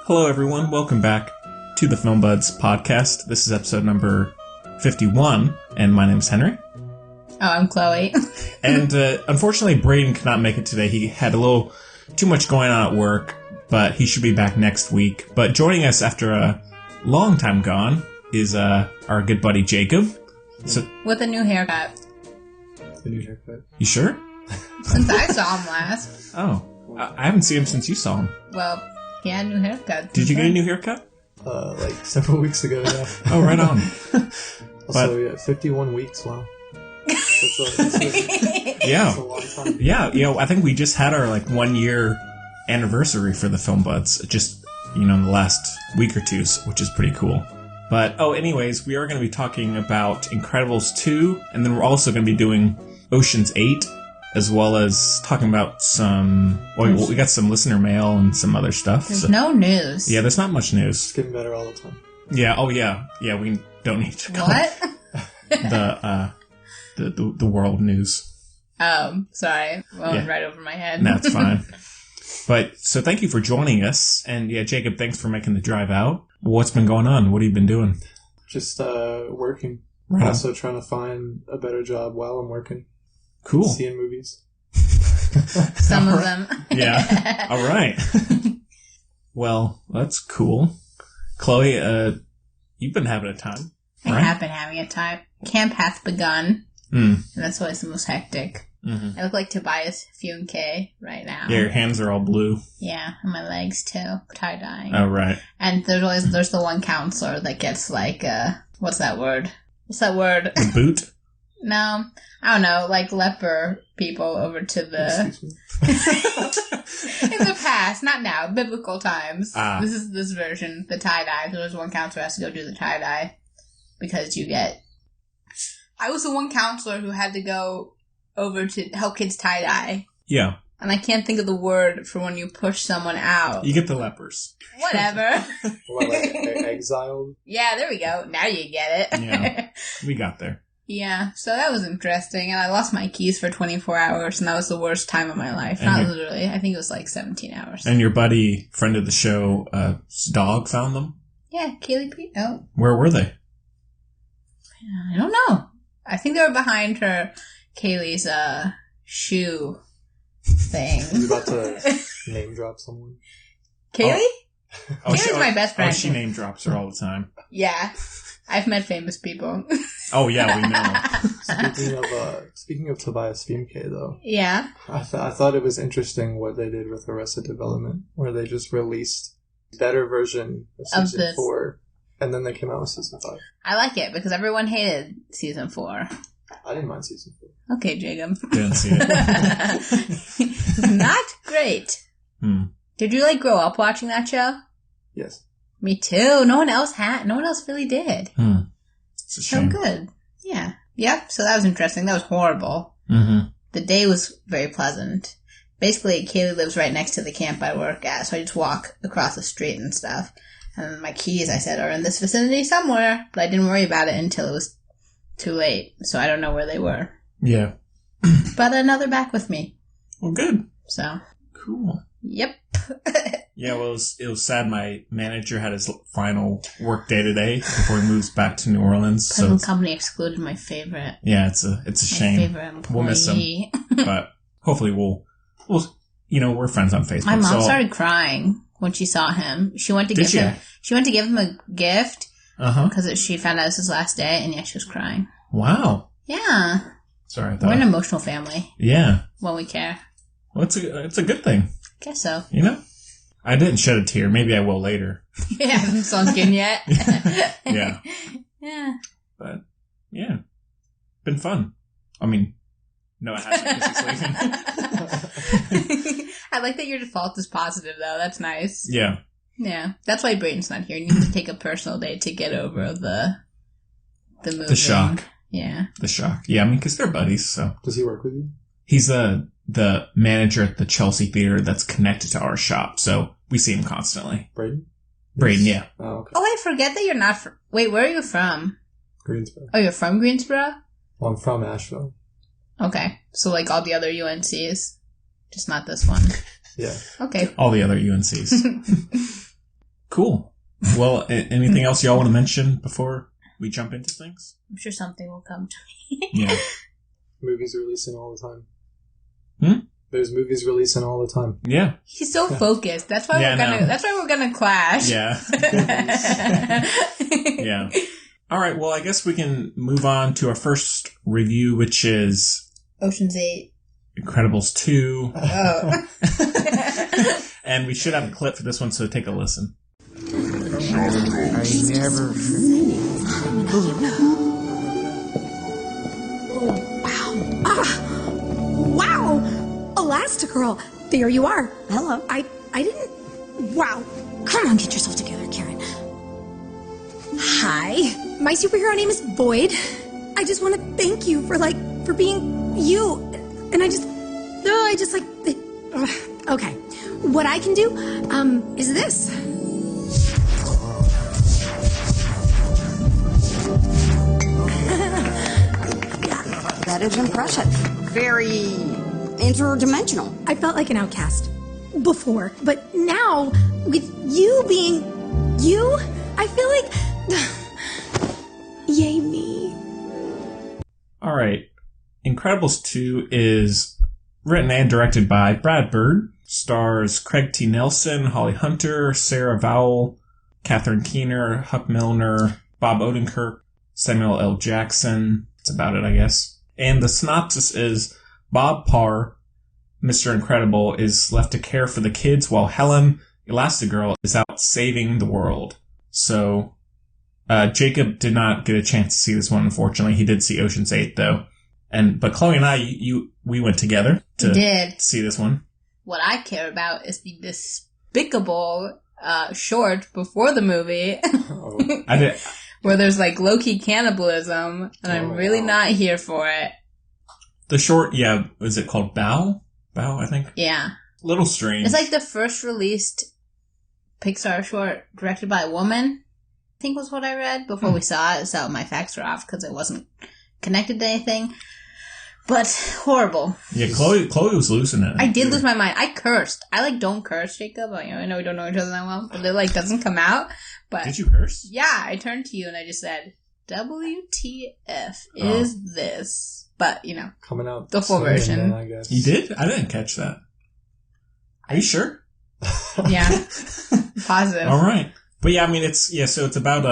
Hello, everyone. Welcome back to the Film Buds podcast. This is episode number 51, and my name is Henry. Oh, I'm Chloe. And unfortunately, Braden could not make it today. He had a little too much going on at work, but he should be back next week. But joining us after a long time gone is our good buddy Jacob. So, with a new haircut. A new haircut? You sure? Since I saw him last. Oh, I haven't seen him since you saw him. Well, he had a new haircut. Did you get a new haircut? Like several weeks ago, yeah. Oh, right on. Also, 51 weeks, wow. That's a long time. Yeah, I think we just had our 1 year anniversary for the Film Buds, just, in the last week or two, which is pretty cool. But, anyways, we are going to be talking about Incredibles 2, and then we're also going to be doing Ocean's 8, as well as talking about we got some listener mail and some other stuff. There's no news. Yeah, there's not much news. It's getting better all the time. Yeah, yeah, we don't need to go. What? the world news. Oh, sorry. Went right over my head. That's fine. But, so thank you for joining us. And yeah, Jacob, thanks for making the drive out. What's been going on? What have you been doing? Just working. Right. Also trying to find a better job while I'm working. Cool. Seeing movies. Some of them. Yeah. All right. Well, that's cool. Chloe, you've been having a time, right? I have been having a time. Camp hath begun. And that's always the most hectic. Mm-hmm. I look like Tobias Funke right now. Yeah, your hands are all blue. Yeah, and my legs too. Tie-dyeing. Oh, right. And there's the one counselor that gets what's that word? A boot? No, I don't know, leper people over to the... In the past, not now, biblical times. This is this version, the tie-dye. There's one counselor who has to go do the tie-dye because you get... I was the one counselor who had to go over to help kids tie-dye. Yeah. And I can't think of the word for when you push someone out. You get the lepers. Whatever. What, exiled? Yeah, there we go. Now you get it. Yeah, we got there. Yeah, so that was interesting, and I lost my keys for 24 hours, and that was the worst time of my life. Not literally, I think it was 17 hours. And your buddy, friend of the show, dog found them? Yeah, Kaylee P. Oh. Where were they? I don't know. I think they were behind Kaylee's, shoe thing. Are you about to name drop someone? Kaylee? Kaylee's my best friend. Oh, she name drops her all the time. Yeah. I've met famous people. Oh, yeah, we know. Speaking of Tobias Funke, though. Yeah. I thought it was interesting what they did with Arrested Development, where they just released a better version of season 4, and then they came out with season 5. I like it, because everyone hated season 4. I didn't mind season 4. Okay, Jacob. Didn't see it. Not great. Did you, grow up watching that show? Yes. Me too. No one else really did. It's a shame. So good. Yeah. Yep. So that was interesting. That was horrible. Mm-hmm. The day was very pleasant. Basically, Kaylee lives right next to the camp I work at, so I just walk across the street and stuff. And my keys, I said, are in this vicinity somewhere. But I didn't worry about it until it was too late. So I don't know where they were. Yeah. But now they're back with me. Well, good. So. Cool. Yep. Yeah, well, it was sad. My manager had his final work day today before he moves back to New Orleans. Present company excluded my favorite. Yeah, it's a shame. Favorite employee. We'll miss him, but hopefully we'll we're friends on Facebook. My mom started crying when she saw him. She went to give him a gift because she found out it was his last day, and she was crying. Wow. Yeah. Sorry, we're an emotional family. Yeah. When we care. Well, it's a good thing. Guess so. I didn't shed a tear. Maybe I will later. It hasn't sunk in yet. Yeah. Yeah. But, yeah. Been fun. I mean, no, it hasn't because he's leaving. I like that your default is positive, though. That's nice. Yeah. Yeah. That's why Brayden's not here. You need to take a personal day to get over the moving. The shock. Yeah. The shock. Yeah, I mean, because they're buddies, so. Does he work with you? He's the manager at the Chelsea Theater that's connected to our shop, so we see him constantly. Braden, yeah. Oh, okay. Oh, I forget that you're not from... Wait, where are you from? Greensboro. Oh, you're from Greensboro? Well, I'm from Asheville. Okay. So, all the other UNCs, just not this one. Yeah. Okay. All the other UNCs. Cool. Well, anything else y'all want to mention before we jump into things? I'm sure something will come to me. Yeah. Movies releasing all the time. Hmm? There's movies releasing all the time. Yeah. He's so focused. That's why we're gonna clash. Yeah. Yeah. All right. Well, I guess we can move on to our first review, which is Ocean's 8. Incredibles 2. Oh. And we should have a clip for this one, so take a listen. I never. Wow! Elastigirl, there you are. Hello. I didn't. Wow. Come on, get yourself together, Karen. Hi. My superhero name is Void. I just want to thank you for being you. And okay. What I can do, is this. That is impressive. Very interdimensional. I felt like an outcast before, but now, with you being you, I feel like... Yay me. All right. Incredibles 2 is written and directed by Brad Bird. Stars Craig T. Nelson, Holly Hunter, Sarah Vowell, Catherine Keener, Huck Milner, Bob Odenkirk, Samuel L. Jackson. That's about it, I guess. And the synopsis is Bob Parr, Mr. Incredible, is left to care for the kids while Helen, Elastigirl, is out saving the world. So, Jacob did not get a chance to see this one, unfortunately. He did see Ocean's 8, though. But Chloe and I, we went together to see this one. What I care about is the despicable short before the movie. Oh. I did. Where there's low-key cannibalism, and I'm really not here for it. The short, yeah, is it called Bow? Bow, I think? Yeah. Little strange. It's the first released Pixar short directed by a woman, I think was what I read before we saw it, so my facts were off because it wasn't connected to anything. But horrible. Yeah, Chloe was losing it. I did lose my mind. I cursed. I don't curse, Jacob. I know we don't know each other that well, but it doesn't come out. But did you curse? Yeah, I turned to you and I just said, WTF is this? But, coming out the full version. Then, I guess. You did? I didn't catch that. Are you sure? Yeah. Positive. All right. But yeah, I mean, so it's about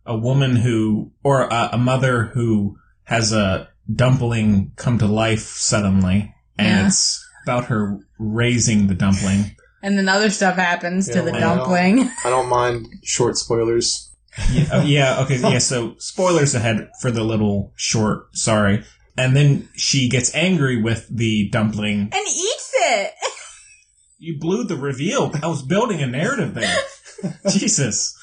a woman or a mother who has a dumpling come to life suddenly, and it's about her raising the dumpling. And then other stuff happens to the dumpling. I don't mind short spoilers. Yeah, okay, yeah, so spoilers ahead for the little short, sorry. And then she gets angry with the dumpling. And eats it! You blew the reveal. I was building a narrative there. Jesus.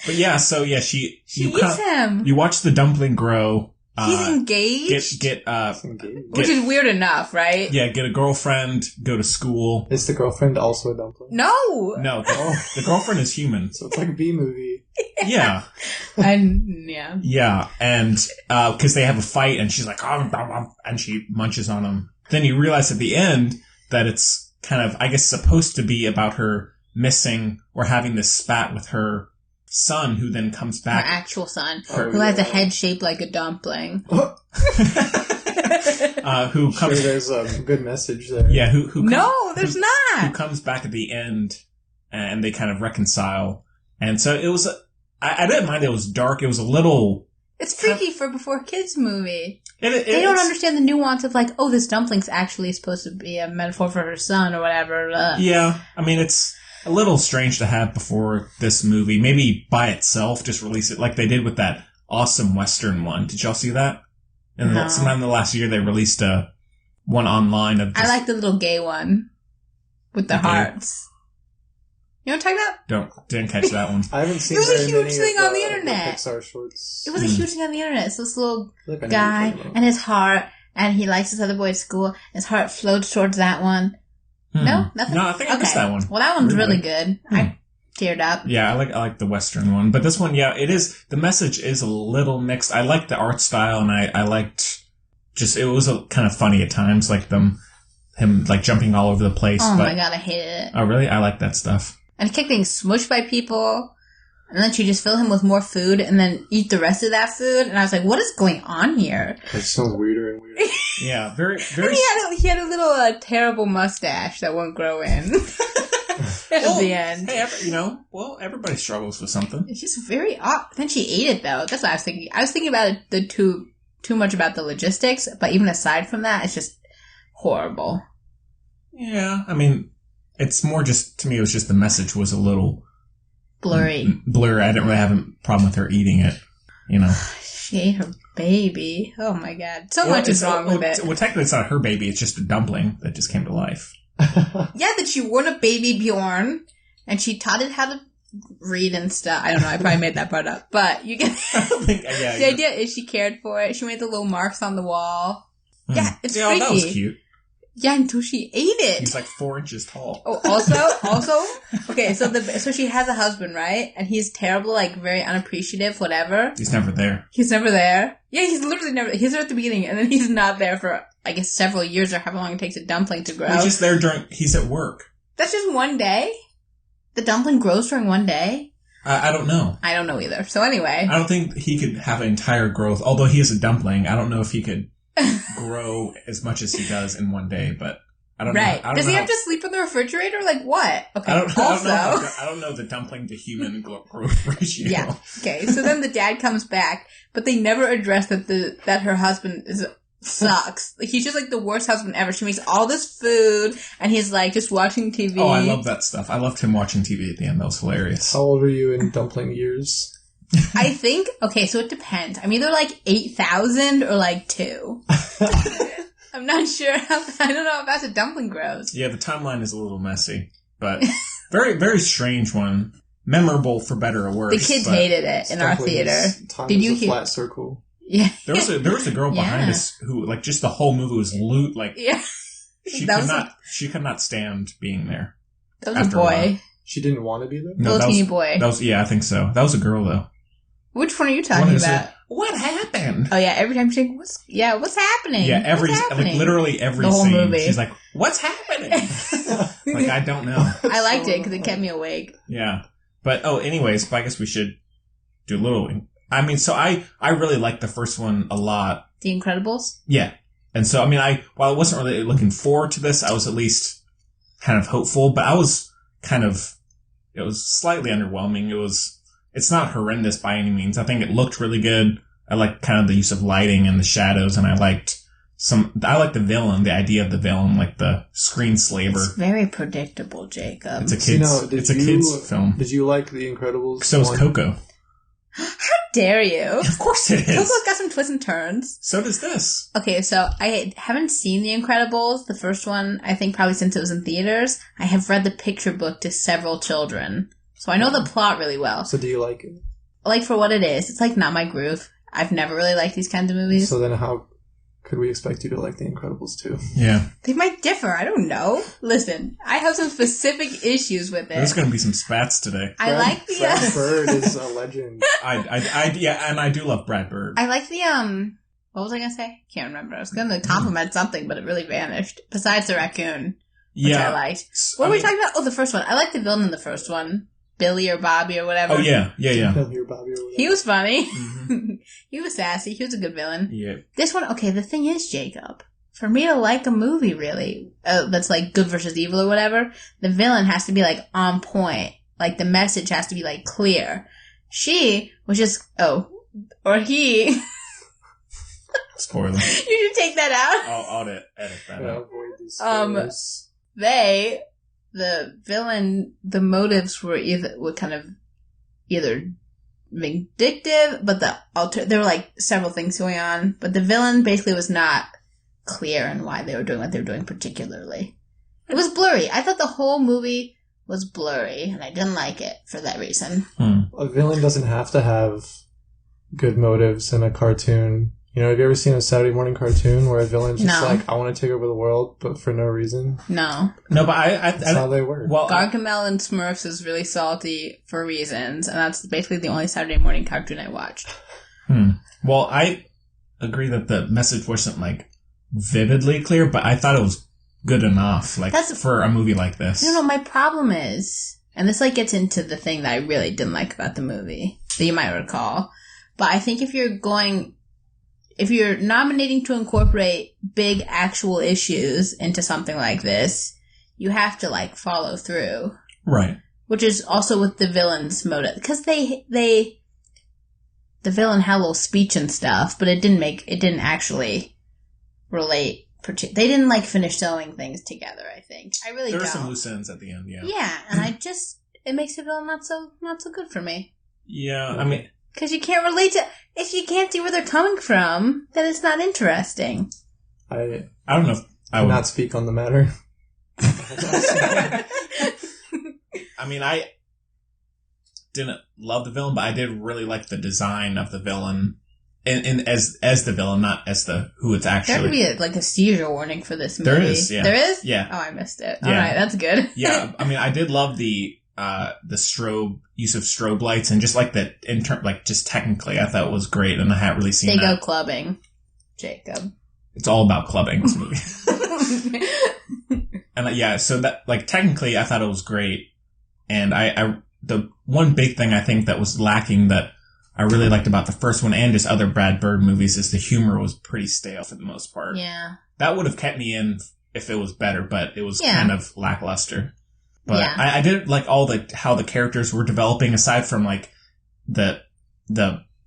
But yeah, so yeah, she eats him. You watch the dumpling grow. He's engaged? Which is weird enough, right? Yeah, get a girlfriend, go to school. Is the girlfriend also a dumpling? No! No, the girlfriend is human. So it's like a B-movie. Yeah. Yeah, and because they have a fight, and she's like, and she munches on him. Then you realize at the end that it's kind of, I guess, supposed to be about her missing or having this spat with her son, who then comes back. Her actual son, who has a head shaped like a dumpling. Who comes? Sure, there's a good message there. Yeah, who no, there's not. Who comes back at the end, and they kind of reconcile. And so it was. I didn't mind. It was dark. It was a little. It's freaky for before kids movie. They don't understand the nuance of this dumpling's actually supposed to be a metaphor for her son or whatever. Yeah, I mean it's a little strange to have before this movie. Maybe by itself, just release it like they did with that awesome Western one. Did y'all see that? And no. Sometime in the last year, they released one online of. I like the little gay one with the hearts. You know what I'm talking about? Didn't catch that one. I haven't seen. It was a huge thing on the internet. Pixar shorts. It was a huge thing on the internet. It's this little guy and his heart, and he likes this other boy at school. His heart floats towards that one. No, nothing. No, I think I missed that one. Well, that one's really good. I teared up. Yeah, I like the Western one, but this one, yeah, it is. The message is a little mixed. I liked the art style, and I liked it was kind of funny at times, like him jumping all over the place. Oh my god, I hated it. Oh really? I like that stuff. And he kept getting smushed by people. And then she just fill him with more food and then eat the rest of that food. And I was like, what is going on here? It sounds weirder and weirder. Yeah, very, very... And he had a little terrible mustache that won't grow in. At the end. Hey, everybody struggles with something. It's just very odd. Then she ate it, though. That's what I was thinking. I was thinking about it too much about the logistics, but even aside from that, it's just horrible. Yeah, I mean, it's more just, to me, it was just the message was a little... Blurry. I didn't really have a problem with her eating it, She ate her baby. Oh my god. So much is wrong with it. Well, technically it's not her baby, it's just a dumpling that just came to life. Yeah, that she wore a baby Bjorn, and she taught it how to read and stuff. I don't know, I probably made that part up. But you get the idea is she cared for it. She made the little marks on the wall. Yeah, it's freaky. That was cute. Yeah, until she ate it. He's like 4 inches tall. Oh, also, okay, so she has a husband, right? And he's terrible, like, very unappreciative, whatever. He's never there. Yeah, he's literally never, he's there at the beginning, and then he's not there for, I guess, several years or however long it takes a dumpling to grow. He's just there he's at work. That's just one day? The dumpling grows during one day? I don't know. I don't know either. So anyway. I don't think he could have an entire growth, although he is a dumpling. I don't know if he could grow as much as he does in one day, but I don't know. Right. Does he have to sleep in the refrigerator? Like what? Okay. I don't know the dumpling to human growth ratio. Yeah. Okay. So then the dad comes back, but they never address that her husband sucks. Like, he's just like the worst husband ever. She makes all this food, and he's like just watching TV. Oh, I love that stuff. I loved him watching TV at the end. That was hilarious. How old were you in dumpling years? I think, okay, so it depends. I'm either like 8,000 or like 2. I'm not sure. I don't know if that's a dumpling grows. Yeah, the timeline is a little messy, but very, very strange one. Memorable for better or worse. The kids hated it in our theater. Did you hear? Flat circle. Yeah. There was a girl behind us who, like, just the whole movie was loot. Like, yeah. She could not stand being there. That was a boy. She didn't want to be there? No, little teeny boy. Yeah, I think so. That was a girl, though. Which one are you talking about? What happened? Oh yeah, every time she's like, what's happening? Yeah, like literally every the whole scene, movie. She's like, what's happening? Like, I don't know. I liked it because it kept me awake. Yeah. But, anyways, I guess we should do a little, I mean, so I really liked the first one a lot. The Incredibles? Yeah. And so, I mean, while I wasn't really looking forward to this, I was at least kind of hopeful, but I was it was slightly underwhelming. It's not horrendous by any means. I think it looked really good. I liked kind of the use of lighting and the shadows, and I liked the villain, the idea of the villain, like the screen slaver. It's very predictable, Jacob. It's a kid's film. Did you like The Incredibles? So is Coco. How dare you? Of course it is. Coco's got some twists and turns. So does this. Okay, so I haven't seen The Incredibles, the first one, I think probably since it was in theaters. I have read the picture book to several children. So I know the plot really well. So do you like it? Like, for what it is. It's like not my groove. I've never really liked these kinds of movies. So then how could we expect you to like The Incredibles too? Yeah. They might differ. I don't know. Listen, I have some specific issues with it. There's going to be some spats today. I like the... Brad Bird is a legend. And I do love Brad Bird. I like the, what was I going to say? Can't remember. I was going to compliment something, but it really vanished. Besides the raccoon, which I liked. What were we talking about? Oh, the first one. I like the villain in the first one. Billy or Bobby or whatever. Oh, yeah. Billy or Bobby or whatever. He was funny. Mm-hmm. He was sassy. He was a good villain. Yeah. This one, okay, the thing is, Jacob, for me to like a movie, really, that's like good versus evil or whatever, the villain has to be like on point. Like the message has to be like clear. She was just, or he. Spoiler. You should take that out. I'll edit that out. Avoid these spoilers. The villain, the motives were kind of either vindictive, but there were like several things going on, but the villain basically was not clear in why they were doing what they were doing particularly. It was blurry. I thought the whole movie was blurry, and I didn't like it for that reason. A villain doesn't have to have good motives in a cartoon. You know, have you ever seen a Saturday morning cartoon where a villain's just like, I want to take over the world, but for no reason? No, but that's how they work. Well, Gargamel and Smurfs is really salty for reasons, and that's basically the only Saturday morning cartoon I watched. Well, I agree that the message wasn't, like, vividly clear, but I thought it was good enough, like, for a movie like this. No, my problem is, and this like gets into the thing that I really didn't like about the movie that you might recall. But I think if you're nominating to incorporate big actual issues into something like this, you have to like follow through. Right. Which is also with the villain's motive. Because the villain had a little speech and stuff, but it didn't actually relate. They didn't like finish sewing things together, I think. I really don't. There are some loose ends at the end, yeah. Yeah, and it makes the villain not so good for me. Yeah, I mean... Because you can't relate to... If you can't see where they're coming from, then it's not interesting. I don't know if I would... not speak on the matter. I mean, I didn't love the villain, but I did really like the design of the villain. And as the villain, not as who it's actually. There could be a seizure warning for this movie. There is, yeah. There is? Yeah. Oh, I missed it. Yeah. All right, that's good. Yeah, I mean, I did love the use of strobe lights, and just like just technically, I thought it was great, and I hadn't really seen They that. go clubbing, Jacob. It's all about clubbing, this movie. And yeah, so that, like, technically, I thought it was great, and the one big thing I think that was lacking that I really liked about the first one and just other Brad Bird movies is the humor was pretty stale for the most part. Yeah. That would have kept me in if it was better, but it was kind of lackluster. But I did like how the characters were developing, aside from like the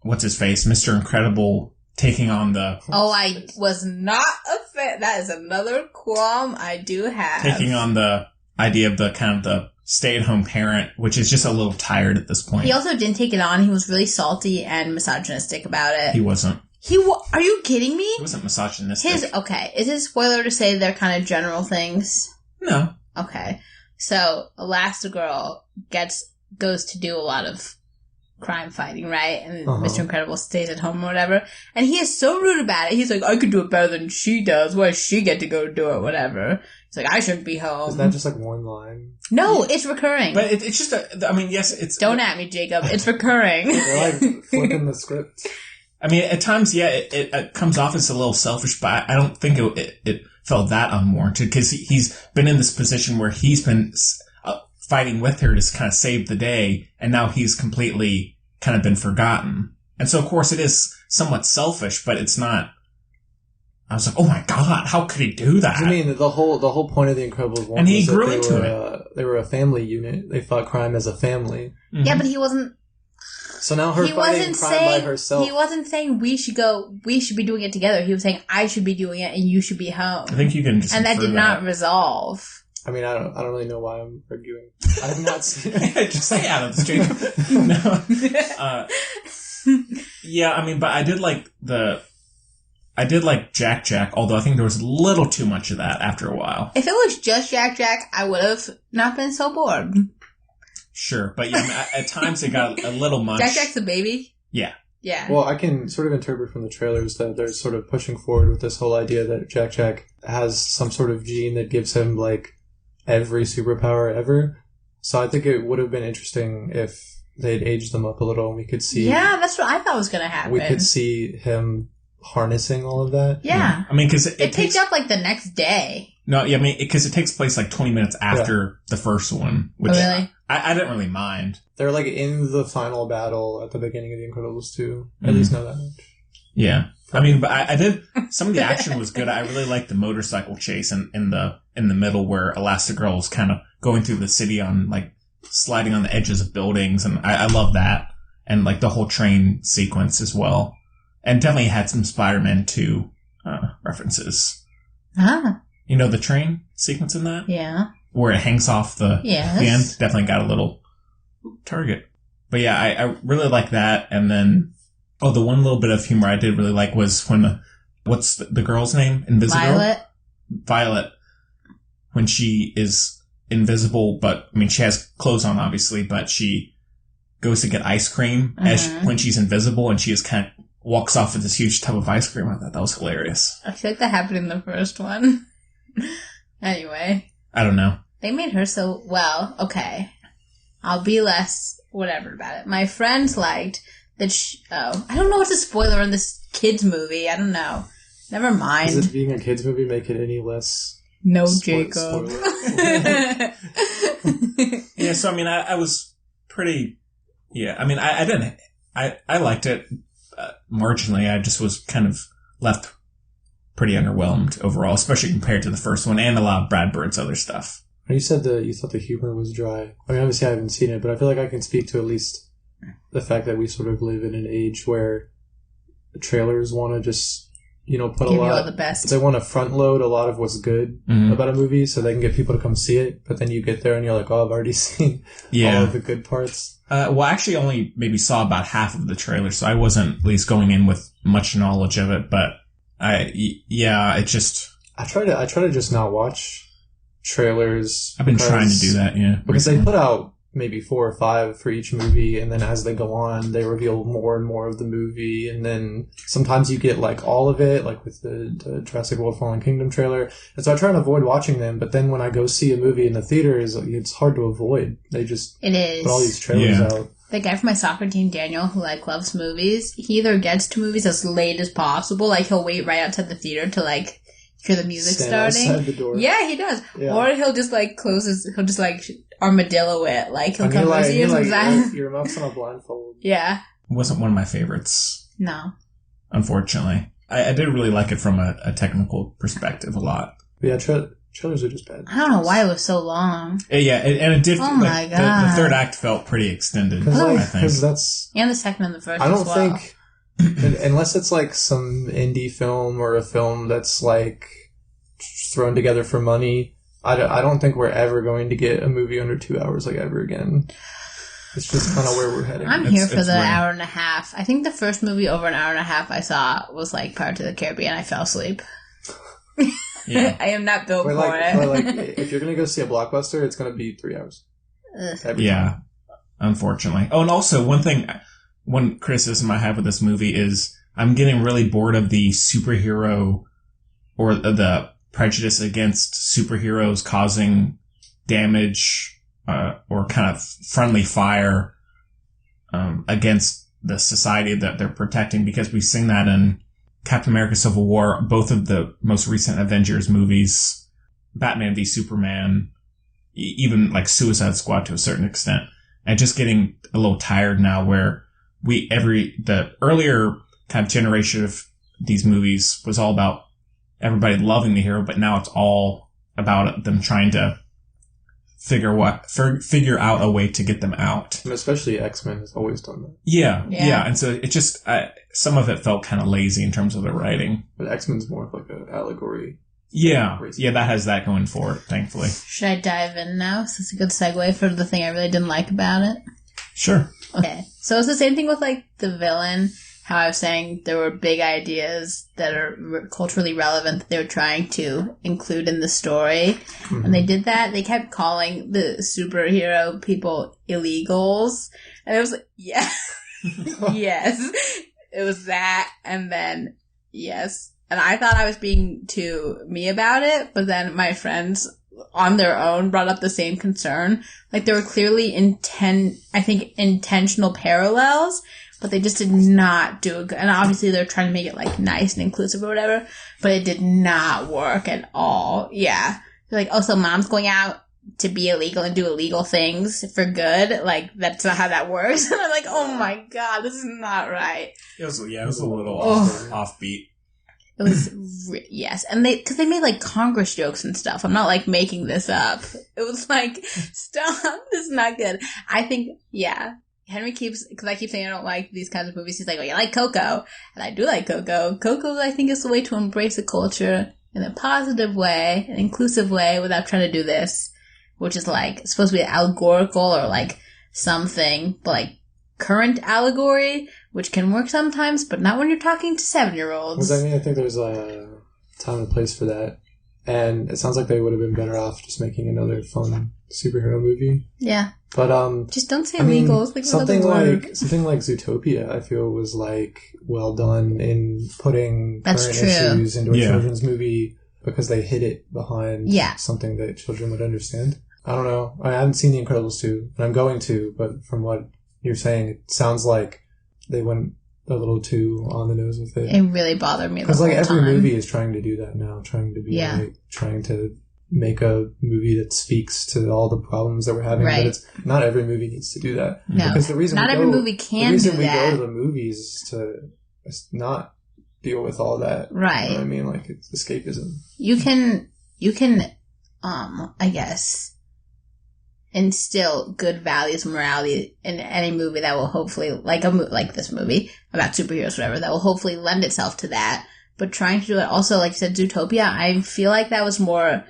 what's his face, Mr. Incredible taking on the... Oh, I was not a fan. That is another qualm I do have. Taking on the idea of the kind of the stay-at-home parent, which is just a little tired at this point. He also didn't take it on. He was really salty and misogynistic about it. He wasn't. Are you kidding me? He wasn't misogynistic. Is it a spoiler to say they're kind of general things? No. Okay. So, Elastigirl goes to do a lot of crime fighting, right? And Mr. Incredible stays at home or whatever. And he is so rude about it. He's like, I could do it better than she does. Why does she get to go do it? Whatever. He's like, I shouldn't be home. Is that just like one line? No, it's recurring. But it's just yes, it's... Don't at me, Jacob. It's recurring. They're like flipping the script. I mean, at times, yeah, it comes off as a little selfish, but I don't think it felt that unwarranted, because he's been in this position where he's been fighting with her to kind of save the day, and now he's completely kind of been forgotten. And so, of course, it is somewhat selfish, but it's not... I was like, oh my god, how could he do that? I mean, the whole point of The Incredibles 1 and he was grew that into it. They were a family unit. They fought crime as a family. Mm-hmm. Yeah, but he wasn't... So now her fighting crime by herself... He wasn't saying we should be doing it together. He was saying I should be doing it and you should be home. I think you can just... And that did not resolve. I mean, I don't really know why I'm arguing. I have not seen it. Just stay out of this, Jacob. No. Yeah, I mean, but I did like Jack, although I think there was a little too much of that after a while. If it was just Jack, I would have not been so bored. Sure, but yeah, at times it got a little much. Jack's a baby? Yeah. Yeah. Well, I can sort of interpret from the trailers that they're sort of pushing forward with this whole idea that Jack has some sort of gene that gives him, like, every superpower ever. So I think it would have been interesting if they'd aged them up a little and we could see... Yeah, that's what I thought was going to happen. We could see him harnessing all of that. Yeah. I mean, because it picked up, like, the next day. No, yeah, I mean, because it takes place, like, 20 minutes after the first one. Which really? I didn't really mind. They're, like, in the final battle at the beginning of The Incredibles 2. At least know that much. Yeah. I mean, but I did... Some of the action was good. I really liked the motorcycle chase in the middle where Elastigirl was kind of going through the city on, like, sliding on the edges of buildings, and I love that. And, like, the whole train sequence as well. And definitely had some Spider-Man 2 references. Ah. You know the train sequence in that? Yeah. Where it hangs off the end? Definitely got a little target. But yeah, I really like that. And then, the one little bit of humor I did really like was when what's the girl's name? Invisible? Violet. When she is invisible, but, I mean, she has clothes on, obviously, but she goes to get ice cream when she's invisible, and she just kind of walks off with this huge tub of ice cream. I thought that was hilarious. I feel like that happened in the first one. Anyway. I don't know. They made her so... Well, okay. I'll be less whatever about it. My friends liked that I don't know what's a spoiler in this kids movie. I don't know. Never mind. Does it being a kids movie make it any less... No, Jacob. Yeah, Yeah, so I mean, I was pretty. Yeah, I mean, I didn't. I liked it marginally. I just was kind of left pretty underwhelmed overall, especially compared to the first one and a lot of Brad Bird's other stuff. You said you thought the humor was dry. I mean, obviously I haven't seen it, but I feel like I can speak to at least the fact that we sort of live in an age where the trailers want to just, put Give a lot. you all the best. They want to front load a lot of what's good about a movie so they can get people to come see it. But then you get there and you're like, oh, I've already seen all of the good parts. Well, I actually only maybe saw about half of the trailer, so I wasn't at least going in with much knowledge of it. But it just. I try to just not watch trailers. I've been trying to do that, yeah. Because they put out maybe 4 or 5 for each movie, and then as they go on, they reveal more and more of the movie, and then sometimes you get like all of it, like with the Jurassic World Fallen Kingdom trailer. And so I try and avoid watching them, but then when I go see a movie in the theaters, it's hard to avoid. They just put all these trailers out. The guy from my soccer team, Daniel, who loves movies, he either gets to movies as late as possible, like he'll wait right outside the theater to hear the music starting. Outside the door. Yeah, he does. Yeah. Or he'll just armadillo it. He'll come and see him. Your mouth's on a blindfold. Yeah. It wasn't one of my favorites. No. Unfortunately. I did really like it from a technical perspective a lot. But yeah, trailers are just bad. I don't know why it was so long. Yeah, and it did. Oh my God. The third act felt pretty extended, I think. And the second and the first I don't as well. think, unless it's some indie film or a film that's thrown together for money, I don't think we're ever going to get a movie under 2 hours ever again. It's just kind of where we're heading. I'm here for the hour and a half. I think the first movie over an hour and a half I saw was Pirates of the Caribbean. I fell asleep. Yeah. I am not built for it. If you're going to go see a blockbuster, it's going to be 3 hours. Yeah, unfortunately. Oh, and also one criticism I have with this movie is I'm getting really bored of the superhero or the prejudice against superheroes causing damage or kind of friendly fire against the society that they're protecting, because we've seen that in Captain America Civil War, both of the most recent Avengers movies, Batman v Superman, even Suicide Squad to a certain extent. And just getting a little tired now where the earlier kind of generation of these movies was all about everybody loving the hero, but now it's all about them trying to figure out a way to get them out. And especially X-Men has always done that. Yeah. And so it just, some of it felt kind of lazy in terms of the writing. But X-Men's more of an allegory. Yeah, that has that going for it, thankfully. Should I dive in now? So it's a good segue for the thing I really didn't like about it. Sure. Okay. So it's the same thing with the villain. How I was saying there were big ideas that are culturally relevant that they were trying to include in the story. Mm-hmm. And they did that. They kept calling the superhero people illegals. And it was yes. Yes. It was that. And then, yes. And I thought I was being too me about it. But then my friends on their own brought up the same concern. There were clearly intentional parallels. But they just did not do it. And obviously they're trying to make it nice and inclusive or whatever. But it did not work at all. Yeah. They're so mom's going out to be illegal and do illegal things for good. That's not how that works. And I'm oh my God, this is not right. It was a little offbeat. It was, yes. And because they made Congress jokes and stuff. I'm not making this up. It was stop. This is not good. I think, yeah. Henry because I keep saying I don't like these kinds of movies. He's you like Coco? And I do like Coco. Coco, I think, is the way to embrace a culture in a positive way, an inclusive way, without trying to do this, which is supposed to be allegorical or something, but current allegory, which can work sometimes, but not when you're talking to 7-year-olds. I think there's a time and place for that. And it sounds like they would have been better off just making another fun superhero movie. Yeah. But just don't say illegals. Something like Zootopia, I feel, was well done in putting current issues into a children's movie because they hid it behind something that children would understand. I don't know. I haven't seen The Incredibles 2, and I'm going to, but from what you're saying, it sounds like they went a little too on the nose with it. It really bothered me. Because every movie is trying to do that now, trying to be trying to make a movie that speaks to all the problems that we're having. Right. But it's not every movie needs to do that. No, because the reason not every movie can the reason do we that. go to the movies is to not deal with all that. Right. You know what I mean? Like, it's escapism. You can, I guess, instill good values and morality in any movie that will hopefully, like this movie about superheroes, whatever, that will hopefully lend itself to that. But trying to do it also, like you said, Zootopia, I feel like that was more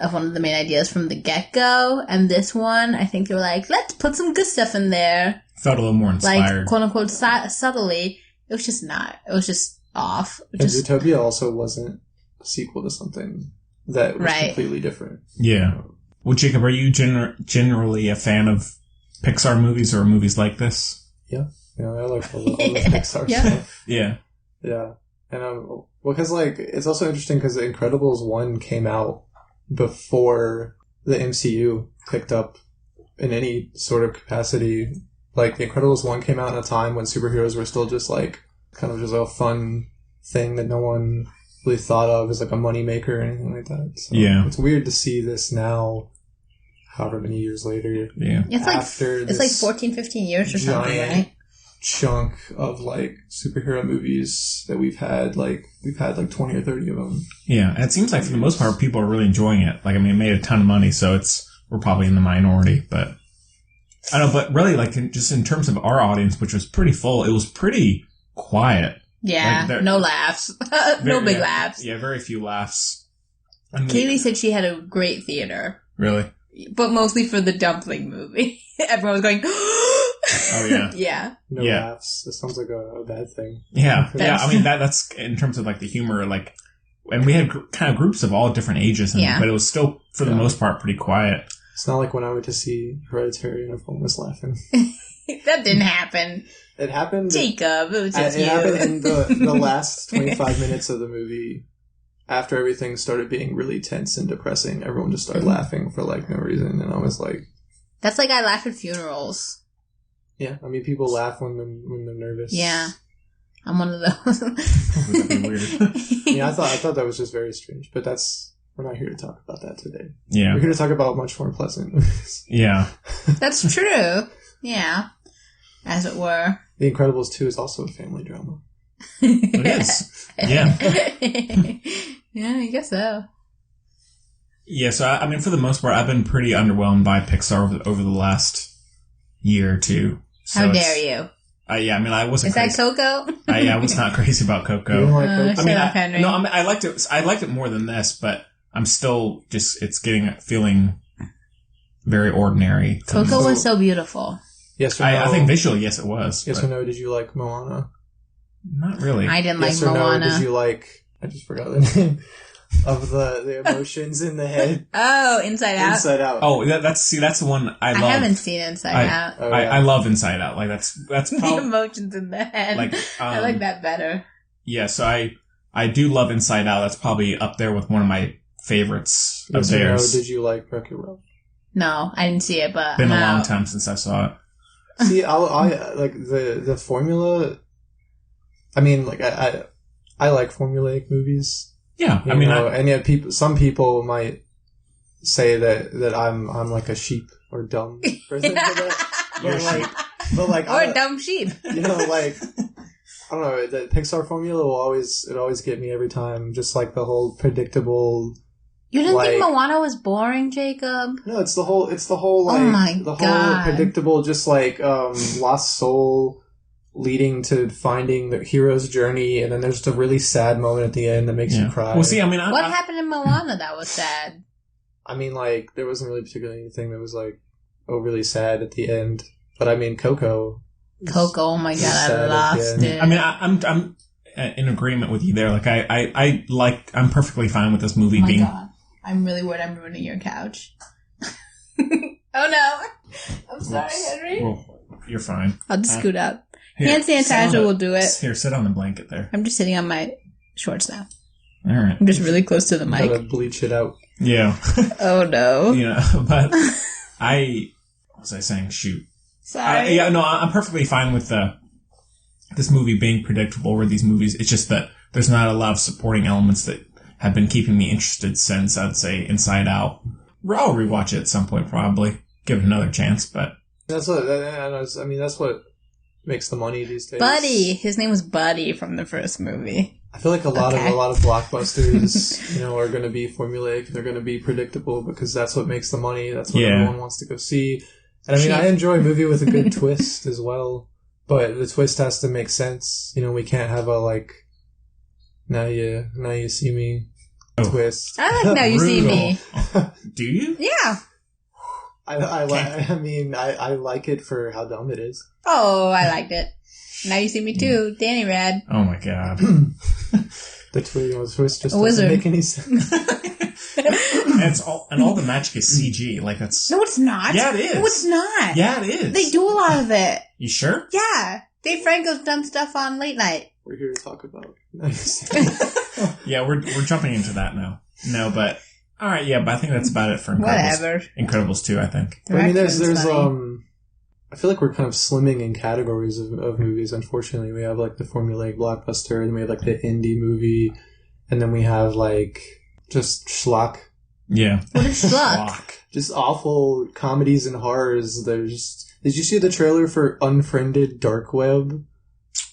of one of the main ideas from the get-go. And this one, I think they were like, let's put some good stuff in there. Felt a little more inspired. Like, quote-unquote, subtly. It was just not. It was just off. And Zootopia also wasn't a sequel to something that was completely different. Yeah. Well, Jacob, are you generally a fan of Pixar movies or movies like this? Yeah. Yeah, I like all the Pixar stuff. Yeah. Yeah. And, because, like, it's also interesting because The Incredibles 1 came out before the MCU picked up in any sort of capacity. Like, The Incredibles 1 came out in a time when superheroes were still just, like, kind of just a fun thing that no one really thought of as, like, a moneymaker or anything like that. So yeah. It's weird to see this now, however many years later. Yeah. It's like 14, 15 years or something, right? Chunk of like superhero movies that we've had like 20 or 30 of them. Yeah, and it seems like for the most part people are really enjoying it. Like, I mean, it made a ton of money, so we're probably in the minority, but I don't know, but really, like, just in terms of our audience, which was pretty full, it was pretty quiet. Yeah, like, no laughs. No big laughs. Yeah, very few laughs. Kaylee said she had a great theater. Really? But mostly for the dumpling movie. Everyone was going, oh, yeah. Yeah. No laughs. That sounds like a bad thing. Yeah. Yeah, I mean, that's in terms of, like, the humor, like, and we had kind of groups of all different ages, but it was still, for the most part, pretty quiet. It's not like when I went to see Hereditary and everyone was laughing. That didn't happen. It happened. Jacob, it was just you. It happened in the last 25 minutes of the movie. After everything started being really tense and depressing, everyone just started laughing for, like, no reason. And I was like... That's like I laugh at funerals. Yeah, I mean, people laugh when they're nervous. Yeah. I'm one of those. That'd be weird. Yeah, I thought that was just very strange. But we're not here to talk about that today. Yeah. We're here to talk about much more pleasant movies. Yeah. That's true. Yeah. As it were. The Incredibles 2 is also a family drama. It is. Yeah. Yeah, I guess so. Yeah, so I mean, for the most part, I've been pretty underwhelmed by Pixar over the last year or two. So how dare you? Yeah, I mean, I wasn't. Is crazy. That Coco? I was not crazy about Coco. You don't like Coco? I liked it. I liked it more than this, but I'm still just. It's feeling very ordinary. Coco was so beautiful. Yes or no? I think visually, yes, it was. Yes or no? Did you like Moana? Not really. I didn't yes like or Moana. No, did you like? I just forgot the name of the emotions in the head. Oh, Inside Out. Inside Out. Oh, that's the one I love. I haven't seen Inside Out. Oh, yeah. I love Inside Out. Like that's the emotions in the head. Like I like that better. Yeah, so I do love Inside Out. That's probably up there with one of my favorites of yes or theirs. No, did you like Wreck-It Ralph? No, I didn't see it, but been a long time since I saw it. See, I like the formula. I mean, like I like formulaic movies. Yeah, I mean, and yet some people might say that I'm like a sheep or dumb person for that. But like, or a dumb sheep. You know, like, I don't know. The Pixar formula will always get me every time. Just like the whole predictable. You didn't think Moana was boring, Jacob? No, it's the whole like oh my the God. whole predictable, just like lost soul leading to finding the hero's journey, and then there's just a really sad moment at the end that makes you cry. Well, see, I mean, what happened in Moana that was sad? I mean, like, there wasn't really particularly anything that was like overly sad at the end. But I mean, Coco, oh my God, I lost it. I mean, I'm in agreement with you there. Like, I'm perfectly fine with this movie being. God. I'm really worried I'm ruining your couch. Oh no. I'm sorry, Henry. Well, you're fine. I'll just scoot up. Hand sanitizer will do it. Here, sit on the blanket there. I'm just sitting on my shorts now. All right. I'm just really close to the mic. Gotta bleach it out. Yeah. Oh no. You know, but what was I saying? Shoot. Sorry. I'm perfectly fine with this movie being predictable. Or these movies, it's just that there's not a lot of supporting elements that have been keeping me interested since, I'd say, Inside Out. I'll rewatch it at some point, probably. Give it another chance, but... That's what makes the money these days. Buddy! His name was Buddy from the first movie. I feel like a lot of blockbusters, are going to be formulaic. They're going to be predictable because that's what makes the money. That's what everyone wants to go see. And I enjoy a movie with a good twist as well, but the twist has to make sense. We can't have a now you see me twist. I like Now You See Me. Do you? Yeah. I like it for how dumb it is. Oh, I liked it. Now You See Me too. Danny Rad. Oh my god. The twist just wizard. doesn't make any sense. and all the magic is CG. Like that's No, it's not. Yeah, it is. No, it's not. Yeah, it is. They do a lot of it. You sure? Yeah. Dave Franco's done stuff on Late Night. We're here to talk about. Yeah, we're jumping into that now. No, but all right, yeah, but I think that's about it for Incredibles. Whatever. Incredibles 2, I think. There's I feel like we're kind of slimming in categories of movies. Unfortunately, we have the formulaic blockbuster, and we have the indie movie, and then we have just schlock. Yeah. What is schlock? Just awful comedies and horrors. Did you see the trailer for Unfriended Dark Web?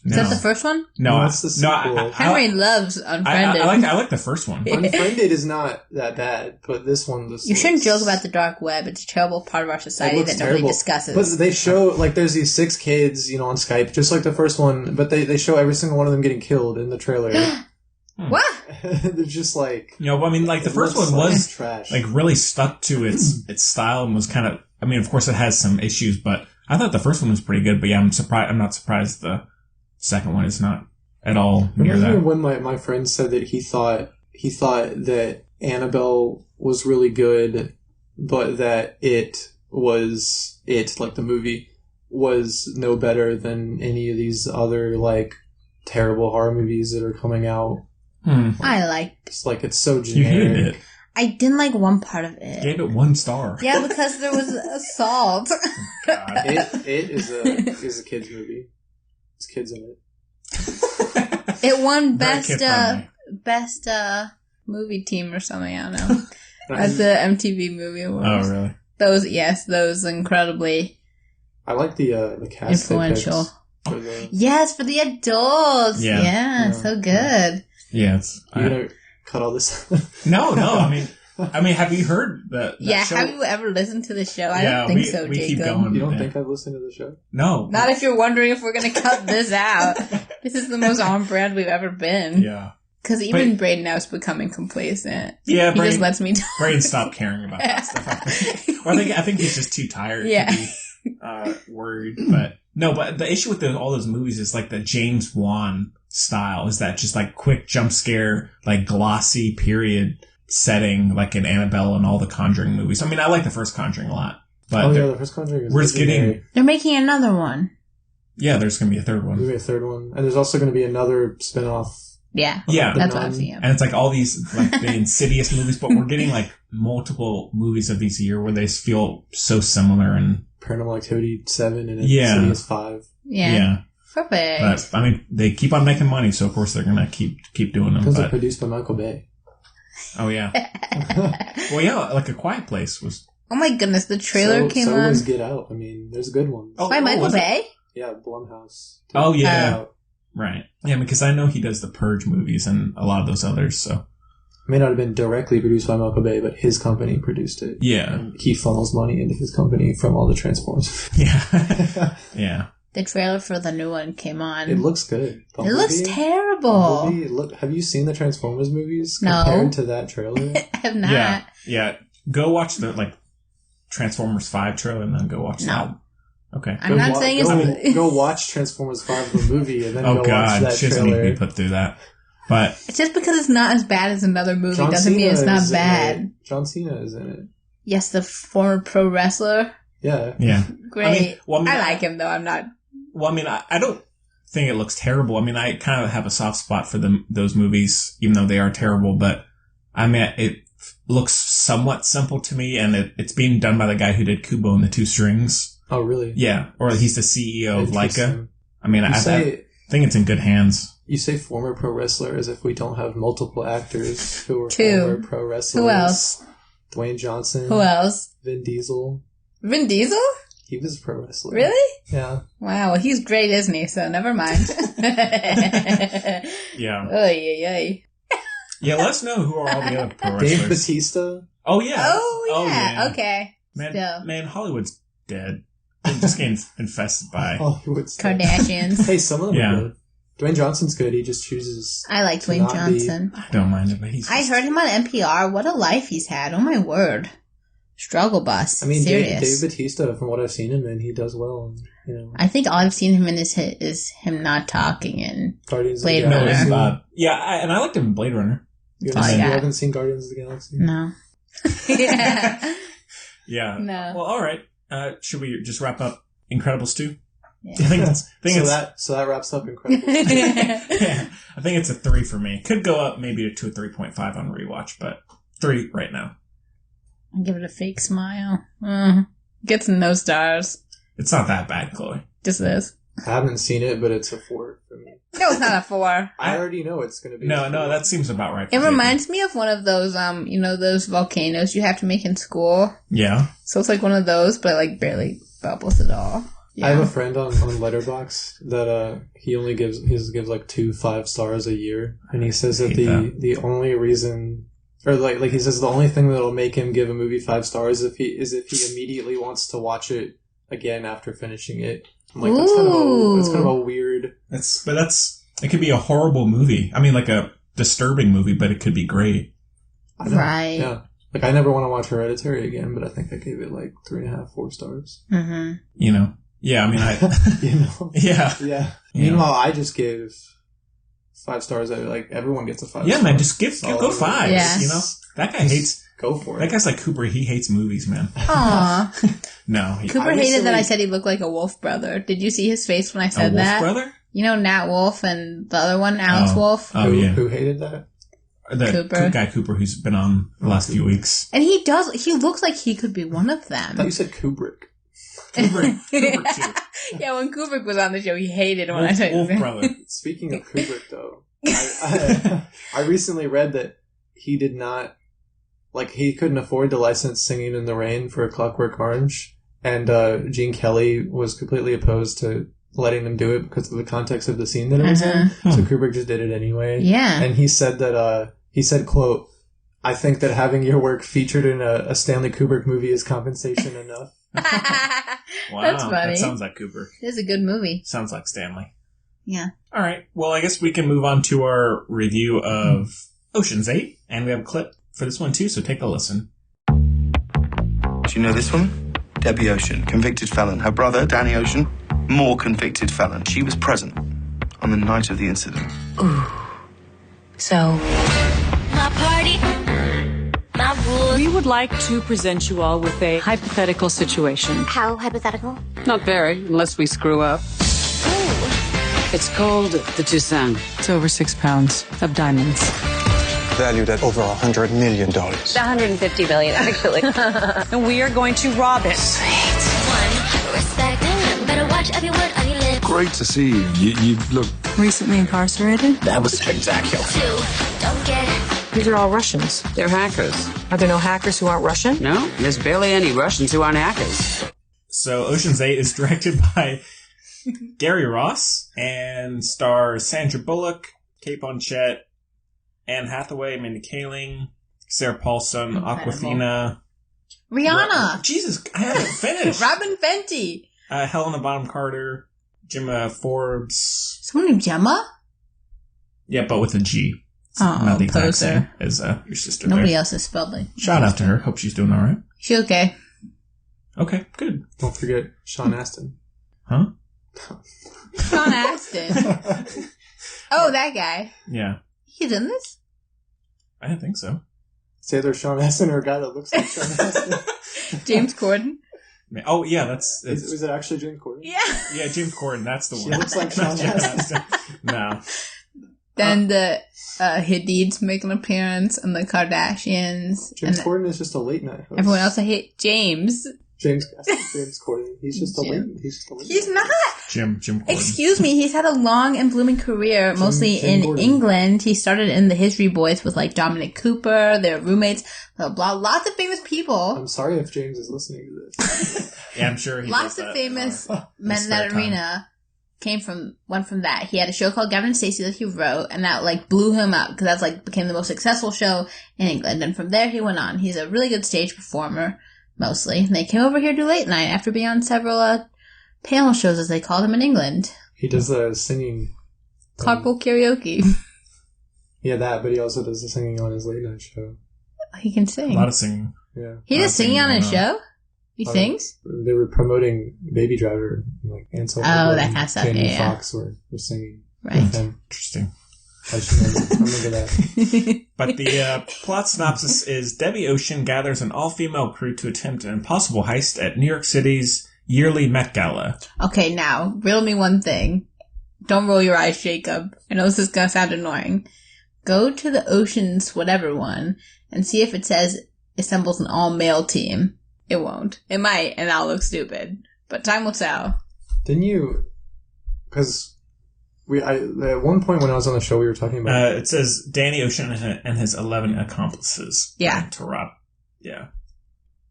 No. Is that the first one? No, that's the sequel. Henry loves Unfriended. I like the first one. Unfriended is not that bad, but this one... You shouldn't joke about the dark web. It's a terrible part of our society that nobody discusses. But they show, there's these 6 kids, on Skype, just like the first one, but they show every single one of them getting killed in the trailer. What? They're just the first one was trash. Really stuck to its style and was kind of... I mean, of course it has some issues, but I thought the first one was pretty good, but yeah, I'm not surprised the second one is not at all near that. When my friend said that he thought that Annabelle was really good, but that the movie was no better than any of these other terrible horror movies that are coming out. I liked. It's so generic. You hated it. I didn't like one part of it. Gave it 1 star. Yeah, because there was assault. God. It is a kids movie. There's kids in it. It won best movie team or something. I don't know. At the MTV Movie Awards. Oh, really? Those incredibly. I like the cast. Influential. Yes, for the adults. Yeah, so good. Yeah, it's. You're gonna cut all this. No. I mean, have you heard that show? Have you ever listened to the show? I don't think so, we Jacob. Keep going. You don't think I've listened to the show? No. Not if you're wondering if we're going to cut this out. This is the most on brand we've ever been. Yeah. Because even Braden now is becoming complacent. Yeah, he just lets me talk. Braden stopped caring about that stuff. I think he's just too tired to be worried. But no, but the issue with all those movies is the James Wan style is that just quick jump scare, glossy period setting, an Annabelle and all the Conjuring movies. I mean, I like the first Conjuring a lot. But the first Conjuring is... We're just getting... They're making another one. Yeah, there's going to be a third one. There's going to be a third one. And there's also going to be another spin-off. Yeah. Yeah. That's what I've seen. And it's all these, the Insidious movies, but we're getting, multiple movies of these a year where they feel so similar and... Paranormal Activity 7 and Insidious 5. Yeah. Perfect. But, I mean, they keep on making money, so of course they're going to keep doing them. Because they're produced by Michael Bay. Oh, yeah. Well, yeah, A Quiet Place was... Oh my goodness, the trailer came on. So was Get Out. I mean, there's good ones. By Michael Bay? Yeah, Blumhouse. Oh, yeah. Right. Yeah, because I know he does the Purge movies and a lot of those others, so... It may not have been directly produced by Michael Bay, but his company produced it. Yeah. And he funnels money into his company from all the Transformers. Yeah. Yeah. The trailer for the new one came on. It looks good. It looks terrible. Have you seen the Transformers movies no. compared to that trailer? I have not. Yeah. Go watch the Transformers 5 trailer and then go watch that. Okay. I'm not saying it's... Go watch Transformers 5 the movie and then go watch that trailer. She doesn't need to be put through that. But just because it's not as bad as another movie doesn't mean it's not bad. John Cena is in it. Yes, the former pro wrestler. Yeah. Yeah. Great. I like him, though. I'm not... Well, I mean, I don't think it looks terrible. I mean, I kind of have a soft spot for those movies, even though they are terrible. But, I mean, it looks somewhat simple to me, and it's being done by the guy who did Kubo and the Two Strings. Oh, really? Yeah. Or he's the CEO of Leica. I mean, I think it's in good hands. You say former pro wrestler as if we don't have multiple actors who are Two. former pro wrestlers. Who else? Dwayne Johnson. Who else? Vin Diesel. Vin Diesel? He was a pro wrestler. Really? Yeah. Wow, well, he's great, isn't he? So never mind. Yeah. Oy, oy, oy. Yeah, let us know who are all the other pro wrestlers. Dave Bautista. Oh, yeah. Oh, yeah. Okay. Man, Still. man, Hollywood's dead. They're just getting infested by... Hollywood stuff. Kardashians. Hey, some of them Yeah. are good. Dwayne Johnson's good. He just chooses. I like to Dwayne not be. Johnson. I don't mind it, but he's I heard him on NPR. What a life he's had. Oh, my word. Struggle bus. I mean, Serious. Dave Bautista, from what I've seen him in, he does well. And, you know, I think all I've seen him in is him not talking in Guardians Blade of the No, Runner. it's Galaxy. yeah, and I liked him in Blade Runner. You Oh, haven't, yeah. you haven't seen Guardians of the Galaxy? No. Yeah. Yeah. No. Well, all right. Should we just wrap up Incredibles 2? Yeah. I think it's So that wraps up Incredibles. yeah, I think it's a 3 for me. Could go up maybe to a 3.5 on rewatch, but 3 right now. I'll give it a fake smile. Gets no stars. It's not that bad, Chloe. Just this. I haven't seen it, but it's a 4 for me. No, it's not a 4. I already know it's going to be. a No, 4. that seems about right. It for reminds me of one of those, those volcanoes you have to make in school. Yeah. So it's like one of those, but it like barely bubbles at all. Yeah. I have a friend on Letterboxd that he only gives like 2 5-stars a year, and he says that the only reason, or like he says the only thing that'll make him give a movie 5 stars if he immediately wants to watch it again after finishing it. I'm like, that's kind of a weird. It could be a horrible movie. I mean, like a disturbing movie, but it could be great. I know. Right. Yeah. Like, I never want to watch Hereditary again, but I think I gave it like 3.5, 4 stars. Mm-hmm. You know? Yeah, I mean, You know? yeah. Yeah. Yeah. Meanwhile, I just gave 5 stars. Like, everyone gets a 5 Yeah, star. man, just go Solid. 5s, Yes. you know? That guy hates... Go for That it. guy's like Cooper. He hates movies, man. Aw. No. Cooper I hated that I recently- said he looked like a Wolf brother. Did you see his face when I A said Wolf that? brother? You know Nat Wolf and the other one, Alex Wolf? Oh, yeah. Who hated that? The Cooper. guy Cooper who's been on the last few weeks. And he looks like he could be one of I thought them. you said Kubrick. Kubrick too. Yeah, when Kubrick was on the show, he hated when I said Wolf brother. Speaking of Kubrick, though, I recently read that he did not, like, he couldn't afford to license Singing in the Rain for A Clockwork Orange, and Gene Kelly was completely opposed to letting them do it because of the context of the scene that it was in. So Kubrick just did it anyway. Yeah. And he said that, quote, "I think that having your work featured in a Stanley Kubrick movie is compensation enough." Wow, That's funny. that sounds like Kubrick. It is a good movie. Sounds like Stanley. Yeah. All right. Well, I guess we can move on to our review of Ocean's 8, and we have a clip for this one too, so take a listen. Do you know this woman? Debbie Ocean, convicted felon. Her brother, Danny Ocean, more convicted felon. She was present on the night of the incident. So, My party, my rules. we would like to present you all with a hypothetical situation. How hypothetical? Not very, unless we screw up. It's called the Toussaint. It's over 6 pounds of diamonds. Valued at over $100 million. 150 billion, actually. And we are going to rob it. One, respect. Better watch every word on your lips. Great to see you. You look... Recently incarcerated? That was spectacular. Two, don't get These are all Russians. They're hackers. Are there no hackers who aren't Russian? No, there's barely any Russians who aren't hackers. So Ocean's 8 is directed by Gary Ross and stars Sandra Bullock, Kate Blanchett, Anne Hathaway, Mindy Kaling, Sarah Paulson, Awkwafina. Rihanna. Jesus, I haven't finished. Robin Fenty. Helena Bonham Carter, Gemma Forbes. Someone named Gemma? Yeah, but with a G. It's Oh, not the exact poser. same as your sister Nobody there. else is spelled like. Shout out to her. Hope she's doing all right. She okay? Okay, good. Don't forget Sean Astin. Huh? Sean Astin. Oh, that guy. Yeah. He's in this? I didn't think so. It's either Sean Astin or a guy that looks like Sean Astin. James Corden. Oh, yeah, that's... Is it actually James Corden? Yeah. Yeah, James Corden, that's the She one. looks like Not Sean Sean Astin. Astin. No. Then the Hadid's make an appearance, and the Kardashians. James and Corden is just a late night host. everyone else I hate. James. James Corden. He's just a lame. He's not. Jim Corden. Excuse me. He's had a long and blooming career, mostly in England. He started in the History Boys with like Dominic Cooper, their roommates, blah blah. Lots of famous people. I'm sorry if James is listening to this. Yeah, I'm sure he Lots of famous men in that arena went from that. He had a show called Gavin and Stacey that he wrote, and that like blew him up because that's like became the most successful show in England. And from there he went on. He's a really good stage performer, mostly. And they came over here to late night after being on several panel shows, as they called them in England. He does singing. Carpool karaoke. Yeah, that, but he also does the singing on his late night show. He can sing. A lot of singing. Yeah. He does singing on his show? He sings? They were promoting Baby Driver, like Ansel. That kind of stuff. Candy Fox were singing. Right. Interesting. I remember that. But the plot synopsis is Debbie Ocean gathers an all-female crew to attempt an impossible heist at New York City's yearly Met Gala. Okay, now, riddle me one thing. Don't roll your eyes, Jacob. I know this is going to sound annoying. Go to the Ocean's whatever one and see if it says assembles an all-male team. It won't. It might, and I'll look stupid. But time will tell. Didn't you... Because at one point when I was on the show, we were talking about... it says Danny Ocean and his 11 accomplices. Yeah. To rob. Yeah.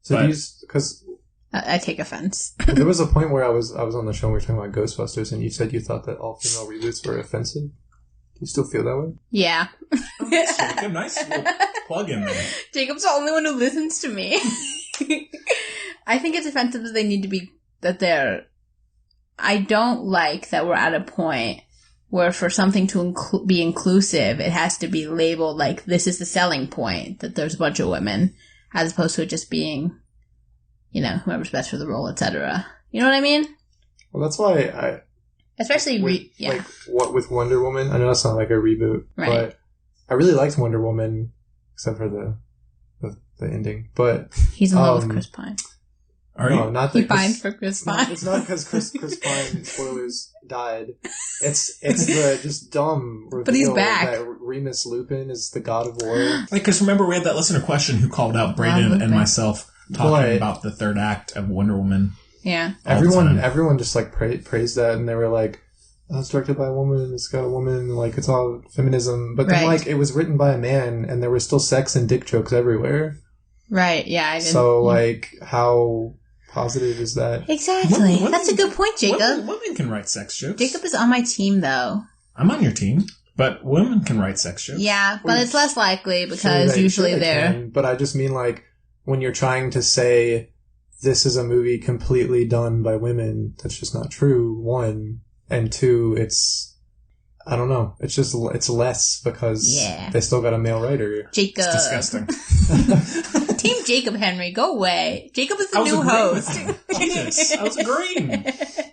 So because... I take offense. There was a point where I was on the show and we were talking about Ghostbusters, and you said you thought that all female reboots were offensive. Do you still feel that way? Yeah. Jacob, nice little plug in there. Jacob's the only one who listens to me. I think it's offensive that they need to be, I don't like that we're at a point where for something to be inclusive, it has to be labeled like this is the selling point, that there's a bunch of women, as opposed to it just being, whoever's best for the role, etc. You know what I mean? Well, that's why especially like what with Wonder Woman. I know that's not like a reboot, right. But I really liked Wonder Woman, except for the ending. But he's in love with Chris Pine. Not that he pined for Chris Pine. It's not because Chris Pine, spoilers, died. It's the just dumb reveal but he's back. That Remus Lupin is the god of war. Like, because remember we had that listener question who called out Brandon and myself talking about the third act of Wonder Woman. Yeah. Everyone just like praised that, and they were like, oh, it's directed by a woman, it's got a woman, like it's all feminism. But then like it was written by a man, and there was still sex and dick jokes everywhere. Right, yeah. I didn't, so like how positive is that? Exactly. Women, that's a good point, Jacob. Women can write sex jokes. Jacob is on my team, though. I'm on your team, but women can write sex jokes. Yeah, but it's less likely because usually they're... Can, but I just mean like when you're trying to say this is a movie completely done by women, that's just not true, one. And two, it's... I don't know. It's just, it's less because they still got a male writer. Jacob. It's disgusting. Team Jacob, Henry, go away. Jacob is the new host. Jesus, I was agreeing.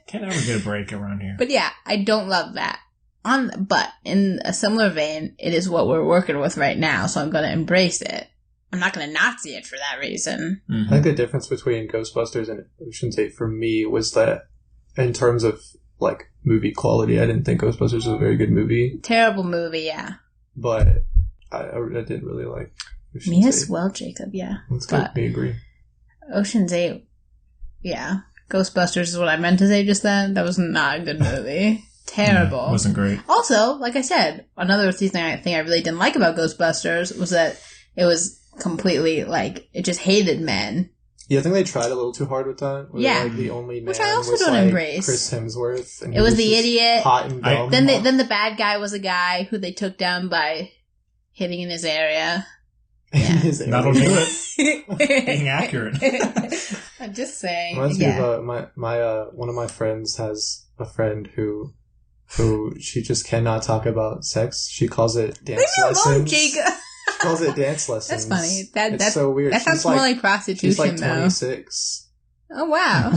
Can't ever get a break around here. But yeah, I don't love that. But in a similar vein, it is what we're working with right now, so I'm going to embrace it. I'm not going to not see it for that reason. Mm-hmm. I think the difference between Ghostbusters and Ocean's 8 for me was that in terms of like movie quality, I didn't think Ghostbusters was a very good movie. Terrible movie, yeah. But I did really like Ocean's me 8. as well, Jacob, yeah. That's good. We agree. Ocean's 8, yeah. Ghostbusters is what I meant to say just then. That was not a good movie. Terrible. Yeah, wasn't great. Also, like I said, another thing I really didn't like about Ghostbusters was that it was completely, like, it just hated men. Yeah, I think they tried a little too hard with that. Yeah. Like, the only man which I also was, don't like, embrace. Then Hemsworth. And it was the idiot. Hot and dumb. Then the bad guy was a guy who they took down by hitting in his area. Yeah. That'll do it. Being accurate. I'm just saying. Reminds me of my one of my friends has a friend who she just cannot talk about sex. She calls it dance lessons. Leave me alone, Jacob. She calls it dance lessons. That's funny. That's so weird. That sounds more like prostitution, she's like though. 26. Oh, wow.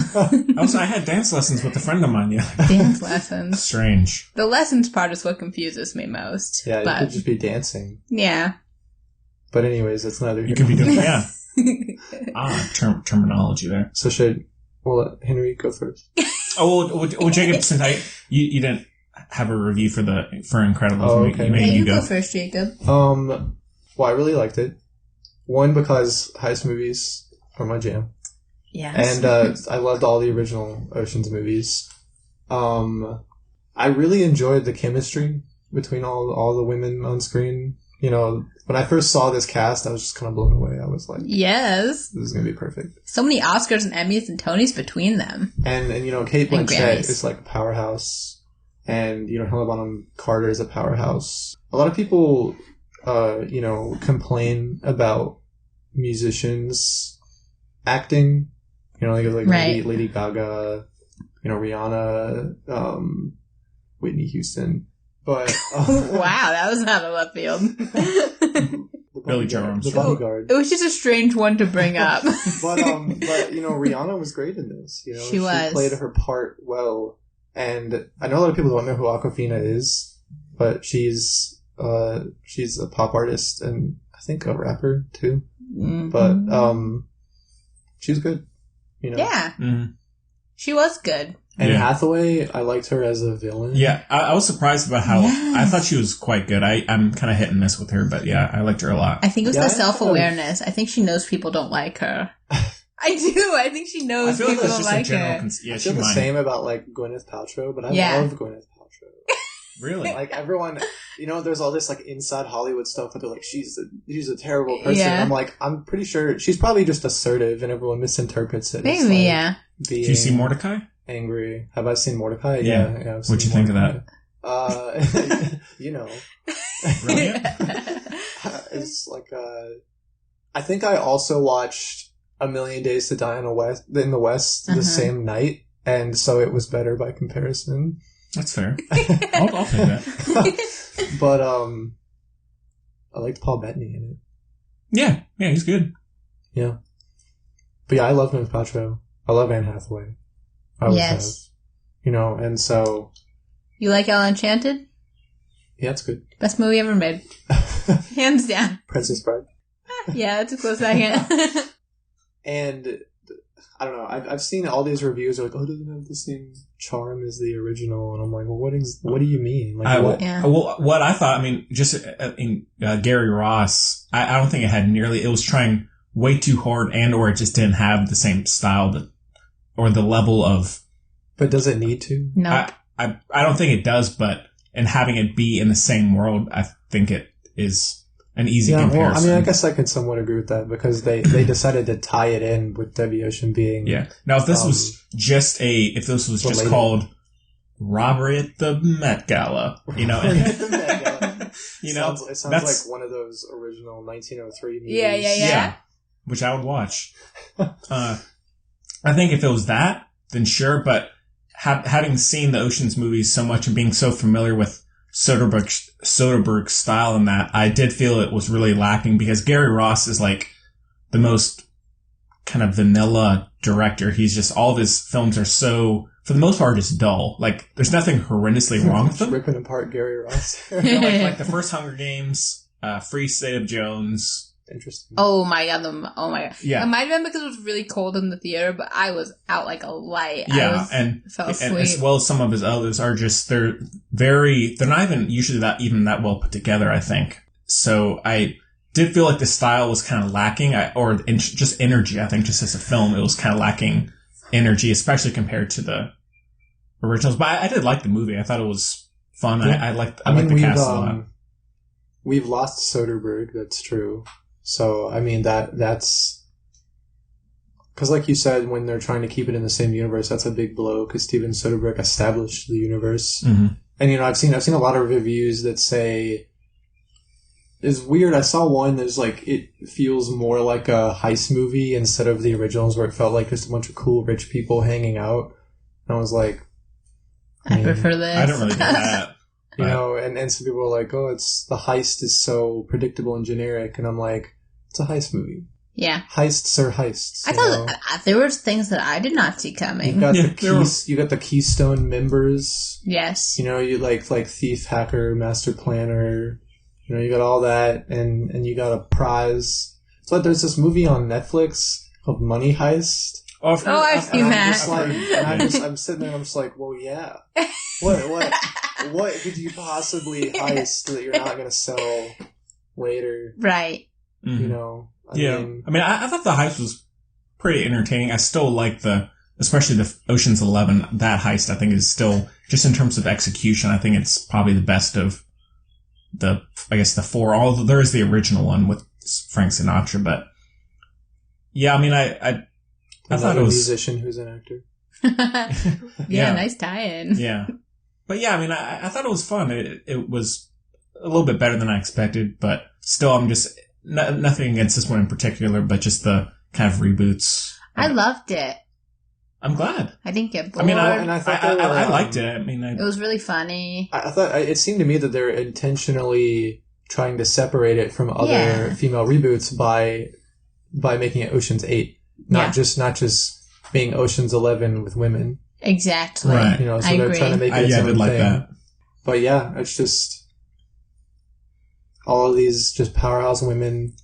Also, I had dance lessons with a friend of mine the other day. Dance lessons. Strange. The lessons part is what confuses me most. Yeah, you could just be dancing. Yeah. But anyways, that's neither here. You could be doing, terminology there. So let Henry go first. Well, Jacob, since you didn't have a review for Incredibles. Oh, okay. You go first, Jacob. Well, I really liked it. One, because heist movies are my jam. Yes. And I loved all the original Ocean's movies. I really enjoyed the chemistry between all the women on screen. You know, when I first saw this cast, I was just kind of blown away. I was like, yes. This is going to be perfect. So many Oscars and Emmys and Tonys between them. And you know, Kate Blanchett is like a powerhouse. And, you know, Helena Bonham Carter is a powerhouse. A lot of people, you know, complain about musicians acting. You know, like right. Lady Gaga, you know, Rihanna, Whitney Houston. But wow, that was out of left field. Billy Joe Armstrong. The Bodyguard. It was just a strange one to bring up. but you know, Rihanna was great in this. You know, she played her part well. And I know a lot of people don't know who Awkwafina is, but she's a pop artist and I think a rapper too. Mm-hmm. But she's good. You know. Yeah. Mm-hmm. She was good. And Hathaway, I liked her as a villain. Yeah, I was surprised about how... Yes. I thought she was quite good. I'm kind of hit and miss with her, but yeah, I liked her a lot. I think it was the self-awareness. I think she knows people don't like her. I do. I think she knows people don't like her. I feel the same about, like, Gwyneth Paltrow, but I love Gwyneth Paltrow. Really? Like, everyone... You know, there's all this, like, inside Hollywood stuff that they're like, she's a terrible person. Yeah. I'm like, I'm pretty sure... She's probably just assertive and everyone misinterprets it. Maybe, like, yeah. Did you see Mordecai? Angry. Have I seen Mordecai? Yeah. What'd you think of that? You know. Brilliant. It's like, I think I also watched A Million Days to Die in the West the same night, and so it was better by comparison. That's fair. I'll take that. But, I liked Paul Bettany in it. Yeah, he's good. Yeah. But yeah, I love Gwyneth Paltrow. I love Anne Hathaway. I always have. You know, and so... You like Ella Enchanted? Yeah, it's good. Best movie ever made. Hands down. Princess Bride. Yeah, it's a close second. And, I don't know, I've seen all these reviews, they're like, oh, it doesn't have the same charm as the original, and I'm like, well, what do you mean? Like, what I thought, I mean, just in Gary Ross, I don't think it had nearly... It was trying way too hard, and or it just didn't have the same style or the level of... But does it need to? No. I don't think it does, but in having it be in the same world, I think it is an easy comparison. Well, I mean, I guess I could somewhat agree with that, because they decided to tie it in with Debbie Ocean being... Yeah. Now, if this was just called Robbery at the Met Gala, you know... you know, it sounds like one of those original 1903 movies. Yeah. Which I would watch. I think if it was that, then sure, but having seen the Ocean's movies so much and being so familiar with Soderbergh's style in that, I did feel it was really lacking, because Gary Ross is like the most kind of vanilla director. He's just, all of his films are so, for the most part, just dull. Like, there's nothing horrendously wrong with them. Ripping apart Gary Ross. like the first Hunger Games, Free State of Jones. Interesting. Oh my god. Yeah. It might have been because it was really cold in the theater, but I was out like a light. Yeah, fell asleep. And as well as some of his others are just, they're not even usually that well put together, I think. So I did feel like the style was kind of lacking, just energy. I think just as a film, it was kind of lacking energy, especially compared to the originals. But I did like the movie. I thought it was fun. Yeah. I liked the cast a lot. We've lost Soderbergh, that's true. So, I mean, that's... Because like you said, when they're trying to keep it in the same universe, that's a big blow, because Steven Soderbergh established the universe. Mm-hmm. And, you know, I've seen a lot of reviews that say... It's weird, I saw one that's like, it feels more like a heist movie instead of the originals, where it felt like just a bunch of cool rich people hanging out. And I was like... I prefer this. I don't really get that. You know, and some people are like, oh, the heist is so predictable and generic. And I'm like, it's a heist movie. Yeah. Heists are heists. I thought there were things that I did not see coming. You got you got the Keystone members. Yes. You know, you like thief, hacker, master planner. You know, you got all that, and you got a prize. So there's this movie on Netflix called Money Heist. I've seen that. I'm sitting there and I'm just like, well, yeah. What could you possibly heist that you're not going to sell later? Right. You know? I mean, I thought the heist was pretty entertaining. I still like especially the Ocean's 11, that heist I think is still, just in terms of execution, I think it's probably the best of the four. Although there is the original one with Frank Sinatra, but yeah, I mean, I thought it was... a musician who's an actor. Yeah, nice tie-in. Yeah. But yeah, I mean, I thought it was fun. It was a little bit better than I expected, but still, I'm just, nothing against this one in particular, but just the kind of reboots. I loved it. I'm glad. I didn't get bored. I mean, I liked it. I mean, it was really funny. I thought, it seemed to me that they're intentionally trying to separate it from other female reboots by making it Ocean's 8. Not just being Ocean's 11 with women. Exactly. Right. You know, so they're trying to make it its own like thing. that. But yeah, it's just all of these just powerhouse women.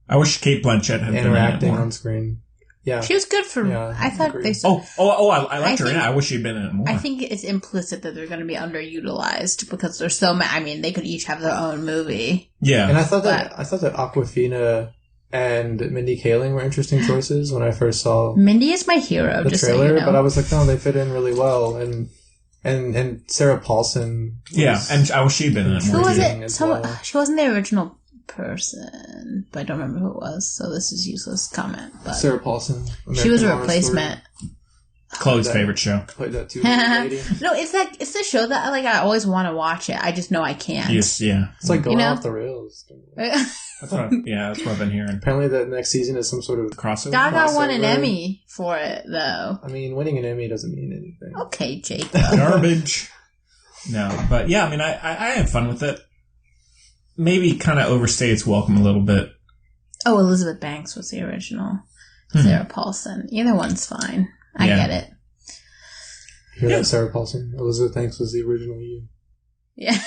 I wish Cate Blanchett had interacting been in it more. on screen. Yeah, she was good for. Yeah, I thought agreed. they. I liked her in it. I wish she'd been in it more. I think it's implicit that they're going to be underutilized because there's so many. I mean, they could each have their own movie. Yeah, and I thought that Awkwafina and Mindy Kaling were interesting choices when I first saw Mindy is my hero. The just trailer, so you know. But I was like, no, they fit in really well, and Sarah Paulson. And I wish she'd been in it more. Who was it? She wasn't the original person, but I don't remember who it was, so this is useless comment. But Sarah Paulson. She was a replacement. Chloe's favorite show. Played that too. No, it's the show that I always want to watch it. I just know I can't. Yes, yeah. It's like going off the rails. That's what I've been hearing. Apparently, the next season is some sort of crossover. Gaga won an Emmy for it, though. I mean, winning an Emmy doesn't mean anything. Okay, Jacob. Garbage. No, but yeah, I mean, I had fun with it. Maybe kind of overstay its welcome a little bit. Oh, Elizabeth Banks was the original. Sarah Paulson. Either one's fine. I get it. You hear that, Sarah Paulson? Elizabeth Banks was the original you. Yeah.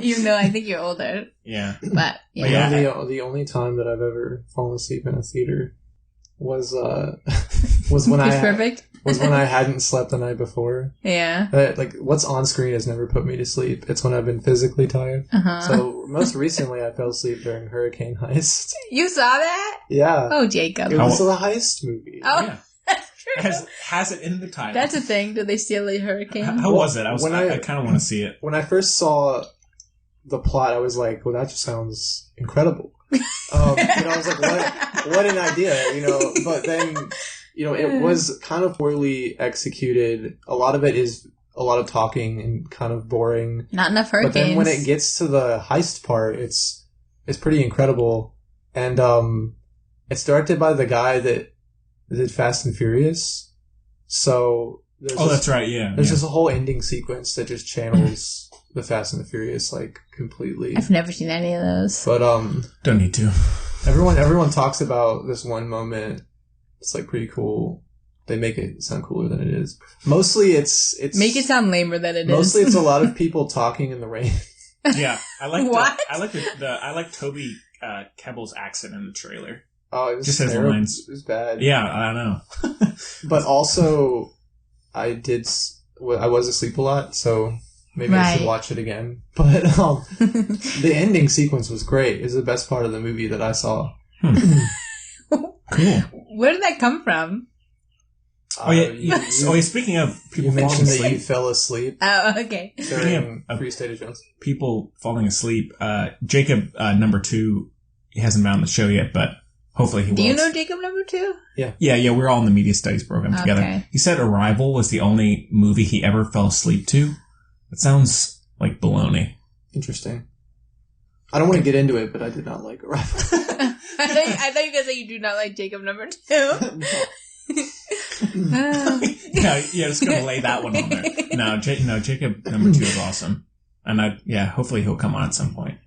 Even though I think you're older. Yeah. But, yeah. The only time that I've ever fallen asleep in a theater was when I hadn't slept the night before. Yeah. What's on screen has never put me to sleep. It's when I've been physically tired. Uh-huh. So most recently I fell asleep during Hurricane Heist. You saw that? Yeah. Oh, Jacob. It was the Heist movie. Oh, yeah. That's true. Has it in the title. That's a thing. Did they steal a hurricane? How was it? I kind of want to see it. When I first saw the plot, I was like, well, that just sounds incredible. I was like, what an idea, but then, it was kind of poorly executed. A lot of it is a lot of talking and kind of boring. Not enough hurricanes. But then when it gets to the heist part, it's pretty incredible. And, it's directed by the guy that did Fast and Furious. So, that's right, yeah. There's just a whole ending sequence that just channels the Fast and the Furious, completely. I've never seen any of those. But, don't need to. Everyone talks about this one moment. It's, pretty cool. They make it sound cooler than it is. Mostly it's... Make it sound lamer than it mostly it's a lot of people talking in the rain. Yeah. I like what? I like Toby Kebbell's accent in the trailer. Oh, it was just terrible. His lines. It was bad. Yeah, I know. But also, I was asleep a lot, so maybe I should watch it again. But the ending sequence was great. It's the best part of the movie that I saw. Cool. Where did that come from? Speaking of people you mentioned falling asleep. That you fell asleep. Oh, okay. During Free State of Jones. People falling asleep. Jacob, number 2, he hasn't been on the show yet, but hopefully he will. Do you know Jacob number 2? Yeah. Yeah, we're all in the media studies program together. He said Arrival was the only movie he ever fell asleep to. That sounds like baloney. Interesting. I don't want to get into it, but I did not like Arrival. I thought you were going to say you do not like Jacob number 2. Just gonna lay that one on there. No, Jacob number 2 is awesome, and hopefully he'll come on at some point.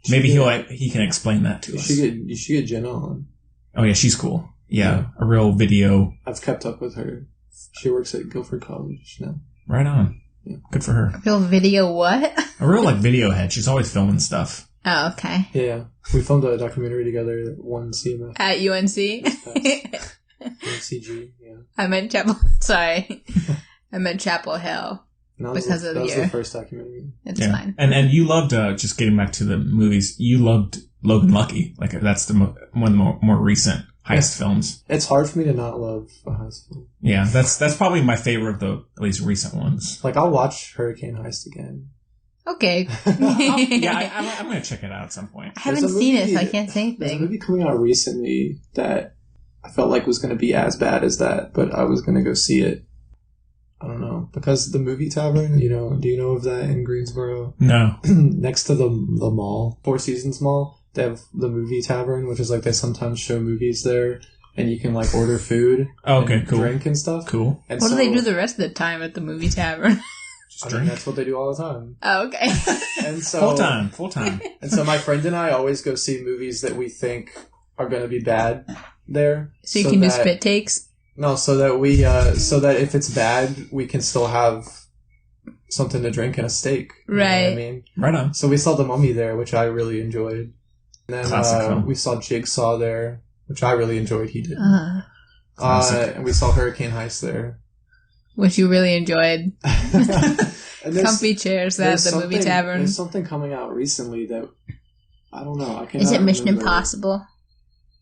Maybe he can explain that to us. You should get Jenna on. Oh yeah, she's cool. Yeah, a real video. I've kept up with her. She works at Guilford College now. Right on. Yeah. Good for her. A real video what? A real video head. She's always filming stuff. Oh, okay. Yeah, we filmed a documentary together at one CMF at UNC. CG, yeah. I meant Chapel. Sorry, I meant Chapel Hill. No, because of the year. That was the first documentary. It's fine. And you loved just getting back to the movies. You loved Logan Lucky. That's one of the more recent heist films. It's hard for me to not love a heist film. Yeah, that's probably my favorite of the at least recent ones. Like, I'll watch Hurricane Heist again. Okay. I'm going to check it out at some point. I haven't seen it, so I can't say anything. There's a movie coming out recently that I felt like was going to be as bad as that, but I was going to go see it. I don't know. Because the Movie Tavern, do you know of that in Greensboro? No. Next to the mall, Four Seasons Mall, they have the Movie Tavern, which is like they sometimes show movies there, and you can like order food and drink and stuff. Cool. And what do they do the rest of the time at the Movie Tavern? I mean, that's what they do all the time. Oh, okay. And so full time. And so my friend and I always go see movies that we think are going to be bad there. So you can do spit takes? No, so that so that if it's bad, we can still have something to drink and a steak. Right. You know what I mean? Right on. So we saw The Mummy there, which I really enjoyed. And then we saw Jigsaw there, which I really enjoyed. He did. And we saw Hurricane Heist there. Which you really enjoyed. And comfy chairs at the Movie Tavern. There's something coming out recently that I don't know. Is it Mission Impossible?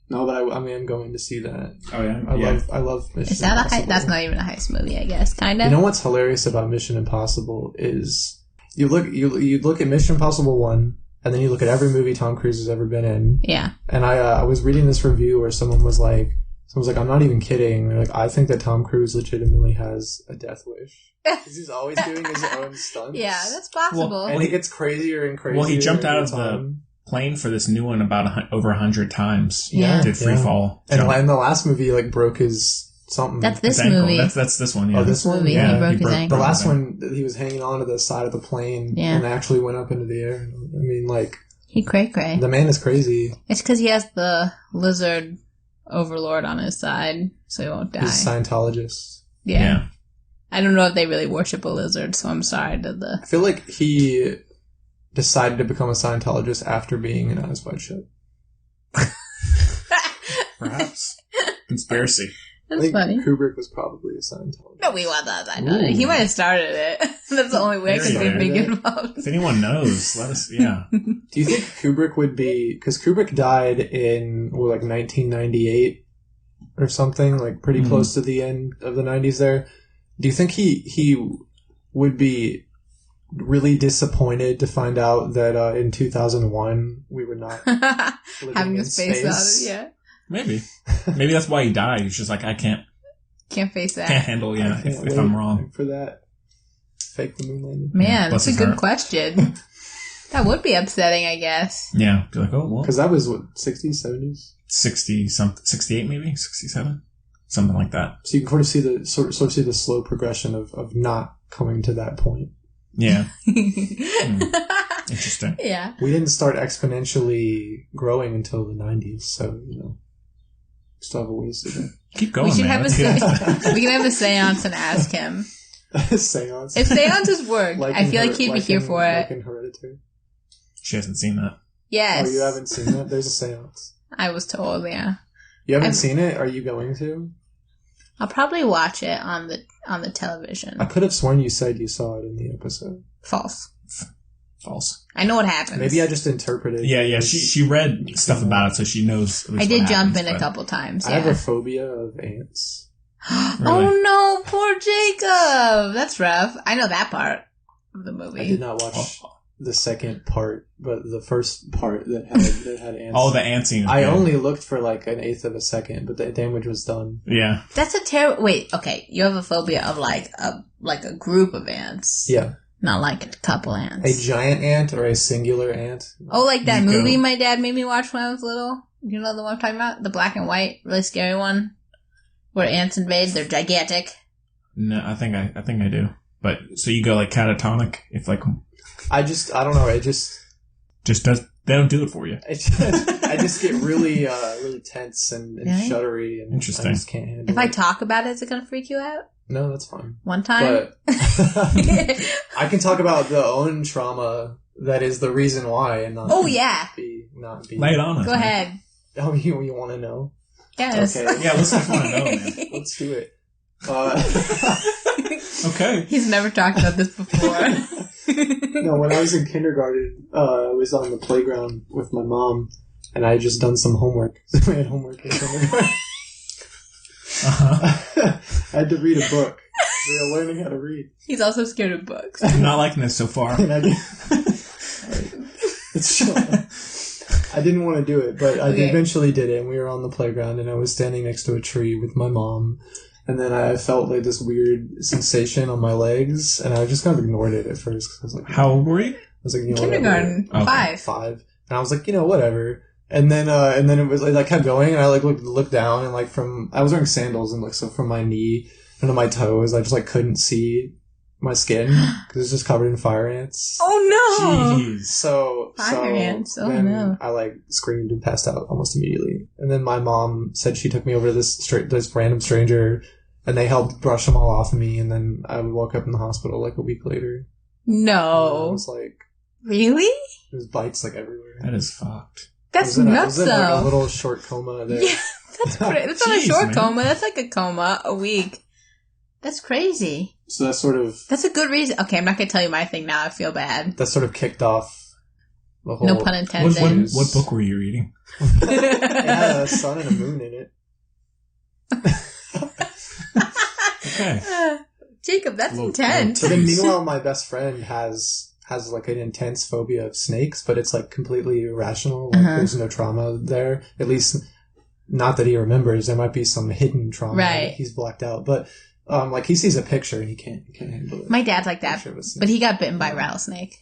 No, but I'm going to see that. Oh yeah, I love Mission Impossible. Is that a heist? That's not even a heist movie, I guess. Kind of. You know what's hilarious about Mission Impossible is you look at Mission Impossible 1, and then you look at every movie Tom Cruise has ever been in. Yeah. And I was reading this review where someone was like, I'm not even kidding. They're like, I think that Tom Cruise legitimately has a death wish. Because he's always doing his own stunts. Yeah, that's possible. And he gets crazier and crazier. Well, he jumped out of the plane for this new one about over 100 times. Yeah. Did free fall. And in the last movie, he broke his something. That's this movie. That's this one, yeah. Oh, this one? Yeah, he broke his ankle. The last one, he was hanging on to the side of the plane and actually went up into the air. I mean, like... He cray-cray. The man is crazy. It's because he has the lizard overlord on his side, so he won't die. He's a Scientologist. Yeah. I don't know if they really worship a lizard, so I'm sorry to the... I feel like he decided to become a Scientologist after being in Eyes Wide Shut. Perhaps. Conspiracy. That's funny. Kubrick was probably a Scientologist. No, we want that. He might have started it. That's the only way I could be involved. If anyone knows, let us, yeah. Do you think Kubrick would be... Because Kubrick died in, 1998 or something, like pretty close to the end of the 90s there. Do you think he would be really disappointed to find out that in 2001 we were not having a space odyssey? Yeah. Maybe that's why he died. He's just like, I can't face that. Can't handle, if I'm wrong. For that, fake the moon landing. Man, that's a good question. That would be upsetting, I guess. Yeah, be like, oh well, because that was what 60s, 70s, 60 something, 68 maybe, 67, something like that. So you can sort of see the slow progression of not coming to that point. Yeah. Interesting. Yeah. We didn't start exponentially growing until the 90s, so still have a ways to go. Keep going. We should man. we can have a seance and ask him. Seance. If seances work, I feel like he'd be here for it. Like in Hereditary. She hasn't seen that. Yes. Oh, you haven't seen that? There's a seance. I was told, yeah. You haven't seen it? Are you going to? I'll probably watch it on the television. I could have sworn you said you saw it in the episode. False. False. I know what happens. Maybe I just interpreted. Yeah. She read stuff about it, so she knows. I did jump in a couple times. Yeah. I have a phobia of ants. Really? Oh no, poor Jacob. That's rough. I know that part of the movie. I did not watch the second part, but the first part that had ants. Oh, the ant scene. I only looked for like an eighth of a second, but the damage was done. Yeah. That's a terrible. Wait, okay. You have a phobia of like a group of ants. Yeah. Not like a couple ants. A giant ant or a singular ant? Oh, like that movie my dad made me watch when I was little? You know the one I'm talking about? The black and white, really scary one? Where ants invade, they're gigantic. No, I think I do. But, so you go like catatonic if like... I don't know, it just does, they don't do it for you. I just get really tense and really? Shuddery and interesting. I just can't handle it. If I talk about it, is it going to freak you out? No, that's fine. One time? But I can talk about the own trauma that is the reason why and not be lay it on us. Go ahead. Oh, you want to know? Yes. Okay. Yeah, let's just want to know, man. Let's do it. Okay. He's never talked about this before. No, when I was in kindergarten, I was on the playground with my mom, and I had just done some homework. So I had homework in kindergarten. I had to read a book. We were learning how to read. He's also scared of books. I'm not liking this so far. And I didn't want to do it, but I eventually did it. And we were on the playground, and I was standing next to a tree with my mom. And then I felt like this weird sensation on my legs, and I just kind of ignored it at first. 'Cause I was like, how old were you? I was like, kindergarten, whatever. 5. And I was like, whatever. And then it was like, I kept going, and I like looked down, and like I was wearing sandals, and like, so from my knee into my toes, I just like couldn't see my skin because it's just covered in fire ants. Oh no! Jeez. Fire ants. Oh then no! I like screamed and passed out almost immediately. And then my mom said she took me over to this random stranger, and they helped brush them all off of me. And then I woke up in the hospital like a week later. No. I was like, really? There's bites like everywhere. That is fucked. That's nuts, though. Like a little short coma there. Yeah, that's crazy. That's not a short coma. That's like a coma a week. That's crazy. So that's sort of... That's a good reason. Okay, I'm not going to tell you my thing now. I feel bad. That sort of kicked off the whole... No pun intended. What book were you reading? It had a sun and a moon in it. Okay. Jacob, that's intense. But then meanwhile, my best friend has like an intense phobia of snakes, but it's like completely irrational. Like there's no trauma there. At least not that he remembers. There might be some hidden trauma. Right. He's blacked out. But like he sees a picture and he can't handle it. My dad's like that, but he got bitten by a rattlesnake.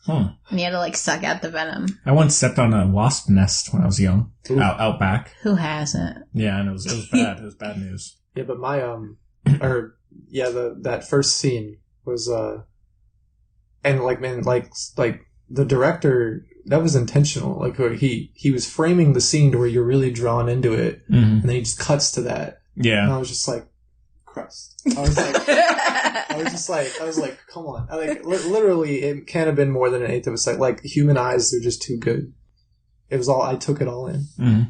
Huh. And he had to like suck out the venom. I once stepped on a wasp nest when I was young, out back. Who hasn't? Yeah, and it was bad. It was bad news. Yeah, but my that first scene was and like man, like the director, that was intentional. Like he was framing the scene to where you're really drawn into it, and then he just cuts to that. Yeah, and I was just like, Christ. I was like, come on. Literally, it can't have been more than an eighth of a second. Like, human eyes are just too good. I took it all in. Mm-hmm.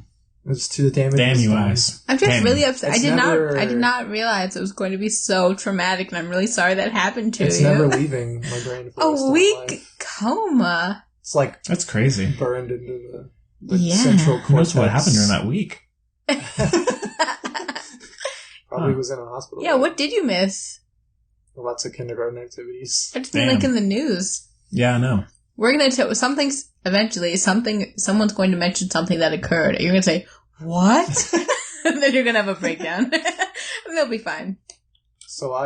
It was too damaging. Damn you eyes. I'm just really upset. I did never, not realize it was going to be so traumatic, and I'm really sorry that happened to you. It's never leaving my brain for the rest a of week my life. Coma. It's like that's crazy. Burned into the central cortex. Who knows what happened during that week? Probably was in a hospital. Yeah, what did you miss? Lots of kindergarten activities. I just been like in the news. Yeah, I know. We're gonna tell something's eventually someone's going to mention something that occurred, and you're gonna say, "What?" And then you're gonna have a breakdown. And they'll be fine. So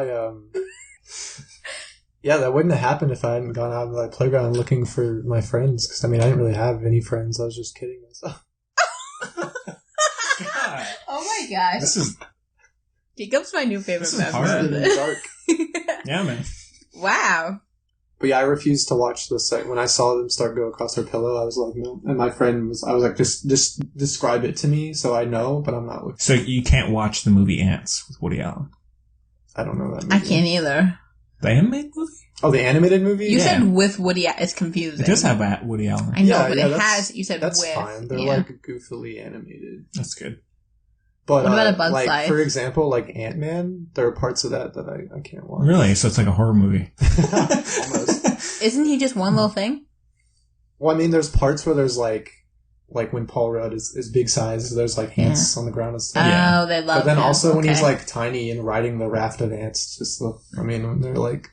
yeah, that wouldn't have happened if I hadn't gone out on the playground looking for my friends. Because I didn't really have any friends. I was just kidding myself. Oh my gosh! This is Jacob's my new favorite member. Hard. Dark. Yeah, man. Wow. But yeah, I refused to watch the set. When I saw them start go across their pillow, I was like, no. And my friend I was like, just describe it to me so I know, but I'm not looking. So you can't watch the movie Ants with Woody Allen? I don't know that movie. I can't either. The animated movie? Oh, the animated movie? You said with Woody Allen. It's confusing. It does have Woody Allen. I know, but it has, you said that's with. That's fine. They're like goofily animated. That's good. But, what about A Bug's like, Life? For example, like Ant-Man, there are parts of that I can't watch. Really? So it's like a horror movie. Almost. Isn't he just one little thing? Well, there's parts where there's like when Paul Rudd is big size, there's like ants on the ground and stuff. Oh, they love But then him. also when he's like tiny and riding the raft of ants, just look, when they're like,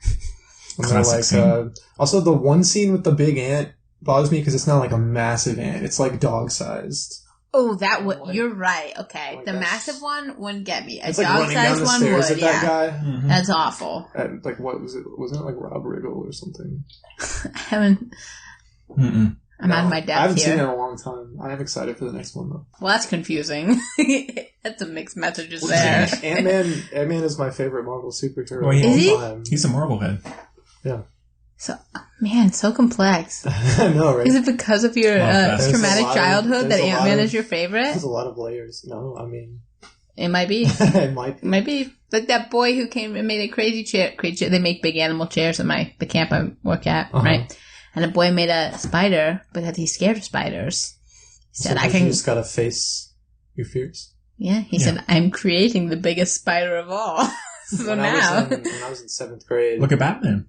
also the one scene with the big ant bothers me because it's not like a massive ant. It's like dog sized. Oh, that would, you're right. Okay. The massive one wouldn't get me. A it's like running down the one stairs would, at that guy. Mm-hmm. That's awful. And like, what was it? Wasn't it like Rob Riggle or something? I haven't. I'm out of my depth I haven't here. seen it in a long time. I am excited for the next one though. Well, that's confusing. That's some mixed messages there. Ant-Man is my favorite Marvel superhero of all time. He's a Marvel head. Yeah. So, man, so complex. I know, right? Is it because of your traumatic childhood that Ant-Man is your favorite? There's a lot of layers. No, it might be. It might be. Like that boy who came and made a crazy chair. They make big animal chairs at the camp I work at, right? And a boy made a spider, but he's scared of spiders. He said, you just gotta face your fears. Yeah, he said, I'm creating the biggest spider of all. So when now. when I was in 7th grade. Look at Batman.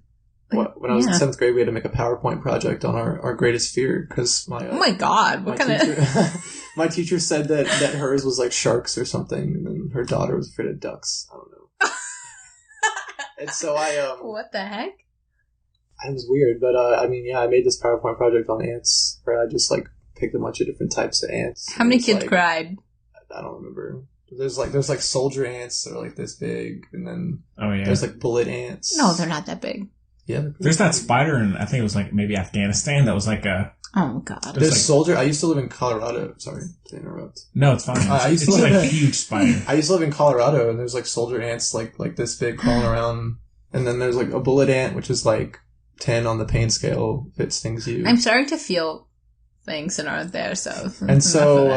When I was in 7th grade, we had to make a PowerPoint project on our greatest fear because oh my god, what kind of... my teacher said that hers was like sharks or something, and then her daughter was afraid of ducks. I don't know. And so what the heck? It was weird, but I made this PowerPoint project on ants where I just like picked a bunch of different types of ants. How many kids cried? I don't remember. There's like soldier ants that are like this big, and then yeah, there's like bullet ants. No, they're not that big. Yeah, there's that spider in, I think it was like maybe Afghanistan, that was like a... Oh god. There's soldier. I used to live in Colorado. Sorry to interrupt. No, it's fine. It's like a huge spider. I used to live in Colorado, and there's like soldier ants like this big crawling around, and then there's like a bullet ant, which is like 10 on the pain scale if it stings you. I'm starting to feel things that aren't there, so... And so,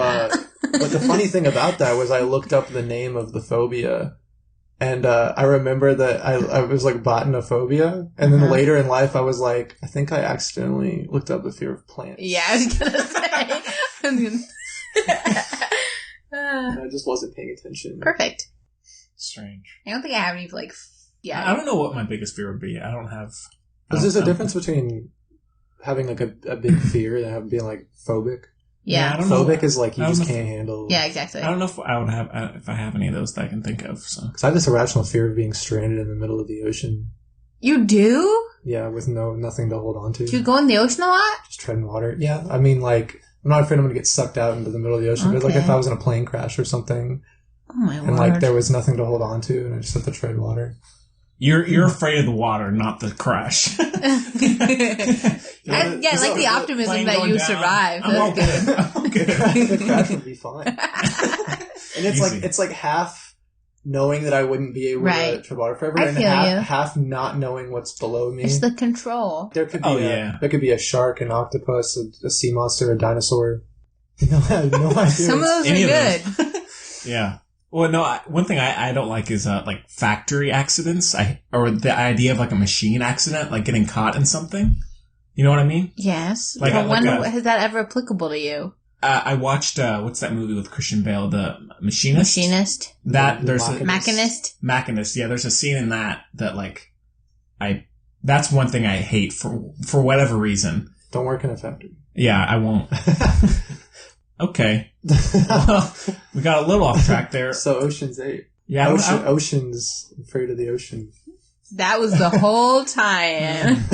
but the funny thing about that was I looked up the name of the phobia, and I remember that I was like botanophobia, and then later in life I was like, I think I accidentally looked up the fear of plants. Yeah, I was gonna say. And I just wasn't paying attention. Perfect. Strange. I don't think I have any, like... Yeah. I don't know what my biggest fear would be. I don't have... There's a difference between having like a big fear and being like phobic. Yeah. Phobic is like you just can't handle. Yeah, exactly. I don't know if I would have if I have any of those that I can think of. So, because I have this irrational fear of being stranded in the middle of the ocean. You do? Yeah, with nothing to hold on to. Do you go in the ocean a lot? Just treading water. Yeah, I mean, like I'm not afraid I'm going to get sucked out into the middle of the ocean. But like if I was in a plane crash or something, and like there was nothing to hold on to, and I just have to tread water. You're afraid of the water, not the crash. I like the optimism that you survived. I'm okay. The crash would be fine. And it's like half knowing that I wouldn't be able to tread water forever, and half not knowing what's below me. It's the control. There could be there could be a shark, an octopus, a sea monster, a dinosaur. No idea. Some of those are good. Yeah. Well, no, one thing I don't like is, like, factory accidents, or the idea of, like, a machine accident, like getting caught in something. You know what I mean? Yes. Like, but when is that ever applicable to you? I watched, what's that movie with Christian Bale, The Machinist? Machinist? There's Machinist? Machinist, yeah, there's a scene in that, like, that's one thing I hate for whatever reason. Don't work in a factory. Yeah, I won't. Okay. Well, we got a little off track there. So Ocean's 8. Yeah, Ocean's afraid of the ocean. That was the whole time.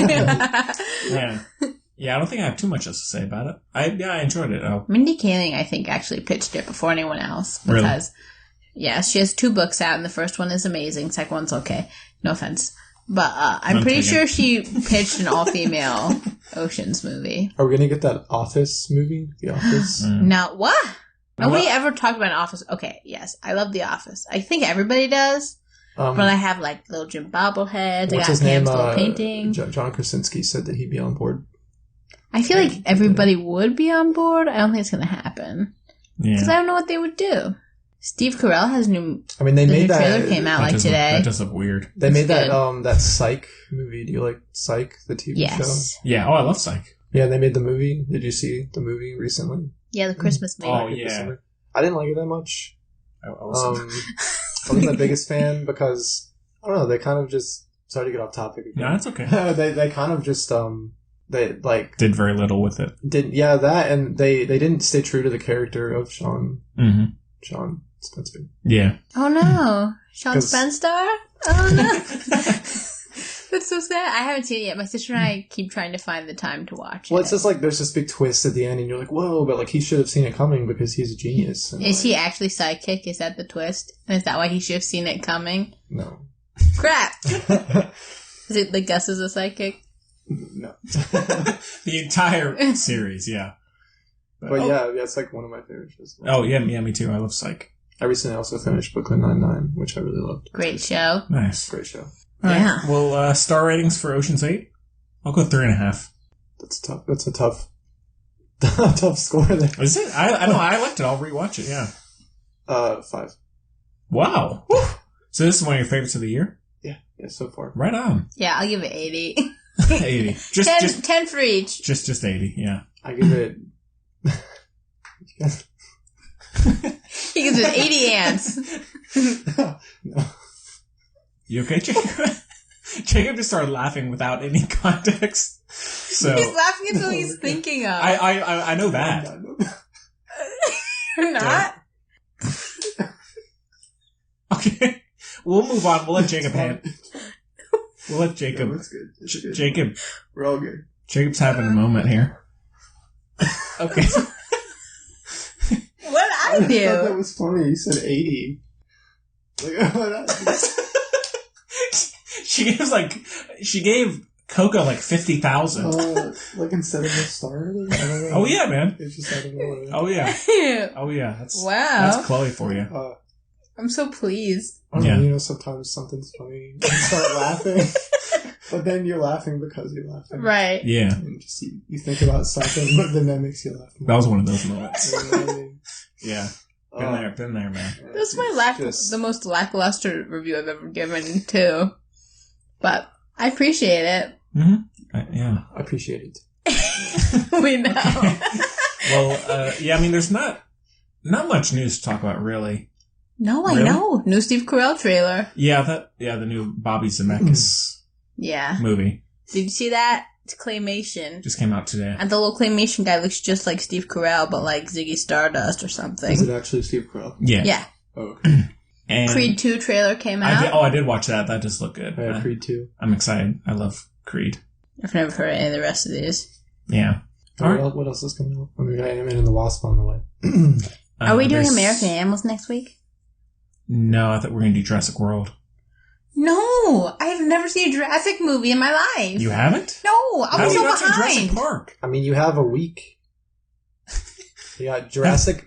Yeah, I don't think I have too much else to say about it. I enjoyed it. Mindy Kaling, I think, actually pitched it before anyone else. Because, yeah, she has 2 books out, and the first one is amazing. Second one's okay. No offense. But I'm pretty sure she pitched an all-female Oceans movie. Are we going to get that Office movie? The Office? No, what? Nobody ever talked about an Office. Okay, yes, I love The Office. I think everybody does. But I have, like, little Jim bobbleheads. I got Pam's little painting. John Krasinski said that he'd be on board. I feel like everybody would be on board. I don't think it's going to happen. Because I don't know what they would do. Steve Carell has new... I mean, they made that... trailer came out, like, today. That does look weird. They made that Psych movie. Do you like Psych, the TV show? Yeah. Oh, I love Psych. Yeah, they made the movie. Did you see the movie recently? Yeah, the Christmas movie. Oh, yeah. I didn't like it that much. I wasn't the biggest fan because, I don't know, they kind of just... Sorry to get off topic again. No, that's okay. They kind of just... They, like... Did very little with it. And they didn't stay true to the character of Sean. Mm-hmm. Sean Spencer. Yeah. Oh no. Sean Spencer? Oh no. That's so sad. I haven't seen it yet. My sister and I keep trying to find the time to watch it. Well, it's just like there's this big twist at the end and you're like, whoa, but like he should have seen it coming because he's a genius. And is he actually sidekick? Is that the twist? And is that why he should have seen it coming? No. Crap! Is it like Gus is a sidekick? No. The entire series, yeah. But yeah, it's like one of my favorite shows. Oh, yeah, me too. I love Psych. I recently also finished Brooklyn Nine-Nine, which I really loved. Great show. Nice. Great show. Yeah. Right. Well, star ratings for Ocean's 8? I'll go 3.5. That's tough. That's a tough score there. Is it? I know. I liked it. I'll rewatch it, yeah. 5. Wow. Woo. So this is one of your favorites of the year? Yeah, so far. Right on. Yeah, I'll give it 80. 80. 10 for each. Just 80, yeah. I give it... He gives it 80 ants. No. You okay, Jake? Jacob just started laughing without any context. So he's laughing at who he's thinking of. I know that. You're not? Okay. We'll move on. We'll let Jacob hand. We'll let Jacob. Yeah, that's good. That's good. Jacob. We're all good. Jacob's having a moment here. Okay. What'd I do? I thought that was funny. You said 80. Like, she gave Coco like 50,000. Like instead of a star? I don't know. Oh yeah, man. It's just out of nowhere. Oh yeah. Oh yeah. That's Chloe for you. I'm so pleased. Yeah. You know, sometimes something's funny. You start laughing. But then you're laughing because you're laughing. Right. Yeah. And just you think about something, but then that makes you laugh more. That was one of those moments. You know what I mean? Yeah. Been there, man. This is the most lackluster review I've ever given, too. But I appreciate it. Mm-hmm. Yeah. I appreciate it. We know. Well, yeah, I mean, there's not much news to talk about, really. No, I know. New Steve Carell trailer. Yeah, the new Bobby Zemeckis movie. Did you see that? It's claymation. Just came out today. And the little claymation guy looks just like Steve Carell, but like Ziggy Stardust or something. Is it actually Steve Carell? Yeah. Yeah. Oh. And Creed 2 trailer came out. I did watch that. That does look good. Yeah, Creed 2. I'm excited. I love Creed. I've never heard any of the rest of these. Yeah. What else is coming up? I mean, we got Ant-Man and the Wasp on the way. Are we doing American Animals next week? No, I thought we were going to do Jurassic World. No! I have never seen a Jurassic movie in my life. You haven't? No! I was so behind. Jurassic Park? I mean, you have a week. You got Jurassic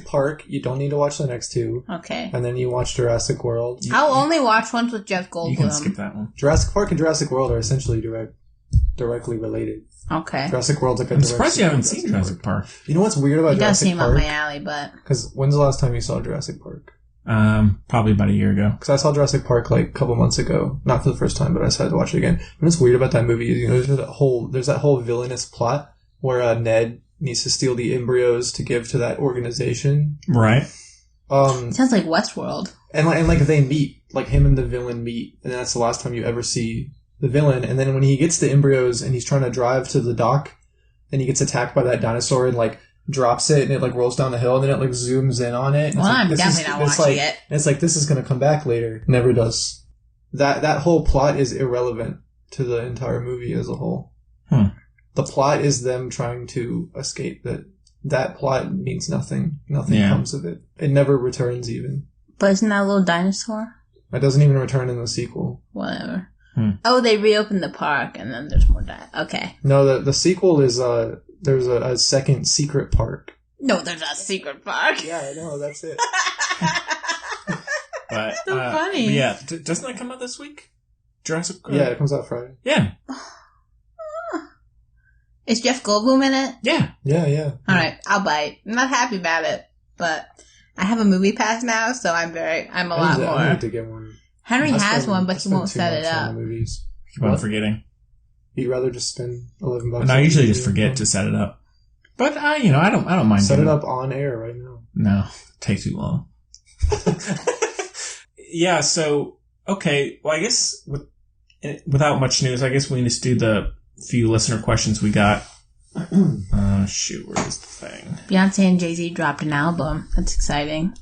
Park. You don't need to watch the next two. Okay. And then you watch Jurassic World. I'll only watch ones with Jeff Goldblum. You can skip that one. Jurassic Park and Jurassic World are essentially directly related. Okay. Jurassic World's like a I'm surprised you haven't seen Jurassic Park. You know what's weird about Jurassic Park? It does seem up my alley, but... Because when's the last time you saw Jurassic Park? Probably about a year ago. Because I saw Jurassic Park like a couple months ago. Not for the first time, but I decided to watch it again. And what's weird about that movie is, you know, there's that whole villainous plot where Ned needs to steal the embryos to give to that organization. Right. Sounds like Westworld. And like they meet, like him and the villain meet, and that's the last time you ever see the villain. And then when he gets the embryos and he's trying to drive to the dock, and he gets attacked by that dinosaur and like drops it, and it like rolls down the hill, and then it like zooms in on it. Well, I'm definitely not watching it. And it's like, this is going to come back later. Never does. That whole plot is irrelevant to the entire movie as a whole. The plot is them trying to escape. That plot means nothing. Nothing comes of it. It never returns even. But isn't that a little dinosaur? It doesn't even return in the sequel. Whatever. Oh, they reopened the park, and then there's more Okay. No, the sequel is there's a second secret park. No, there's a secret park. Yeah, I know. That's it. But, so funny. But yeah, doesn't that come out this week? Jurassic? Yeah, it comes out Friday. Yeah. Is Jeff Goldblum in it? Yeah. Yeah. Alright, I'll bite. I'm not happy about it, but I have a movie pass now, so I'm a lot more. I need to get one. Henry has one, but he won't set it up. Movies. Keep on forgetting. You'd rather just spend $11. And I usually just forget to set it up. But I don't mind. Set it up on air right now. No, it takes too long. Yeah. So okay. Well, I guess without much news, I guess we need to do the few listener questions we got. Shoot, where is the thing? Beyonce and Jay-Z dropped an album. That's exciting.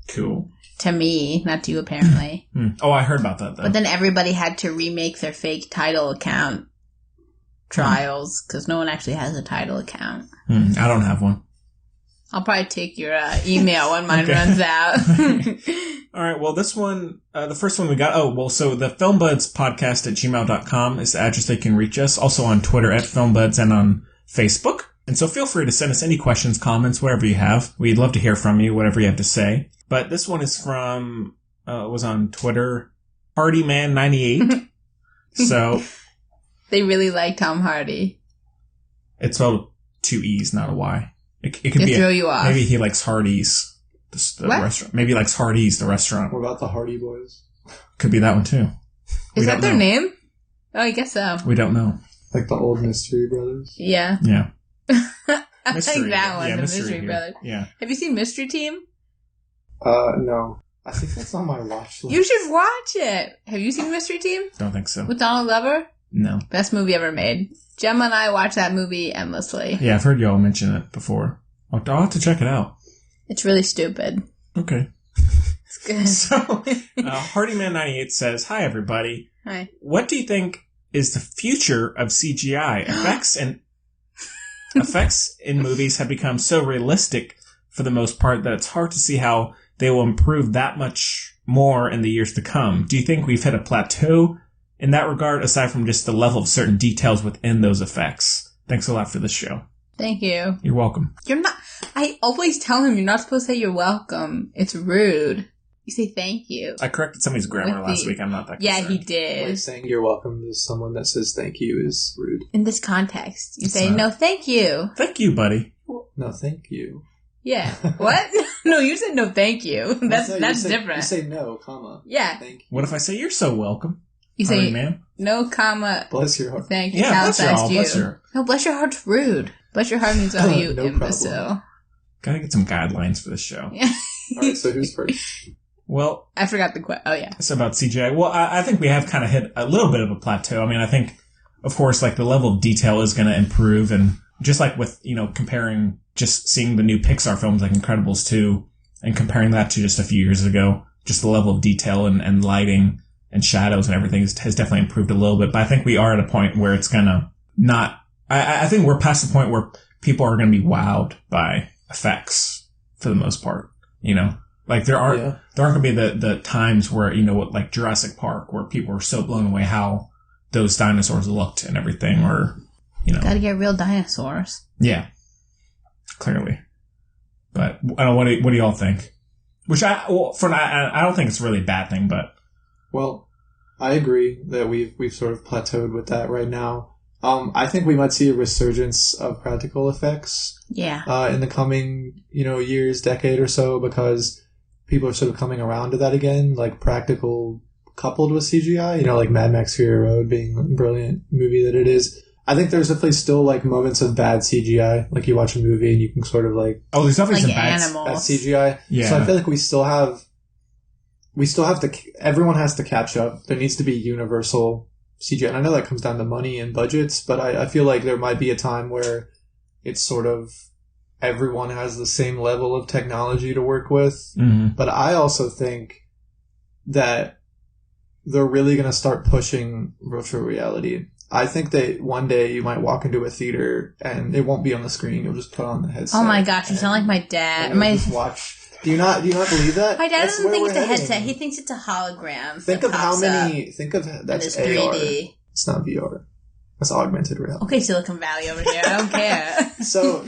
Cool. To me, not to you apparently. Oh, I heard about that though. But then everybody had to remake their fake Tidal account trials because no one actually has a Tidal account. I don't have one. I'll probably take your email when mine runs out. All right. Well, this one, the first one we got. Oh, well, so the filmbudspodcast@gmail.com is the address they can reach us. Also on Twitter @filmbuds and on Facebook. And so feel free to send us any questions, comments, whatever you have. We'd love to hear from you, whatever you have to say. But this one is from, was on Twitter, HardyMan98. So. They really like Tom Hardy. It's spelled 2 E's, not a Y. It could be throw you off. Maybe he likes Hardee's, the restaurant. Maybe he likes Hardee's, the restaurant. What about the Hardy Boys? Could be that one too. Is that their name? Oh, I guess so. We don't know. Like the old Mystery Brothers? Yeah. Yeah. I like that one, the Mystery Brothers. Yeah. Have you seen Mystery Team? No. I think that's on my watch list. You should watch it. Have you seen Mystery Team? Don't think so. With Donald Glover? No. Best movie ever made. Gemma and I watch that movie endlessly. Yeah, I've heard y'all mention it before. I'll have to check it out. It's really stupid. Okay. It's good. So, Hardyman98 says, "Hi, everybody. Hi. What do you think is the future of CGI? Effects in movies have become so realistic for the most part that it's hard to see how they will improve that much more in the years to come. Do you think we've hit a plateau in that regard, aside from just the level of certain details within those effects? Thanks a lot for this show." Thank you. You're welcome. You're not... I always tell him you're not supposed to say you're welcome. It's rude. You say thank you. I corrected somebody's grammar last week. I'm not that Yeah, concerned. he did. Like saying you're welcome to someone that says thank you is rude. In this context, you say, no, thank you. Thank you, buddy. No, thank you. Yeah. What? No, you said no, thank you. That's different. You say no, comma. Yeah. Thank you. What if I say you're so welcome? You say, man. No, comma. Bless your heart. Thank you. Yeah, bless your heart. You. Bless your... No, bless your heart's rude. Bless your heart means oh, you No imbecile. problem. Gotta get some guidelines for this show. Yeah. Alright, so who's first? Well, I forgot the question. Oh, yeah. It's about CGI. Well, I think we have kind of hit a little bit of a plateau. I mean, I think, of course, like the level of detail is going to improve, and just like with, comparing, just seeing the new Pixar films like Incredibles 2 and comparing that to just a few years ago, just the level of detail and lighting and shadows and everything has definitely improved a little bit. But I think we are at a point where it's going to not, I think we're past the point where people are going to be wowed by effects for the most part, Like there aren't going to be the times where, like Jurassic Park, where people were so blown away how those dinosaurs looked and everything, or, Gotta get real dinosaurs. Yeah. Clearly. But, I don't know, what do y'all think? Which I don't think it's really a bad thing, but. Well, I agree that we've sort of plateaued with that right now. I think we might see a resurgence of practical effects. Yeah. In the coming, years, decade or so, because people are sort of coming around to that again, like practical coupled with CGI, like Mad Max Fury Road being a brilliant movie that it is. I think there's definitely still like moments of bad CGI, like you watch a movie and you can sort of like... Oh, there's definitely like some bad CGI. Yeah. So I feel like we still have to, everyone has to catch up. There needs to be universal CGI. And I know that comes down to money and budgets, but I feel like there might be a time where it's sort of everyone has the same level of technology to work with. Mm-hmm. But I also think that they're really going to start pushing virtual reality. I think that one day you might walk into a theater and it won't be on the screen. You'll just put on the headset. Oh my gosh, you sound like my dad. Just watch. Do you not believe that? My dad That's doesn't where think it's we're a headset. heading. He thinks it's a hologram. Think of how many. Think of that's it's AR. 3D. It's not VR. That's augmented reality. Okay, Silicon Valley over here. I don't care. So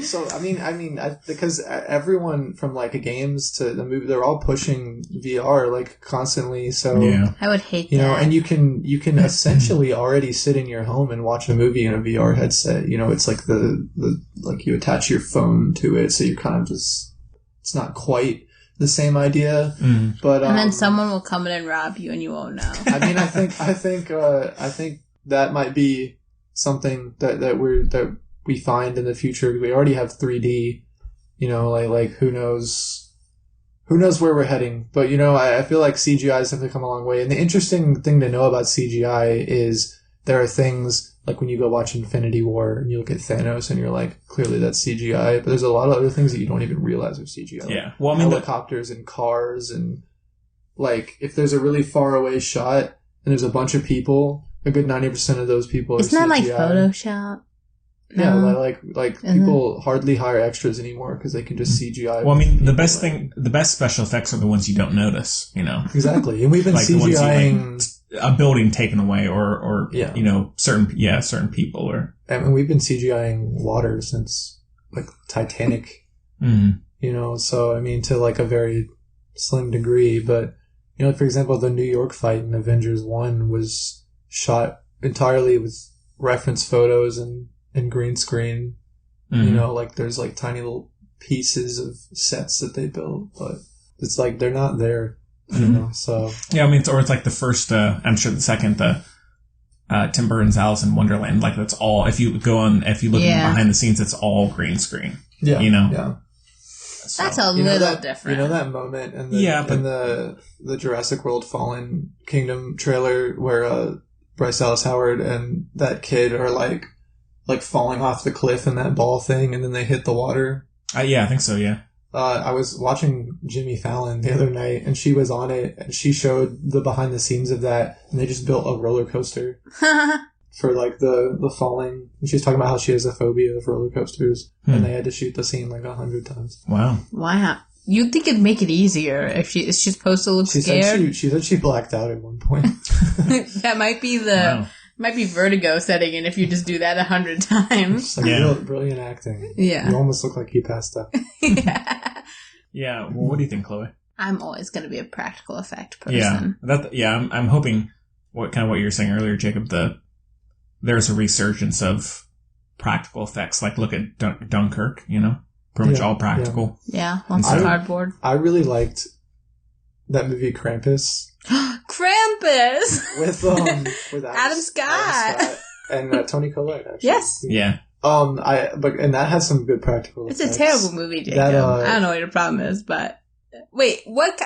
because everyone from like games to the movie, they're all pushing VR like constantly. So yeah. I would hate that. and you can essentially already sit in your home and watch a movie in a VR headset. It's like the like you attach your phone to it, so you kind of just it's not quite the same idea, but and then someone will come in and rob you, and you won't know. I think that might be something that we find in the future. We already have 3D, like who knows where we're heading. But I feel like CGI has definitely come a long way. And the interesting thing to know about CGI is there are things like when you go watch Infinity War and you look at Thanos and you're like, clearly that's CGI. But there's a lot of other things that you don't even realize are CGI. Yeah. Well, helicopters and cars, and like if there's a really far away shot and there's a bunch of people, a good 90% of those people are CGI. Isn't that like Photoshop? Yeah, like people hardly hire extras anymore because they can just CGI. Well, the best special effects are the ones you don't notice, Exactly. And we've been like CGIing a building taken away or certain people or. And we've been CGIing water since like Titanic. Mm-hmm. So to like a very slim degree, but for example, the New York fight in Avengers 1 was shot entirely with reference photos and green screen. Mm-hmm. There's like tiny little pieces of sets that they built, but it's like they're not there. So yeah, it's like the first I'm sure the second Tim Burton's Alice in Wonderland, like that's all, if you look behind the scenes, it's all green screen. Yeah. Yeah. So. That's a little different. You know that moment in the Jurassic World Fallen Kingdom trailer where Bryce Dallas Howard and that kid are like falling off the cliff in that ball thing, and then they hit the water. Yeah, I think so. Yeah. I was watching Jimmy Fallon the other night, and she was on it, and she showed the behind the scenes of that, and they just built a roller coaster for like the falling. And she's talking about how she has a phobia of roller coasters, and they had to shoot the scene like 100 times. Wow. You'd think it'd make it easier if she's supposed to look scared. She said she blacked out at one point. That might be might be vertigo setting in if you just do that 100 times. It's like brilliant acting. Yeah. You almost look like you passed out. Yeah. Well, what do you think, Chloe? I'm always going to be a practical effect person. I'm hoping what you're saying earlier, Jacob. There's a resurgence of practical effects. Like look at Dunkirk. Pretty much all practical. Yeah. Lots of cardboard. I really liked that movie Krampus. Krampus with Adam Scott and Tony Collette. Actually. Yes. Yeah. And that had some good practical It's effects. a terrible movie, Jacob. I don't know what your problem is, but wait, in what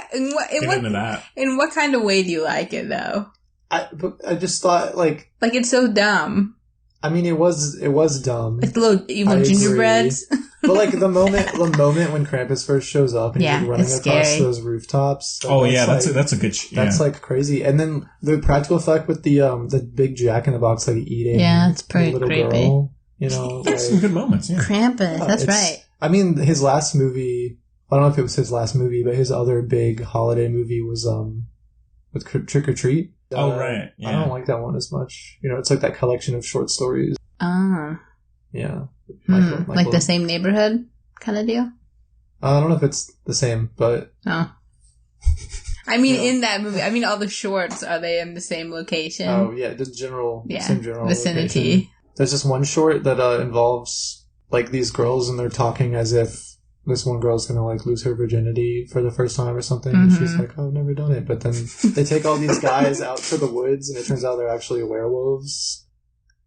kind of way do you like it though? I just thought like it's so dumb. I mean, it was dumb. Like the little evil gingerbreads. But like the moment when Krampus first shows up and he's running across those rooftops. That's a good. That's like crazy. And then the practical effect with the big Jack in the Box like eating. Yeah, it's pretty little creepy. Girl, There's some good moments. Yeah. Krampus, that's right. I mean, his last movie. I don't know if it was his last movie, but his other big holiday movie was with Trick or Treat. Oh right. Yeah. I don't like that one as much. It's like that collection of short stories. Ah. Yeah. Michael. Like the same neighborhood kind of deal? I don't know if it's the same, but... Oh. I mean, in that movie, all the shorts, are they in the same location? Oh, yeah, just same general vicinity. Location. There's this one short that involves, like, these girls, and they're talking as if this one girl's gonna, like, lose her virginity for the first time or something, and she's like, oh, I've never done it. But then they take all these guys out to the woods, and it turns out they're actually werewolves.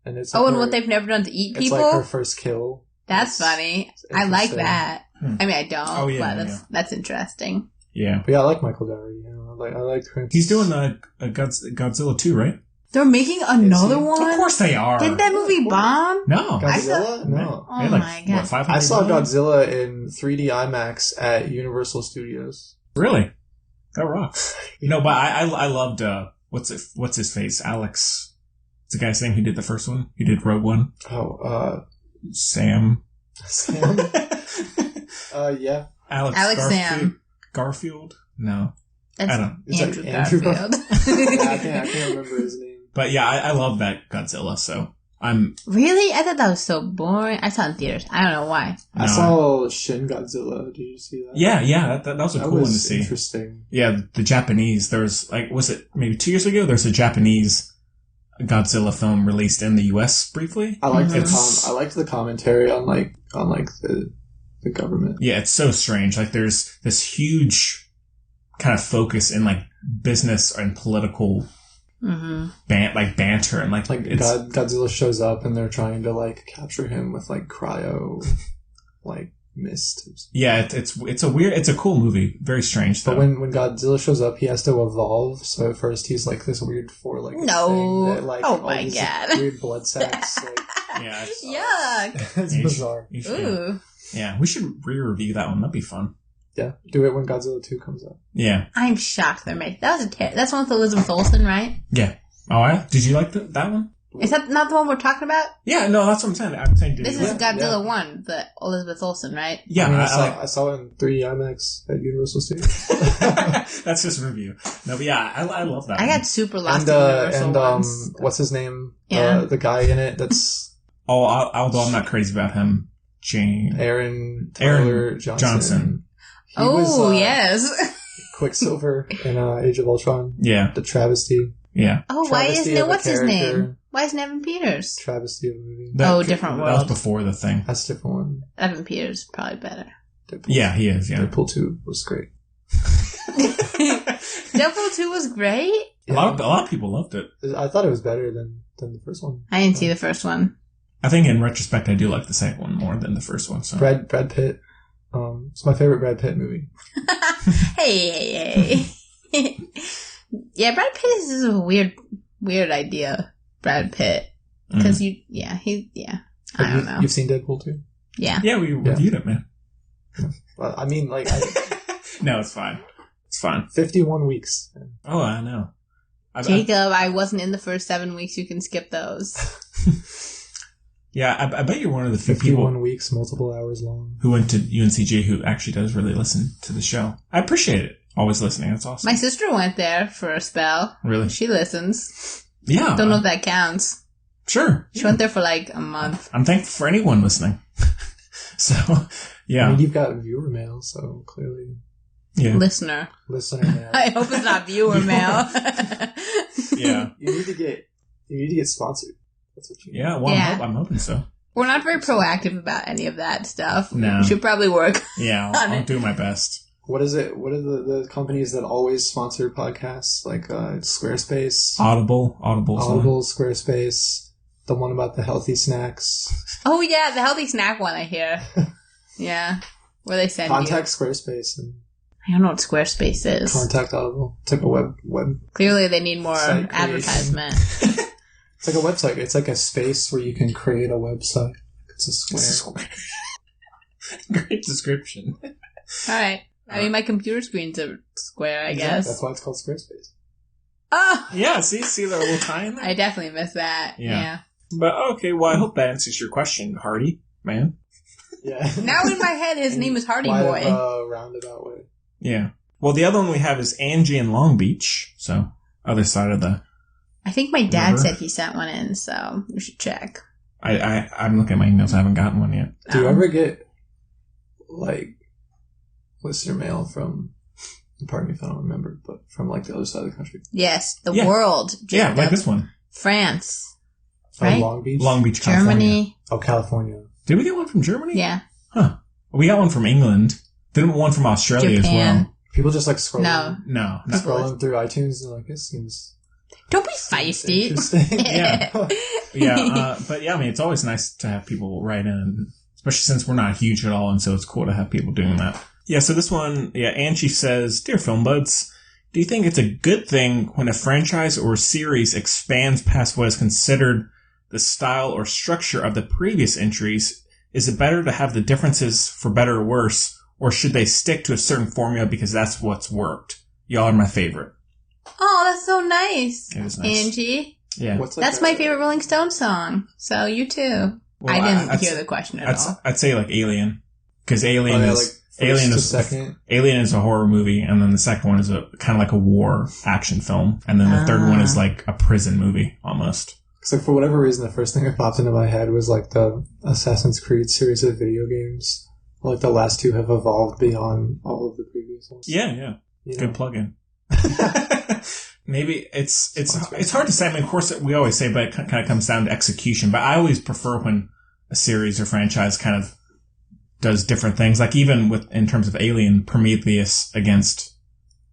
And it's and what they've never done to eat people? It's like her first kill. That's funny. I like that. I mean, I don't, but that's interesting. Yeah. But yeah, I like Michael Dougherty. I like Krampus. He's doing a Godzilla 2, right? They're making another one? Of course they are. Did that movie bomb? No. Godzilla? No. Oh my god. I saw Godzilla in 3D IMAX at Universal Studios. Really? That rocks. But I loved, what's his face? Alex. It's the guy's name who did the first one. He did Rogue One. Oh, Sam. Yeah. Alex Garfield? No. That's I don't know. Andrew Garfield. I can't remember his name. But yeah, I love that Godzilla, so Really? I thought that was so boring. I saw it in theaters. I don't know why. No. I saw Shin Godzilla. Did you see that? Yeah, that was a cool one to see. Interesting. Yeah, the Japanese, there was, was it maybe 2 years ago? There's a Japanese Godzilla film released in the US briefly. I liked I liked the commentary on the government. Yeah, it's so strange. Like there's this huge kind of focus in like business and political banter and like Godzilla shows up and they're trying to like capture him with like cryo like mist. Yeah, it's a cool movie. Very strange though. But when Godzilla shows up, he has to evolve. So at first he's like this weird four-legged thing that, like, oh my god, like, weird blood sacks. Like, yeah, yuck. It's bizarre. Ooh. Yeah, we should re-review that one. That'd be fun. Yeah, do it when Godzilla 2 comes out. Yeah, I'm shocked they're making that's one with Elizabeth Olsen, right? Yeah. Oh, did you like that one? Is that not the one we're talking about? Yeah, no, that's what I'm saying. I'm saying, this is Godzilla 1, the Elizabeth Olsen, right? Yeah, I saw it in 3D IMAX at Universal Studios. That's just a review. No, but yeah, I love that. I got super lost in Universal once. What's his name? Yeah. The guy in it that's... although I'm not crazy about him. Aaron Tyler Johnson. Yes. Quicksilver in Age of Ultron. Yeah. The travesty. Yeah. Oh, why isn't it? What's his name? Why isn't Evan Peters? Travesty of a movie. Different world. That was before the thing. That's a different one. Evan Peters is probably better. Deadpool. Yeah, he is. Yeah. Deadpool 2 was great. Deadpool 2 was great. Yeah. A lot of people loved it. I thought it was better than the first one. I didn't see the first one. I think in retrospect, I do like the second one more than the first one. So. Brad Pitt. It's my favorite Brad Pitt movie. Hey. Yeah, Brad Pitt is a weird idea. Brad Pitt. Because I don't know. You've seen Deadpool too? Yeah. Yeah, we reviewed it, man. Well, I mean, like... No, it's fine. It's fine. 51 weeks. Oh, I know. Jacob, I wasn't in the first 7 weeks. You can skip those. Yeah, I bet you're one of the few 51 people weeks, multiple hours long. who went to UNCG who actually does really listen to the show. I appreciate it. Always listening. That's awesome. My sister went there for a spell. Really? She listens. Yeah. Don't know if that counts. Sure. She went there for like a month. I'm thankful for anyone listening. So, yeah. I mean, you've got viewer mail, so clearly... Yeah. Listener mail. I hope it's not viewer mail. Yeah. You need to get sponsored. That's what you need. Yeah, well, I'm hoping so. We're not very proactive about any of that stuff. No. We should probably work. Yeah, I'll do my best. What is it? What are the companies that always sponsor podcasts? Like Squarespace? Audible, Squarespace. The one about the healthy snacks. Oh yeah, the healthy snack one I hear. Yeah. Where they send Contact Squarespace and I don't know what Squarespace is. Contact Audible. It's like a web. Clearly they need more advertisement. It's like a website. It's like a space where you can create a website. It's a square. Great description. Alright. I mean, my computer screen's a square, I guess. That's why it's called Squarespace. Oh! Yeah, see the little tie in there? I definitely missed that. Yeah. But, okay, well, I hope that answers your question, Hardy, man. Yeah. Now in my head, his name is Hardy Boy. Roundabout way. Yeah. Well, the other one we have is Angie in Long Beach, so other side of the... I think my dad said he sent one in, so we should check. I'm looking at my emails. I haven't gotten one yet. Do you ever get, like, listener mail from, pardon me if I don't remember, but from, like, the other side of the country? Yes, the world. Yeah, like this one. France. Right? Long Beach? Long Beach, California. Germany. Oh, California. Did we get one from Germany? Yeah. Huh. We got one from England. Didn't one from Australia Japan. as well. People just, like, scrolling. No. No. Scrolling through iTunes and like, this seems... Don't be feisty. Yeah. But yeah, I mean, it's always nice to have people write in, especially since we're not huge at all, and so it's cool to have people doing that. Yeah, so this one, Angie says, Dear Film Buds, do you think it's a good thing when a franchise or series expands past what is considered the style or structure of the previous entries? Is it better to have the differences for better or worse, or should they stick to a certain formula because that's what's worked? Y'all are my favorite. Oh, that's so nice. It is nice. Angie. Yeah. That's my favorite Rolling Stones song. So you too. Well, I didn't hear the question at all. I'd say like Alien. Because Alien is... Alien is a horror movie, and then the second one is a kind of like a war action film, and then the third one is like a prison movie almost. Because like for whatever reason, the first thing that popped into my head was like the Assassin's Creed series of video games. Like the last two have evolved beyond all of the previous ones. Yeah. Good plug-in. Maybe it's hard to say. I mean, of course, we always say, but it kind of comes down to execution. But I always prefer when a series or franchise kind of does different things. Like even in terms of Alien, Prometheus against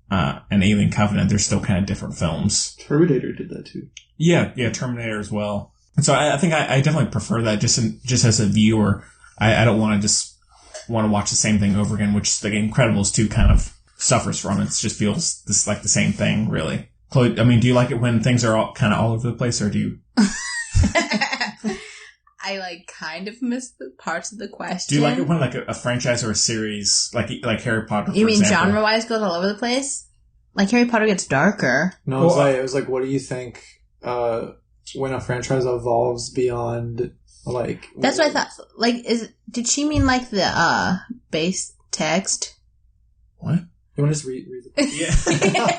an Alien Covenant, they're still kind of different films. Terminator did that too. Yeah, Terminator as well. And so I think I definitely prefer that just as a viewer. I don't want to just want to watch the same thing over again, which the Incredibles 2 kind of suffers from. It just feels like the same thing, really. Chloe, I mean, do you like it when things are all over the place, or do you? I kind of missed the parts of the question. Do you like it when a franchise or a series, like Harry Potter? You mean genre-wise goes all over the place? Like Harry Potter gets darker. No, it was like, what do you think when a franchise evolves beyond like? That's what I thought. Like, did she mean like the base text? What? You want to just read the Yeah.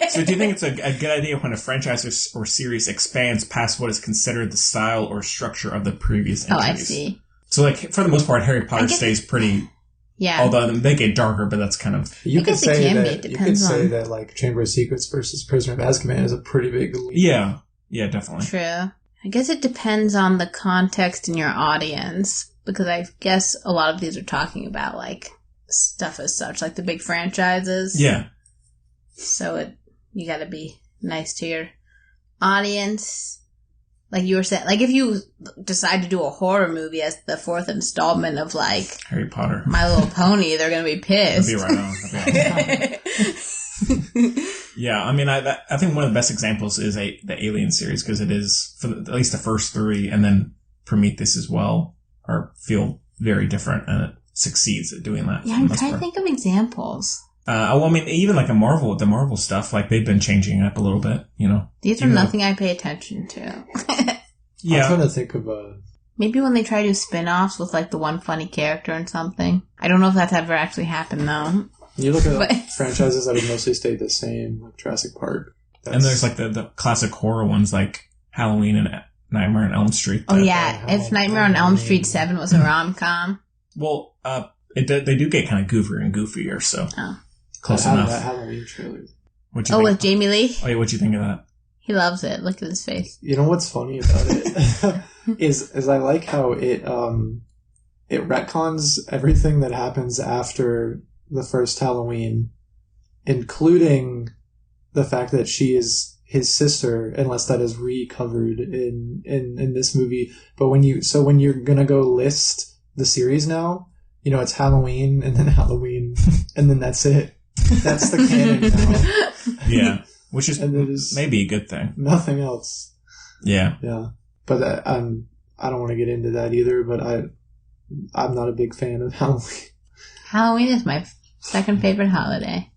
So do you think it's a good idea when a franchise or series expands past what is considered the style or structure of the previous entries? Oh, I see. So for the most part, Harry Potter stays pretty... Yeah. Although they get darker, but that's kind of... You could say that like Chamber of Secrets versus Prisoner of Azkaban is a pretty big leap. Yeah. Yeah, definitely. True. I guess it depends on the context in your audience, because I guess a lot of these are talking about stuff as such, like the big franchises. Yeah. So you gotta be nice to your audience. like you were saying, like if you decide to do a horror movie as the 4th installment of like Harry Potter, My Little Pony, they're gonna be pissed. That'd be right on. Yeah, I mean, I think one of the best examples is the Alien series, because it is, for at least the first 3, and then Prometheus as well, feel very different, and it succeeds at doing that. Yeah, I'm trying to think of examples. Well, I mean, even like the Marvel stuff, like they've been changing it up a little bit, you know. These are nothing I pay attention to. Yeah. I'm trying to think of maybe when they try to do spin-offs with like the one funny character and something. I don't know if that's ever actually happened though. You look at franchises that have mostly stayed the same, like Jurassic Park. And there's like the classic horror ones like Halloween and Nightmare on Elm Street. Oh yeah, if Nightmare on Elm Street 7 was a rom-com. Well, they do get kind of goofier and goofier, so close enough. That Halloween trailer. With Jamie Lee? Oh yeah, what'd you think of that? He loves it. Look at his face. You know what's funny about it is I like how it retcons everything that happens after the first Halloween, including the fact that she is his sister, unless that is recovered in this movie. But when you're gonna go list the series now, you know, it's Halloween and then Halloween and then that's it. That's the canon now. Yeah. Which is maybe a good thing. Nothing else. Yeah. Yeah. But I don't want to get into that either, but I'm not a big fan of Halloween. Halloween is my second favorite holiday.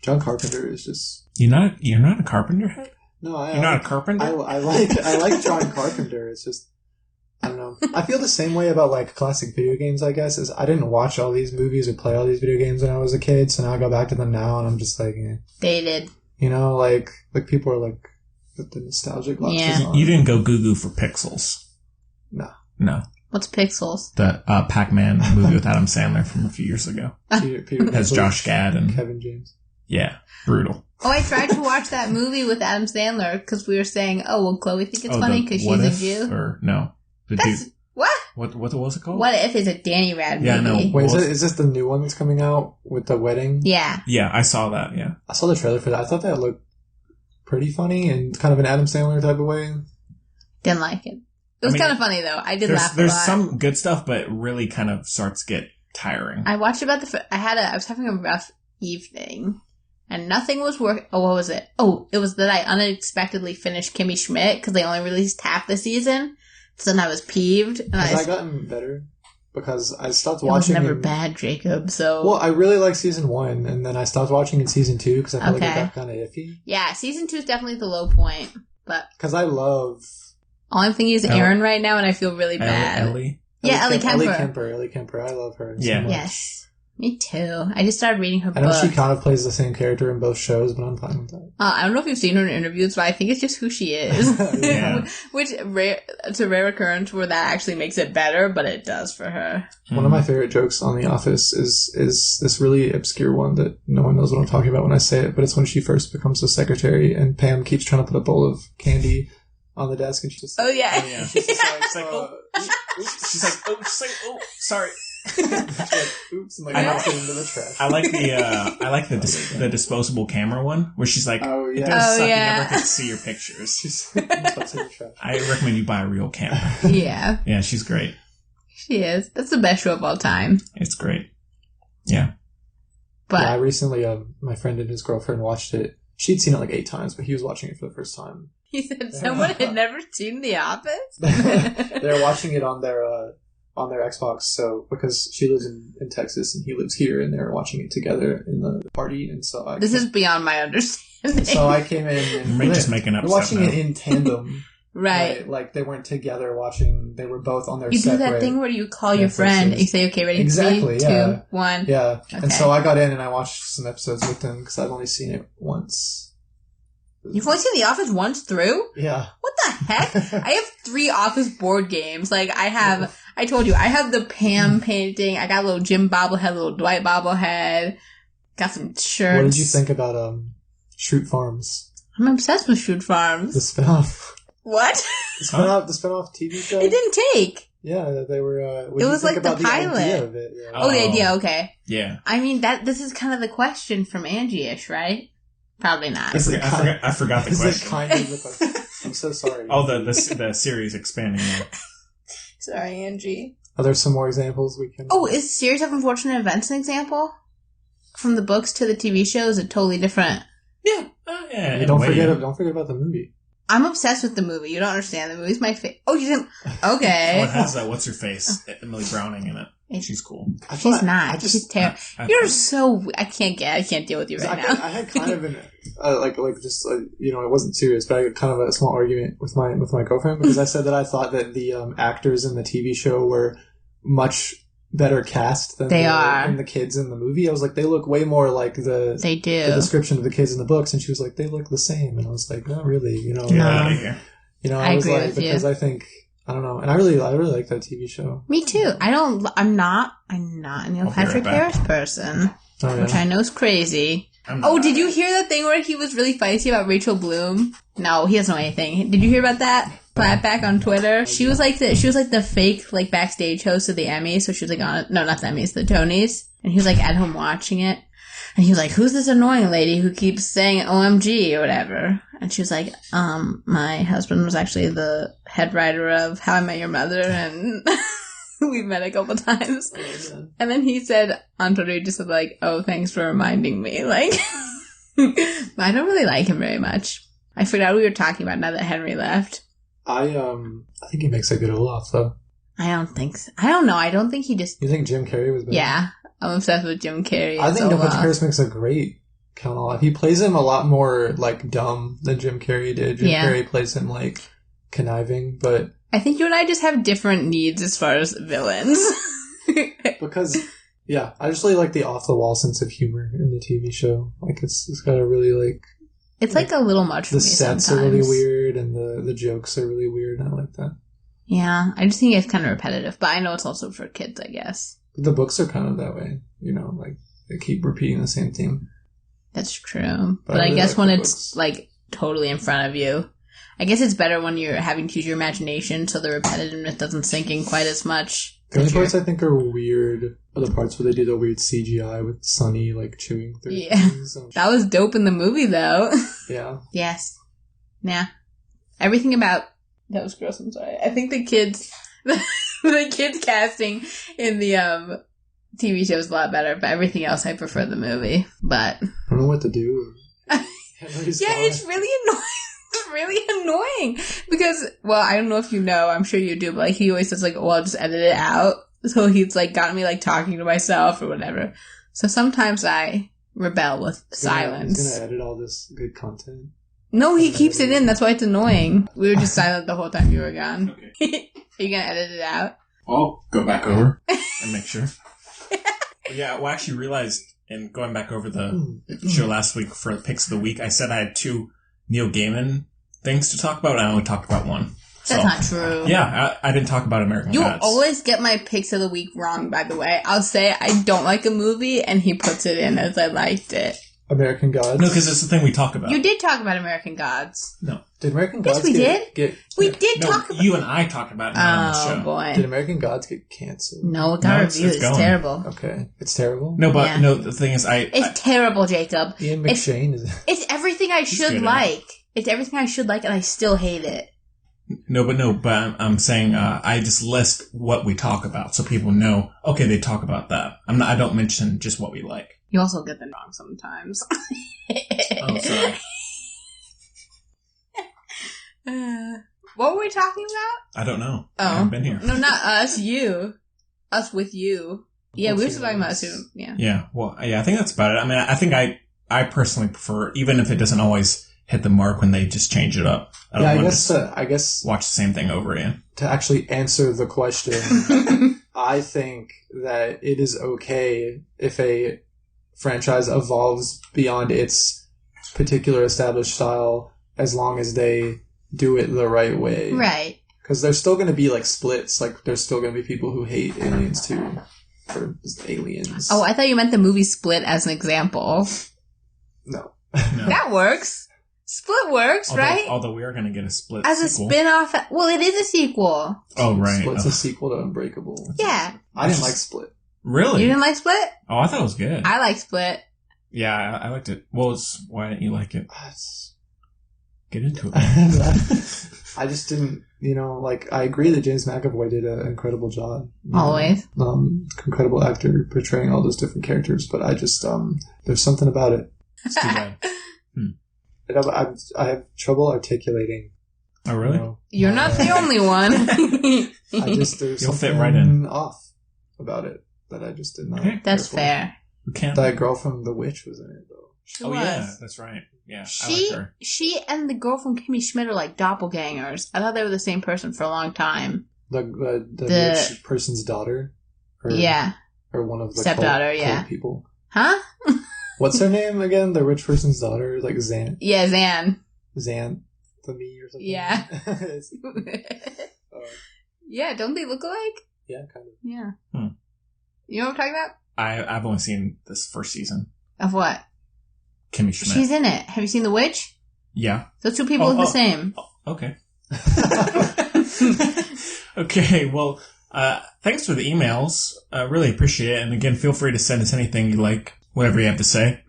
John Carpenter is just... You're not a Carpenter head? No, you're not a Carpenter? I like John Carpenter. It's just, I don't know. I feel the same way about like classic video games, I guess, is I didn't watch all these movies or play all these video games when I was a kid, so now I go back to them now and I'm just like, dated. You know, like people are like, with the nostalgic glasses on. You didn't go goo-goo for Pixels. No. What's Pixels? The Pac-Man movie with Adam Sandler from a few years ago. Peter has Josh Gad and Kevin James. Yeah, brutal. Oh, I tried to watch that movie with Adam Sandler because we were saying, oh, well, Chloe think it's funny because she's a Jew. Or no. What was it called? What If is a Danny Rad movie. Yeah, no. Wait, is this the new one that's coming out with the wedding? Yeah. Yeah, I saw that, yeah. I saw the trailer for that. I thought that looked pretty funny and kind of an Adam Sandler type of way. Didn't like it. It was kind of funny, though. I did laugh a lot. There's some good stuff, but it really kind of starts to get tiring. I watched about I was having a rough evening, and nothing was working. Oh, what was it? Oh, it was that I unexpectedly finished Kimmy Schmidt because they only released half the season. So then I was peeved. And Has that gotten better? Because I stopped watching. It was never bad, Jacob. So I really liked season 1, and then I stopped watching in season 2 because I felt like it got kind of iffy. Yeah, season 2 is definitely the low point, but because I love. All I'm thinking is Aaron right now, and I feel really bad. Ellie Kemper. Ellie Kemper. I love her. Yeah. So much. Yes. Me too. I just started reading her book. I know she kind of plays the same character in both shows, but I'm fine with that. I don't know if you've seen her in interviews, but I think it's just who she is. Yeah. Which, it's a rare occurrence where that actually makes it better, but it does for her. One of my favorite jokes on The Office is this really obscure one that no one knows what I'm talking about when I say it, but it's when she first becomes the secretary and Pam keeps trying to put a bowl of candy on the desk and she's just like, she's like, sorry. Oops! And I knocked it into the trash. I like the disposable camera one where she's like, oh yeah, it does suck. You never get to see your pictures. She's in the trash. I recommend you buy a real camera. Yeah, she's great. She is. That's the best show of all time. It's great. Yeah. But I recently, my friend and his girlfriend watched it. She'd seen it like 8 times, but he was watching it for the first time. He said someone had never seen The Office. They're watching it on their Xbox, so because she lives in Texas and he lives here, and they're watching it together in the party, and so this is beyond my understanding. So I came in and just making up. They're watching it in tandem, right? Like they weren't together watching; they were both on their. You separate do that thing where you call your friend and you say, "Okay, ready? Exactly. 3, 2, 1." Yeah. Okay. And so I got in and I watched some episodes with them because I've only seen it once. You've only seen The Office once through? Yeah. What the heck? I have 3 Office board games. Like, I told you, I have the Pam painting. I got a little Jim bobblehead, a little Dwight bobblehead. Got some shirts. What did you think about Shroot Farms? I'm obsessed with Shroot Farms. The spinoff. What? The spinoff TV show? It didn't take. Yeah, they were. It was like the pilot. The idea of it? Yeah. Oh, the idea. Okay. Yeah. I mean, this is kind of the question from Angie-ish, right? Probably not. I forgot the question. Is it kind of the question? I'm so sorry. Oh, the series expanding. Sorry, Angie. Are there some more examples we can... Oh, is Series of Unfortunate Events an example? From the books to the TV show, is it totally different? Yeah. Don't forget about the movie. I'm obsessed with the movie. You don't understand. The movie's my favorite. Oh, you didn't... Okay. Oh, it has what's her face? Emily Browning in it. She's cool. She's not. She's terrible. You're so... I can't deal with you right now. I had kind of an... it wasn't serious, but I had kind of a small argument with my girlfriend because I said that I thought that the actors in the TV show were much better cast than the kids in the movie. I was like, they look way more like the description of the kids in the books, and she was like, they look the same, and I was like, not really, Get out of here. I was like, because I think, I don't know, and I really like that TV show. Me too. I'm not a Neil Patrick Harris person, which I know is crazy. Did you hear that thing where he was really feisty about Rachel Bloom? No, he doesn't know anything. Did you hear about that? Back on Twitter, she was like the fake backstage host of the Emmys. So she was not the Emmys, the Tonys, and he was at home watching it, and he was like, "Who's this annoying lady who keeps saying OMG or whatever?" And she was like, my husband was actually the head writer of How I Met Your Mother, and we've met a couple times. And then he said on Twitter, he just said "Oh, thanks for reminding me." I don't really like him very much. I forgot what we were talking about now that Henry left. I think he makes a good Olaf, though. I don't think so. I don't know. I don't think he just... You think Jim Carrey was better? Yeah. I'm obsessed with Jim Carrey. I think Neil Patrick Harris makes a great Count Olaf. He plays him a lot more, dumb than Jim Carrey did. Jim Carrey plays him, conniving, but... I think you and I just have different needs as far as villains. Because, I just really like the off-the-wall sense of humor in the TV show. It's got a really, It's a little much for me sometimes. The sets are really weird, and the jokes are really weird, and I like that. Yeah, I just think it's kind of repetitive, but I know it's also for kids, I guess. The books are kind of that way, they keep repeating the same theme. That's true. But I guess when it's, totally in front of you, I guess it's better when you're having to use your imagination, so the repetitiveness doesn't sink in quite as much. The only parts I think are weird are the parts where they do the weird CGI with Sunny, chewing through things. That was dope in the movie, though. Yeah. Yes. Yeah. Everything about... That was gross, I'm sorry. I think the kids... the kids casting in the TV show is a lot better, but everything else I prefer the movie. But... I don't know what to do. It's really annoying. It's really annoying because, I don't know if you know, I'm sure you do, but he always says I'll just edit it out. So he's gotten me talking to myself or whatever. So sometimes I rebel with silence. He's gonna edit all this good content. No, he keeps it in. That's why it's annoying. We were just silent the whole time you were gone. Okay. Are you gonna edit it out? I'll go back over and make sure. I actually realized in going back over the show last week for picks of the week, I said I had 2 Neil Gaiman things to talk about, and I only talked about one. That's not true. Yeah, I didn't talk about American Gods. You always get my picks of the week wrong, by the way. I'll say I don't like a movie, and he puts it in as I liked it. American Gods? No, because it's the thing we talk about. You did talk about American Gods. No. Did American Gods we did. We did talk about... You and I talked about it on the show. Oh, boy. Did American Gods get canceled? No, it got reviewed. It's terrible. Okay. It's terrible? No, but the thing is, It's terrible, Jacob. Ian McShane is... It's everything I should like. It's everything I should like, and I still hate it. No, but I'm saying I just list what we talk about so people know, okay, they talk about that. I don't mention just what we like. You also get them wrong sometimes. Oh, sorry. What were we talking about? I don't know. Oh. I haven't been here. No, not us, you. Us with you. Yeah, we were still talking about us. Yeah. Yeah, I think that's about it. I think I personally prefer, even if it doesn't always hit the mark when they just change it up. I guess watch the same thing over again. To actually answer the question, I think that it is okay if a franchise evolves beyond its particular established style as long as they do it the right way. Right. Because there's still going to be splits. There's still going to be people who hate Aliens too. For Aliens. Oh, I thought you meant the movie Split as an example. No. That works. Split works, right? Although we are going to get a Split as sequel. A spin-off. Well, it is a sequel. Oh, right. Split's a sequel to Unbreakable. Yeah. I didn't like Split. Really? You didn't like Split? Oh, I thought it was good. I like Split. Yeah, I liked it. Well, why didn't you like it? Get into it. I just didn't, I agree that James McAvoy did an incredible job. Always. Incredible actor portraying all those different characters, but I just, there's something about it. It's too bad. I have trouble articulating. Oh, really? You're not the only one. There's You'll fit something right in. off about it that I just did not. That's fair. We can't. That girl from The Witch was in it, though. She Oh, was. yeah, that's right. Yeah, I like her. She and the girl from Kimmy Schmidt are like doppelgangers. I thought they were the same person for a long time. The rich person's daughter? Or one of the stepdaughter, cult people. Huh? What's her name again? The rich person's daughter? Like Zan? Yeah, Zan. Zan? The me or something? Yeah. Yeah, don't they look alike? Yeah, kind of. Yeah. You know what I'm talking about? I've only seen this first season. Of what? Kimmy Schmidt. She's in it. Have you seen The Witch? Yeah. Those two people look the same. Okay. Okay, well, thanks for the emails. I really appreciate it. And again, feel free to send us anything you like, whatever you have to say.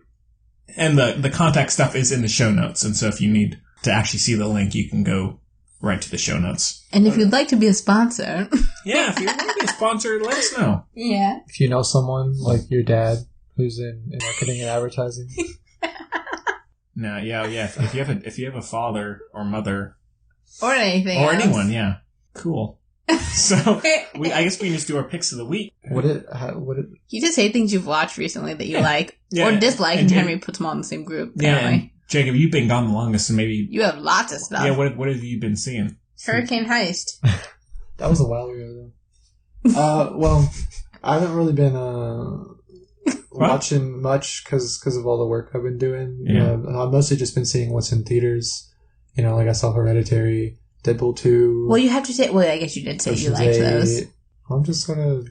And the contact stuff is in the show notes. And so if you need to actually see the link, you can go right to the show notes. And if you'd like to be a sponsor. Yeah, if you want to be a sponsor, let us know. Yeah. If you know someone like your dad who's in marketing and advertising. No, yeah. If you have a father or mother or anything or else. anyone, yeah, cool. So I guess we can just do our picks of the week. You just say things you've watched recently that you like or dislike, and Henry puts them all in the same group. Apparently. Yeah, and Jacob, you've been gone the longest, so maybe you have lots of stuff. Yeah, what have you been seeing? Hurricane Heist. That was a while ago, though. Well, I haven't really been watching much because of all the work I've been doing. Yeah. I've mostly just been seeing what's in theaters. Like I saw Hereditary, Deadpool 2. Well, you have to say... Well, I guess you did say you liked those. I'm just sort of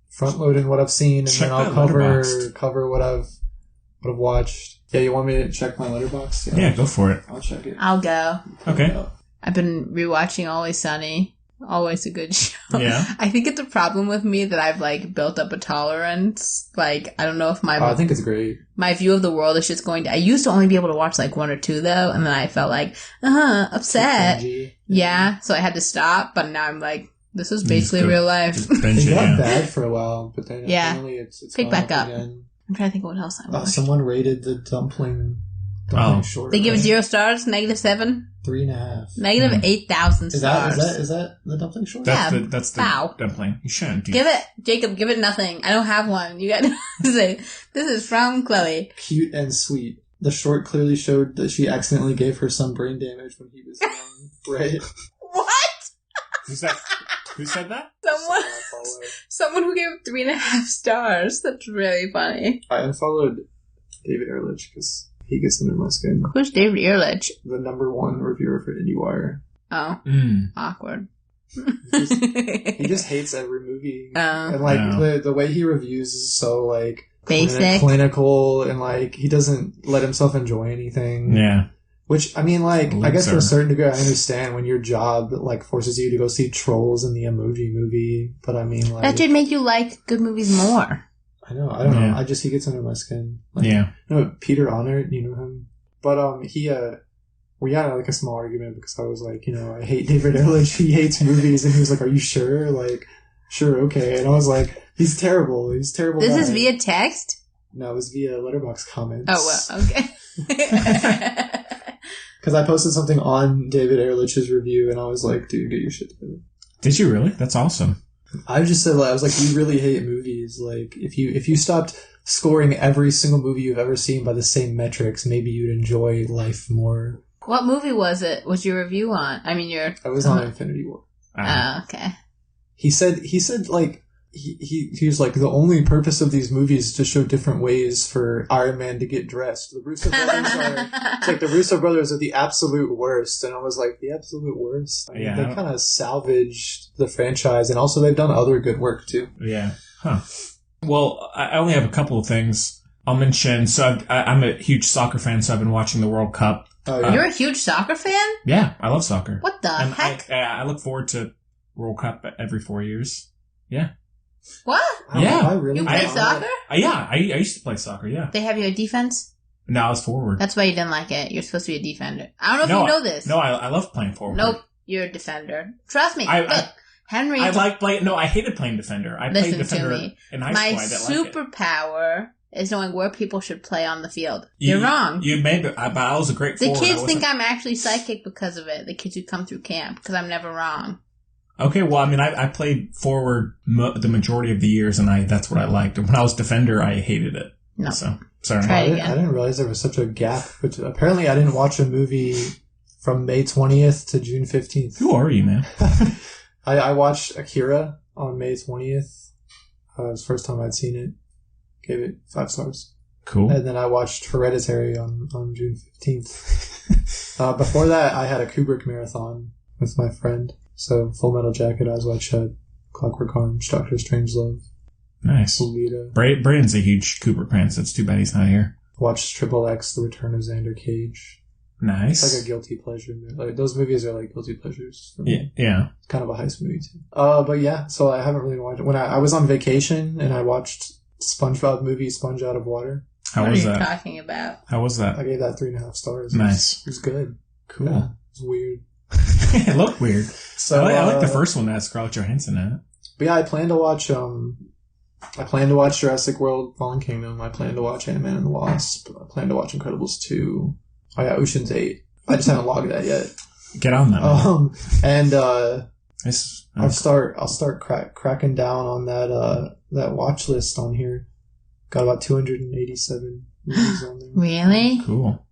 front-loading what I've seen, and then I'll cover what I've watched. Yeah, you want me to check my Letterboxd? Yeah, go for it. I'll check it. I'll go. Okay. I've been rewatching Always Sunny. Always a good show. Yeah. I think it's a problem with me that I've built up a tolerance. I don't know if I think it's great. My view of the world is just going to... I used to only be able to watch one or two though, and then I felt upset. Yeah, so I had to stop, but now I'm this is basically real life. It got bad for a while, but then finally it's pick back up. Again. I'm trying to think of what else I watched. Someone rated the dumpling short. They give it 0 stars, -7? 3.5. Negative 8,000 stars. Is that the dumpling short? That's the dumpling. You shouldn't do. Jacob, give it nothing. I don't have one. You got to say, this is from Chloe. Cute and sweet. The short clearly showed that she accidentally gave her son brain damage when he was young. Right? What? Who said that? Someone who gave 3.5 stars. That's really funny. I unfollowed David Ehrlich because he gets under my skin. Who's David Ehrlich? The #1 reviewer for IndieWire. Oh. Awkward. He just hates every movie. And the way he reviews is so basic, clinical, and he doesn't let himself enjoy anything. Yeah. Which, I mean, I guess to a certain degree I understand when your job forces you to go see Trolls in the Emoji Movie, but I mean that should make you like good movies more. I know. I don't know. He gets under my skin. Peter Honert, you know him? But, we had a small argument because I was I hate David Ehrlich. He hates movies. And he was like, are you sure? Sure, okay. And I was like, he's terrible. He's terrible. This is via text? No, it was via Letterboxd comments. Oh, well, okay. Because I posted something on David Ehrlich's review and I was like, dude, get your shit together. Did you really? That's awesome. I just said, I was like, you really hate movies. If you stopped scoring every single movie you've ever seen by the same metrics, maybe you'd enjoy life more. What movie was it? Was your review on? I mean, I was on Infinity War. Oh, okay. He said, he was like, the only purpose of these movies is to show different ways for Iron Man to get dressed. The Russo brothers are the absolute worst. And I was like, the absolute worst? They kind of salvaged the franchise, and also they've done other good work too. Yeah. Huh. Well, I only have a couple of things I'll mention. So I'm a huge soccer fan, so I've been watching the World Cup. Oh, yeah. You're a huge soccer fan? Yeah, I love soccer. What the heck? I look forward to World Cup every 4 years. Yeah. What? Yeah. You play soccer? I used to play soccer, yeah. They have you at defense? No, I was forward. That's why you didn't like it. You're supposed to be a defender. I don't know if you know this. No, I love playing forward. Nope, you're a defender. Trust me. Henry. I like playing. No, I hated playing defender. I played defender in high school. My superpower is knowing where people should play on the field. You're wrong. You made it, but I was a great forward. The kids think I'm actually psychic because of it. The kids who come through camp, because I'm never wrong. Okay, well, I mean, I played forward the majority of the years, and that's what I liked. And when I was defender, I hated it. No. So, sorry. Try I didn't realize there was such a gap. But apparently, I didn't watch a movie from May 20th to June 15th. Who are you, man? I watched Akira on May 20th. It was the first time I'd seen it. Gave it 5 stars. Cool. And then I watched Hereditary on June 15th. Before that, I had a Kubrick marathon with my friend. So, Full Metal Jacket, Eyes Wide Shut, Clockwork Orange, Doctor Strangelove. Nice. Braden's a huge Kubrick fan, so it's too bad he's not here. Watched XXX, The Return of Xander Cage. Nice. It's like a guilty pleasure. Like, those movies are like guilty pleasures for me. Yeah. It's kind of a heist movie, too. But yeah, so I haven't really watched it. When I was on vacation, and I watched SpongeBob movie, Sponge Out of Water. How was that? What are you talking about? How was that? I gave that 3.5 stars. Nice. It was good. Cool. Yeah, it was weird. It looked weird. So I like the first one that had Scarlett Johansson in it. But yeah, I plan to watch Jurassic World Fallen Kingdom. I plan to watch Ant-Man and the Wasp. I plan to watch Incredibles 2. I got Ocean's 8. I just haven't logged that yet. Get on that. And I'll start cracking down on that watch list on here. Got about 287 movies on there. Really? Cool.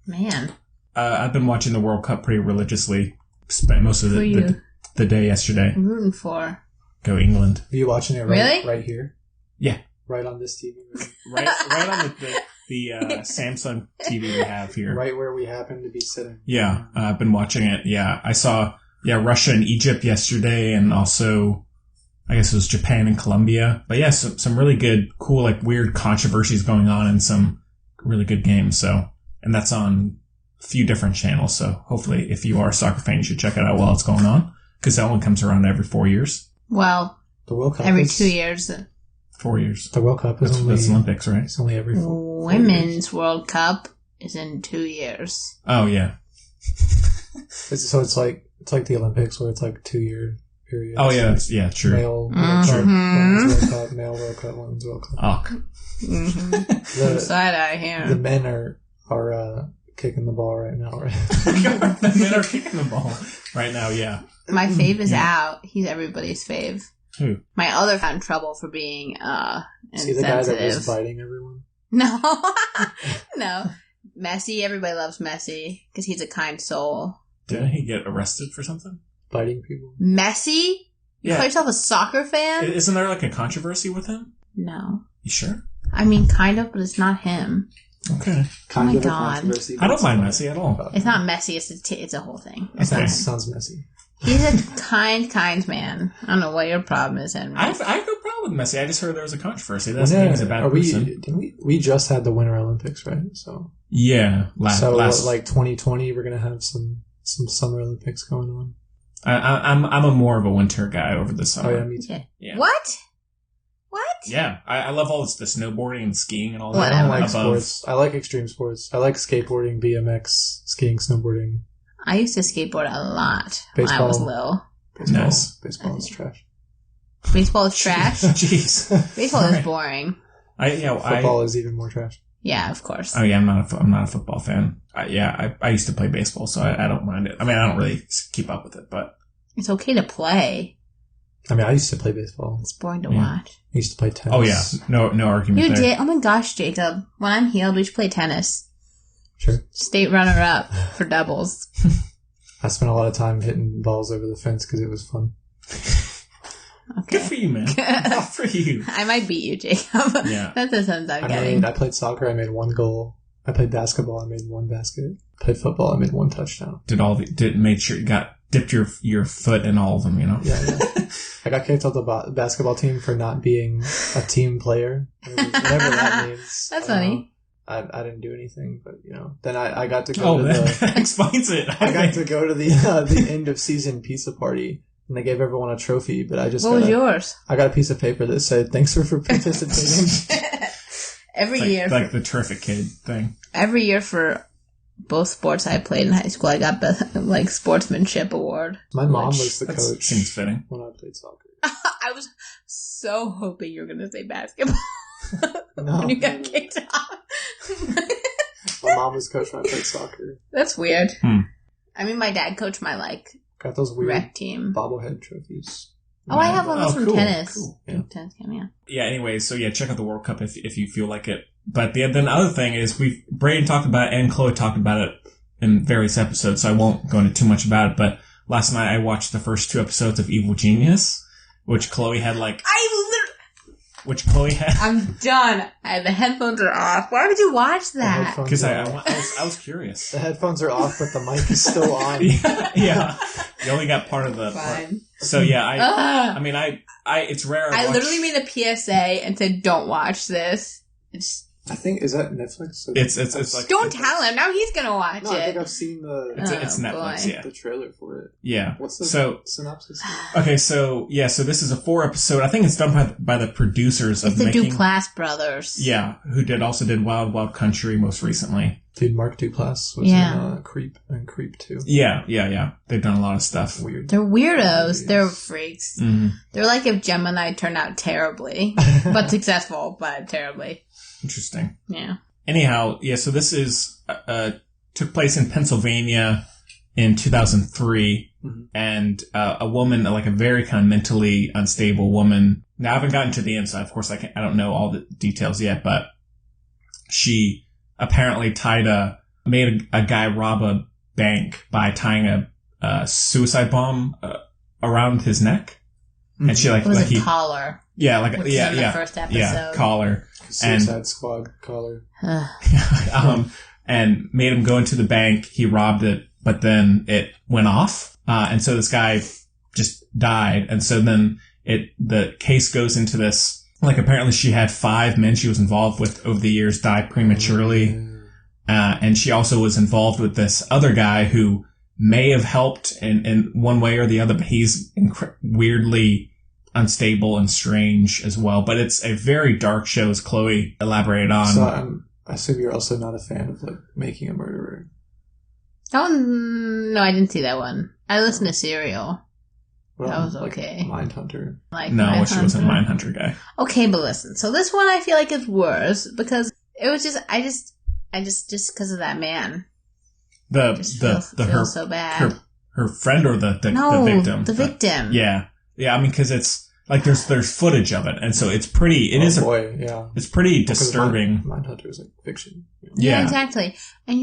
Man. I've been watching the World Cup pretty religiously. Spent most of the day yesterday. I'm rooting for. Go England. Are you watching it right here? Yeah. Right on this TV. right on the Samsung TV we have here. Right where we happen to be sitting. Yeah. I've been watching it. Yeah. I saw Russia and Egypt yesterday, and also I guess it was Japan and Colombia. But yeah, some really good, cool, like weird controversies going on and some really good games. So, and that's on a few different channels. So hopefully if you are a soccer fan, you should check it out while it's going on, because that one comes around every 4 years. Well, the World Cup every 2 years. 4 years. The World Cup is that's Olympics, right? It's only every 4 Women's World Cup is in 2 years. Oh yeah. So it's like the Olympics, where it's like 2 year period. Oh yeah, true. Male World Cup, Women's World Cup, Male World Cup, Women's World Cup. Oh. The side eye here. The men are kicking the ball right now, right? The men are kicking the ball right now. Yeah. My fave is out. He's everybody's fave. Who? My other got in trouble for being insensitive. See the guy that was biting everyone? No. No. Messi, everybody loves Messi because he's a kind soul. Didn't he get arrested for something? Biting people? Messi? You call yourself a soccer fan? Isn't there like a controversy with him? No. You sure? I mean, kind of, but it's not him. Okay. Oh my god. I don't mind Messi at all. It's not messy, it's a whole thing. Okay. Sounds messy. He's a kind man. I don't know what your problem is, Henry. I have no problem with Messi. I just heard there was a controversy. That's he's a bad person. We just had the Winter Olympics, right? So yeah, last like 2020, we're gonna have some Summer Olympics going on. I'm a more of a winter guy over the summer. Oh yeah, me too. Yeah. What? Yeah, I love all the snowboarding and skiing and all that. Whatever. I don't like sports. I like extreme sports. I like skateboarding, BMX, skiing, snowboarding. I used to skateboard a lot Baseball. when I was little. Nice. Baseball is trash. Baseball is trash? Jeez. Baseball is boring. Football is even more trash. Yeah, of course. Oh yeah, I'm not a football fan. I used to play baseball, so I don't mind it. I mean, I don't really keep up with it, but it's okay to play. I mean, I used to play baseball. It's boring to watch. I used to play tennis. Oh yeah, no argument. You there. did? Oh my gosh, Jacob! When I'm healed, we should play tennis. Sure. State runner-up for doubles. I spent a lot of time hitting balls over the fence because it was fun. Okay. Good for you, man. Good for you. I might beat you, Jacob. Yeah. That's the sense I'm getting. I played soccer. I made 1 goal. I played basketball. I made 1 basket. I played football. I made 1 touchdown. Made sure you dipped your foot in all of them, you know? Yeah. I got kicked off the basketball team for not being a team player. Whatever that means. That's funny. I didn't do anything, but then I got to go to that explains it. I got to go to the end of season pizza party, and they gave everyone a trophy. But I just what was yours? I got a piece of paper that said "Thanks for participating." Every It's year. like the terrific kid thing. Every year for both sports I played in high school, I got the sportsmanship award. My mom was the coach. Seems fitting. When I played soccer. I was so hoping you were going to say basketball. No. When you got kicked off. My mom was coach when I played soccer. That's weird. I mean, my dad coached my got those weird rec team bobblehead trophies. Oh, I have one of those from cool, tennis. cool. Yeah. Tennis game, yeah. Yeah, anyway, so yeah, check out the World Cup if you feel like it. But then the other thing is Braden talked about it and Chloe talked about it in various episodes, so I won't go into too much about it, but last night I watched the first 2 episodes of Evil Genius, which Chloe had I'm done. The headphones are off. Why would you watch that? Because I was curious. The headphones are off, but the mic is still on. Yeah. You only got part of the part. So yeah, it's rare. I literally made a PSA and said, "Don't watch this." I think, is that Netflix? It's like... Don't tell him. Now he's gonna watch it. I think I've seen the... It's Netflix, boy. yeah. The trailer for it. Yeah. What's the synopsis? Okay, so this is a 4-episode... I think it's done by the producers of It's the Duplass brothers. Yeah, who did Wild Wild Country most recently. Dude, Mark Duplass was in Creep and Creep 2. Yeah. They've done a lot of stuff. Weird. They're weirdos. They're freaks. Mm-hmm. They're like if Gemini turned out terribly, but successful, but terribly. Interesting. Yeah. Anyhow, so this is took place in Pennsylvania in 2003, and a woman, like a very kind of mentally unstable woman. Now I haven't gotten to the end, so of course I don't know all the details yet, but she apparently made a guy rob a bank by tying a suicide bomb around his neck, and she it was a collar. Yeah, which is in the first episode. Yeah, collar. Suicide Squad collar. And made him go into the bank. He robbed it, but then it went off. And so this guy just died. And so then the case goes into this, like apparently she had 5 men she was involved with over the years die prematurely. And she also was involved with this other guy who may have helped in one way or the other, but he's weirdly unstable and strange as well. But it's a very dark show, as Chloe elaborated on. So I assume you're also not a fan of Making a Murderer. Oh, no, I didn't see that one. I listened to Serial. Well, that was okay. Mindhunter. No, she wasn't a Mindhunter guy. Okay, but listen. So this one I feel like is worse because it was just because of that man. Feel so bad. Her friend or the victim? The victim. Yeah. I mean, because it's like there's footage of it, and so it's pretty. It's pretty disturbing. Mindhunter is like fiction. Yeah, exactly. And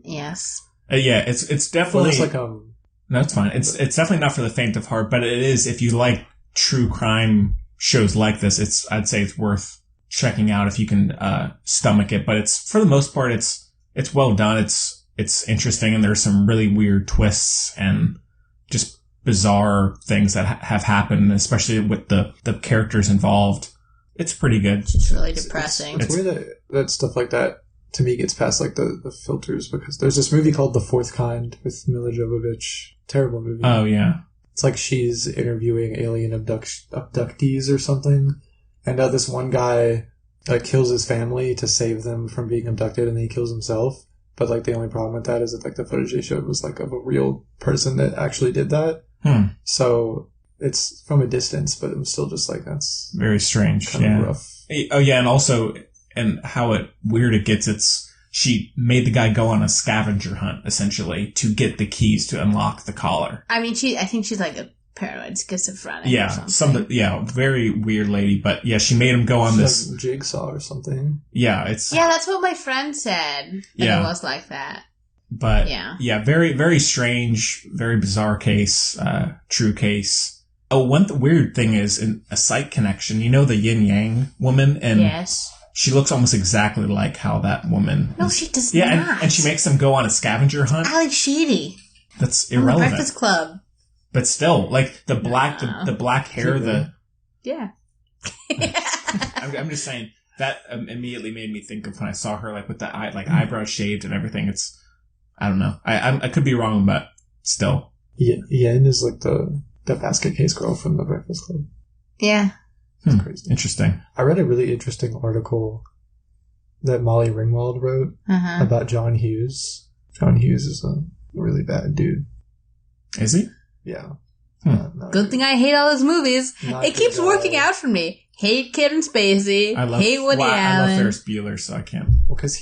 yes. It's definitely. Well, no, it's fine. It's definitely not for the faint of heart, but it is if you like true crime shows like this. I'd say it's worth checking out if you can stomach it. But it's for the most part, it's well done. It's interesting, and there's some really weird twists and just bizarre things that have happened, especially with the characters involved. It's pretty good. It's really depressing. It's weird that stuff like that to me gets past like the filters, because there's this movie called The Fourth Kind with Mila Jovovich. Terrible movie. Oh yeah. It's like she's interviewing alien abductees or something, and this one guy kills his family to save them from being abducted, and then he kills himself. But like the only problem with that is that like the footage they showed was like of a real person that actually did that. So it's from a distance, but it was still just like, that's very strange. Kind of rough. Oh yeah, and also how weird it gets. She made the guy go on a scavenger hunt essentially to get the keys to unlock the collar. I mean, I think she's like a paranoid schizophrenic. Yeah, very weird lady. But yeah, she made him go on this like jigsaw or something. Yeah, that's what my friend said. It was like that. But very, very strange, very bizarre case, true case. Oh, one weird thing is in a site connection. You know the yin yang woman, and yes, she looks almost exactly like how that woman. No, she does not. Yeah, and she makes them go on a scavenger hunt. Alex Sheedy. That's irrelevant. The Breakfast Club. But still, like the black hair, yeah. I'm just saying that immediately made me think of when I saw her like with the eyebrows shaved and everything. It's, I don't know. I could be wrong, but still. Yen is like the basket case girl from The Breakfast Club. Yeah. It's crazy. Interesting. I read a really interesting article that Molly Ringwald wrote about John Hughes. John Hughes is a really bad dude. Is he? Yeah. Good thing I hate all those movies. It keeps working out for me. Hate Kevin Spacey. Hate Woody Allen. I love Ferris Bueller, so I can't. Well, because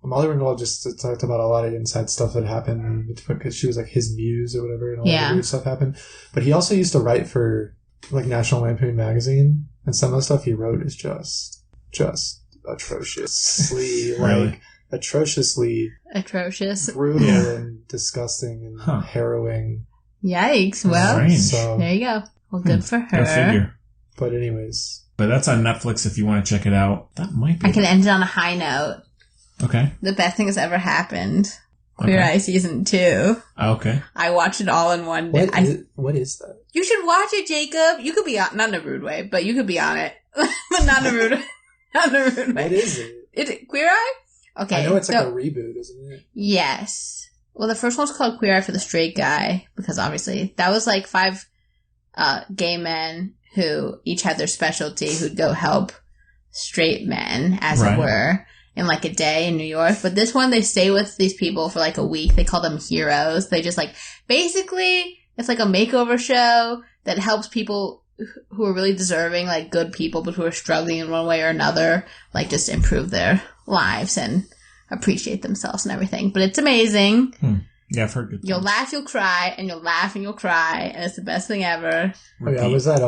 Molly Ringwald just talked about a lot of inside stuff that happened because she was like his muse or whatever, and all that weird stuff happened. But he also used to write for like National Lampoon magazine, and some of the stuff he wrote is just atrociously atrociously brutal and disgusting and harrowing. Yikes! Well, so, there you go. Well, good for her. Go figure. But anyways, that's on Netflix if you want to check it out. That might be. I can end it on a high note. Okay. The best thing that's ever happened. Queer Eye Season 2. Okay. I watched it all in one day. What is that? You should watch it, Jacob. You could be on, not in a rude way, but you could be on it. But not in a rude way. What is it? Queer Eye? Okay. I know it's like a reboot, isn't it? Yes. Well, the first one's called Queer Eye for the Straight Guy, because obviously that was like 5 gay men who each had their specialty who'd go help straight men, as it were, in like a day in New York. But this one, they stay with these people for like a week. They call them heroes. They just like, basically, it's like a makeover show that helps people who are really deserving, like good people, but who are struggling in one way or another, like just improve their lives and appreciate themselves and everything. But it's amazing. Yeah, I've heard good things. You'll laugh, you'll cry, and you'll laugh and you'll cry, and it's the best thing ever. Oh, yeah, I was at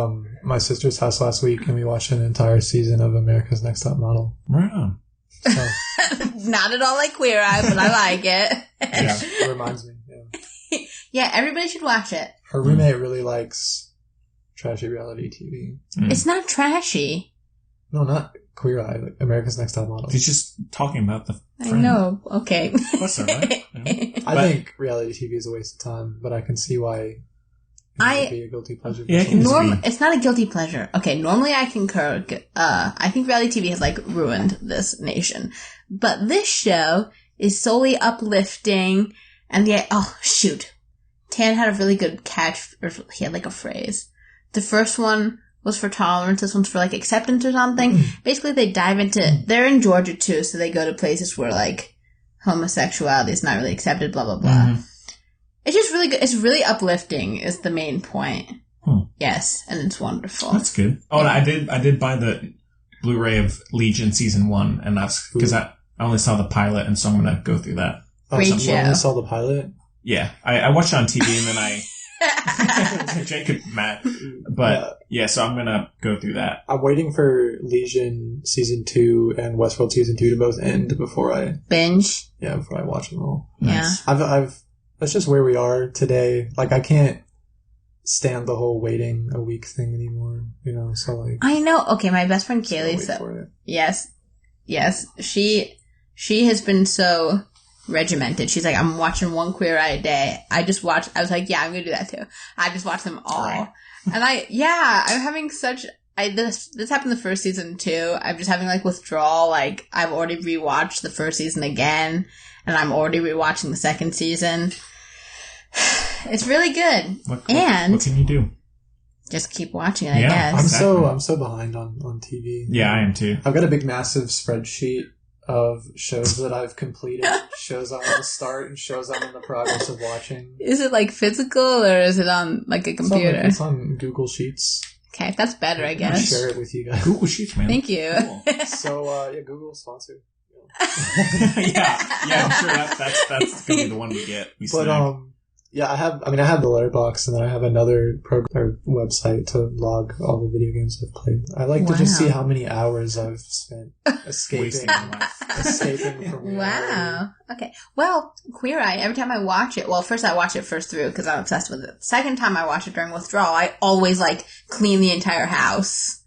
my sister's house last week, and we watched an entire season of America's Next Top Model. Wow. So. Not at all like Queer Eye, but I like it. Yeah, it reminds me. Yeah. Yeah, everybody should watch it. Her roommate really likes trashy reality TV. It's not trashy. No, not Queer Eye, like America's Next Top Model. He's just talking about the friend. I know. Okay. That's all right. I think reality TV is a waste of time, but I can see why it would be a guilty pleasure. Yeah, it's not a guilty pleasure. Okay, normally I concur. I think reality TV has like ruined this nation, but this show is solely uplifting. And yet, oh shoot, Tan had a really good catch, or he had like a phrase. The first one was for tolerance. This one's for like acceptance or something. Basically, they dive into. They're in Georgia too, so they go to places where like homosexuality is not really accepted. Blah blah blah. It's just really good. It's really uplifting. Is the main point. Yes, and it's wonderful. That's good. Oh, and I did buy the Blu-ray of Legion season 1, and that's because I only saw the pilot, and so I'm gonna go through that. Great show. You only saw the pilot? Yeah, I watched it on TV, and then I Jacob Matt, but yeah, so I'm gonna go through that. I'm waiting for Legion season 2 and Westworld season 2 to both end before I binge. Yeah, before I watch them all. Yeah, I've that's just where we are today. Like, I can't stand the whole waiting a week thing anymore, you know, so like... I know. Okay, my best friend Kaylee said... Yes. She has been so regimented. She's like, I'm watching one Queer Eye a day. I was like, yeah, I'm gonna do that too. I just watch them all. Right. And I'm having such... This happened the first season too. I'm just having like withdrawal. Like, I've already rewatched the first season again, and I'm already rewatching the second season. It's really good. What can you do? Just keep watching it, I guess. I'm so behind on TV. Yeah, I am too. I've got a big massive spreadsheet of shows that I've completed, shows I'm on start, and shows I'm in the progress of watching. Is it like physical, or is it on like a computer? It's on Google Sheets. Okay, that's better, I guess. I'll share it with you guys. Google Sheets, man. Thank you. Cool. So, Google sponsored. Yeah, I'm sure that's gonna be the one we get. I have the Letterboxd, and then I have another program or website to log all the video games I've played. I like to just see how many hours I've spent escaping from reality. Wow. Okay. Well, Queer Eye, every time I watch it, first I watch it first through because I'm obsessed with it. Second time I watch it during withdrawal, I always like clean the entire house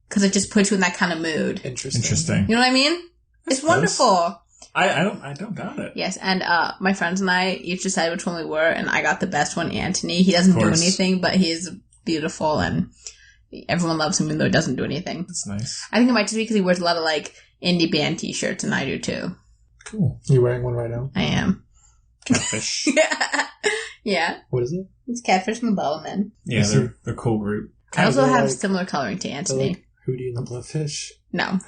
because it just puts you in that kind of mood. Interesting. You know what I mean? It's wonderful. I don't got it. Yes, and my friends and I each decided which one we were, and I got the best one, Anthony. He doesn't do anything, but he's beautiful, and everyone loves him even though he doesn't do anything. That's nice. I think it might just be because he wears a lot of, like, indie band t-shirts, and I do too. Cool. You wearing one right now? I am. Catfish. Yeah. What is it? It's Catfish and the Bellman. Yeah, they're a cool group. I also have similar coloring to Anthony. Hootie and the Blowfish? No.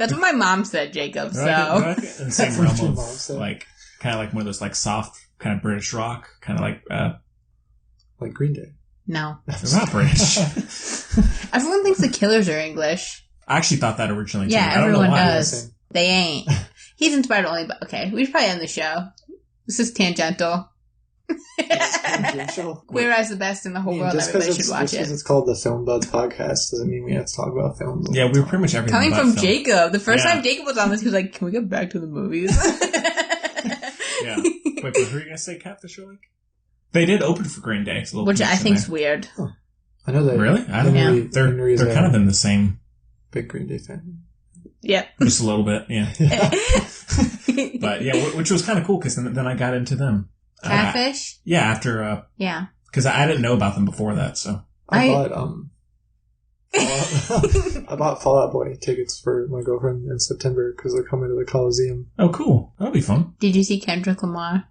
That's what my mom said, Jacob. So they're like in the same realm Your of mom said. like kind of like one of those like soft kind of British rock, kind of like Green Day. no. they're not British. Everyone thinks the Killers are English. I actually thought that originally too. Yeah, I don't know everyone why. does. They ain't. He's inspired only by... Okay, we should probably end the show. This is tangential. Queer Eye's the best in the whole world. Everybody should watch just it. because it's called the Film Buds Podcast doesn't mean we have to talk about films. Yeah, we were pretty much everything. Coming but from film. Jacob. The first Yeah. time Jacob was on this, he was like, can we get back to the movies? Yeah. Wait, but who are you gonna say Kat the show like? They did open for Green Day. So Which I think's weird. I know that. Really? I don't know. They're kind of in the same. Big Green Day fan. Yep. Just a little bit, yeah. But yeah, which was kind of cool because then I got into them. Catfish? Yeah, after Yeah. because I didn't know about them before that. So I bought Fall Out Boy tickets for my girlfriend in September because they're coming to the Coliseum. Oh, cool. That'll be fun. Did you see Kendrick Lamar?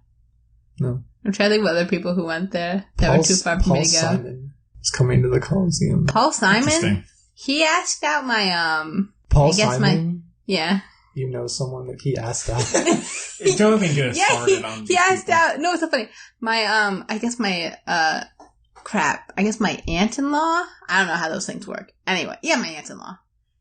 No. I'm trying to think of other people who went there that were too far for me to go. Paul Simon is coming to the Coliseum. Paul Simon? Interesting. He asked out my, Paul I guess Simon? yeah. You know someone that he asked out. Don't even get us Yeah, started on he asked out, no, it's so funny. My, I guess my aunt-in-law? I don't know how those things work. Anyway, yeah, my aunt-in-law.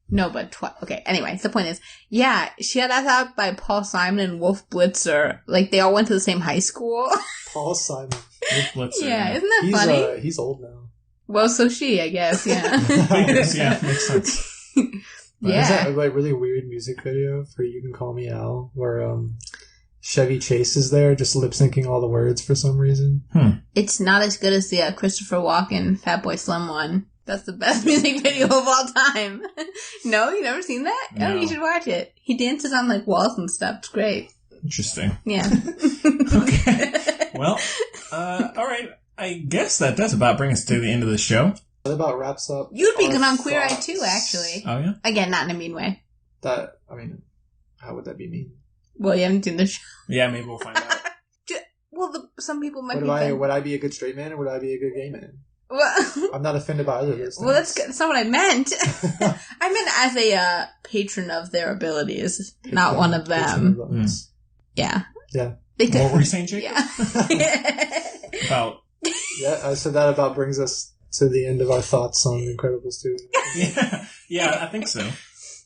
No, but okay, anyway, the point is, yeah, she got asked out by Paul Simon and Wolf Blitzer. Like, they all went to the same high school. Paul Simon. Wolf Blitzer. Yeah, isn't that funny? He's old now. Well, so she, I guess, yeah. Yeah, makes sense. There's that like really weird music video for "You Can Call Me Al" where Chevy Chase is there just lip syncing all the words for some reason. It's not as good as the Christopher Walken Fatboy Slim one. That's the best music video of all time. No, you never seen that? No. Oh, you should watch it. He dances on like walls and stuff. It's great. Interesting. Yeah. Okay. Well, all right. I guess that does about bring us to the end of the show. That about wraps up. You'd be our good on Queer Eye thoughts. too, actually. Oh yeah. Again, not in a mean way. That how would that be mean? Well, you haven't seen the show. Yeah, maybe we'll find out. Well, some people might Would be. would I be a good straight man or would I be a good gay man? Well, I'm not offended by either of those things. well, that's good. That's not what I meant. I meant as a patron of their abilities, not one of them. Yeah. Yeah. They could, What were you saying, Jake? Yeah. About. Yeah, I said that about brings us to the end of our thoughts on Incredibles 2. Yeah, I think so.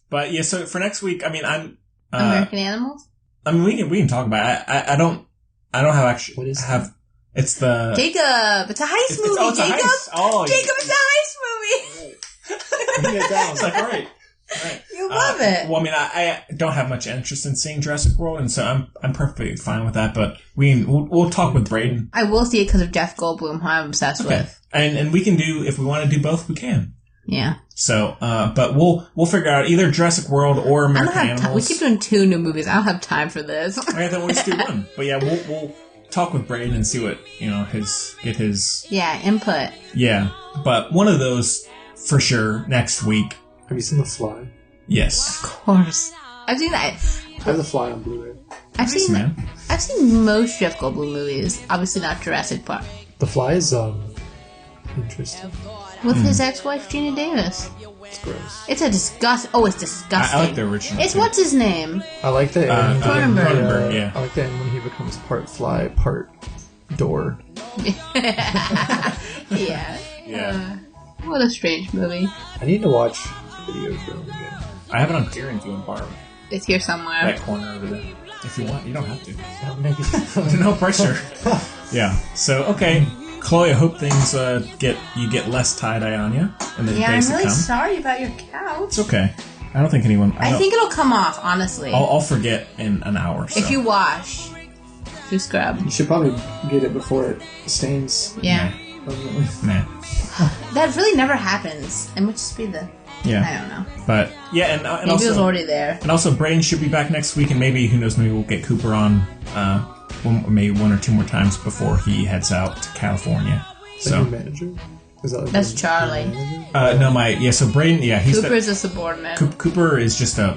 But yeah, so for next week, I mean, I'm American Animals. I mean, we can talk about it. I don't have actually. What is have? It's the Jacob. It's a heist movie. it's a Jacob. heist. Oh, Jacob, it's a heist movie. Bring it down. It's like, all right. You love it. Well, I mean, I don't have much interest in seeing Jurassic World, and so I'm perfectly fine with that. But we'll talk with Braden. I will see it because of Jeff Goldblum, who I'm obsessed with. And we can do, if we want to do both, we can. Yeah. So, but we'll figure out either Jurassic World or American Animals. We keep doing 2 new movies. I don't have time for this. Okay, then we'll just do one. But yeah, we'll talk with Braden and see what get his input. Yeah, but one of those for sure next week. Have you seen The Fly? Yes, of course. I've seen that. I have The Fly on Blu-ray. I've seen most Jeff Goldblum movies. Obviously not Jurassic Park. The Fly is interesting. With his ex-wife Gina Davis. It's gross. It's a disgust. Oh, it's disgusting. I like the original. It's what's his name? I like the end. Cronenberg. Yeah. I like the end when he becomes part fly, part door. Yeah. Yeah. What a strange movie. I need to watch Videodrome again. I have it on clearance if you want to borrow it. It's here somewhere. That corner over there. If you want, you don't have to. Yeah, maybe. No pressure. Yeah. So okay, Chloe. I hope things get less tie-dye on you in the Yeah, I'm days to really come. sorry about your couch. It's okay. I don't think anyone. I think it'll come off, honestly. I'll forget in an hour. So. If you wash, you scrub. You should probably get it before it stains. Yeah. Nah. That really never happins. It might just be the... Yeah. I don't know. But yeah, and Maybe also it was already there. And also, Braden should be back next week, and maybe who knows? Maybe we'll get Cooper on, maybe 1 or 2 more times before he heads out to California. So manager? Is that That's Charlie. No, so Braden, he's Cooper's a subordinate. Cooper is just a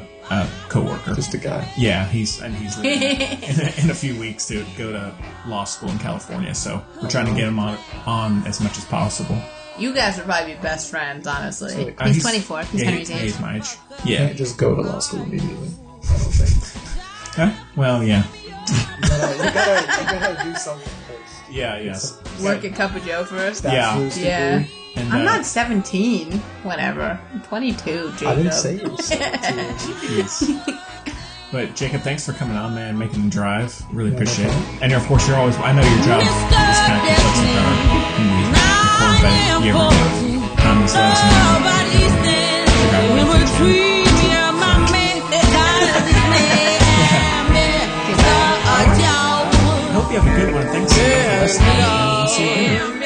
co-worker, just a guy. Yeah, he's leaving in a few weeks to go to law school in California. So we're trying to get him on as much as possible. You guys would probably be best friends, honestly. So, he's 24. He's Henry's age. He's my age. You Yeah. can't just go to law school immediately. I don't think. Well, yeah. You gotta do something first. Yeah, yes. Work at Cup of Joe first. Bachelor's Yeah. degree. And, I'm not 17. Whatever. I'm 22, Jacob. I didn't say you were 17. Jeez. But Jacob, thanks for coming on, man, making the drive. Really appreciate it. And of course, you're always. I know your job is kind of keeps up with our record, but if you ever just let us know. I hope you have a good one. Thanks for listening. And we'll see you later.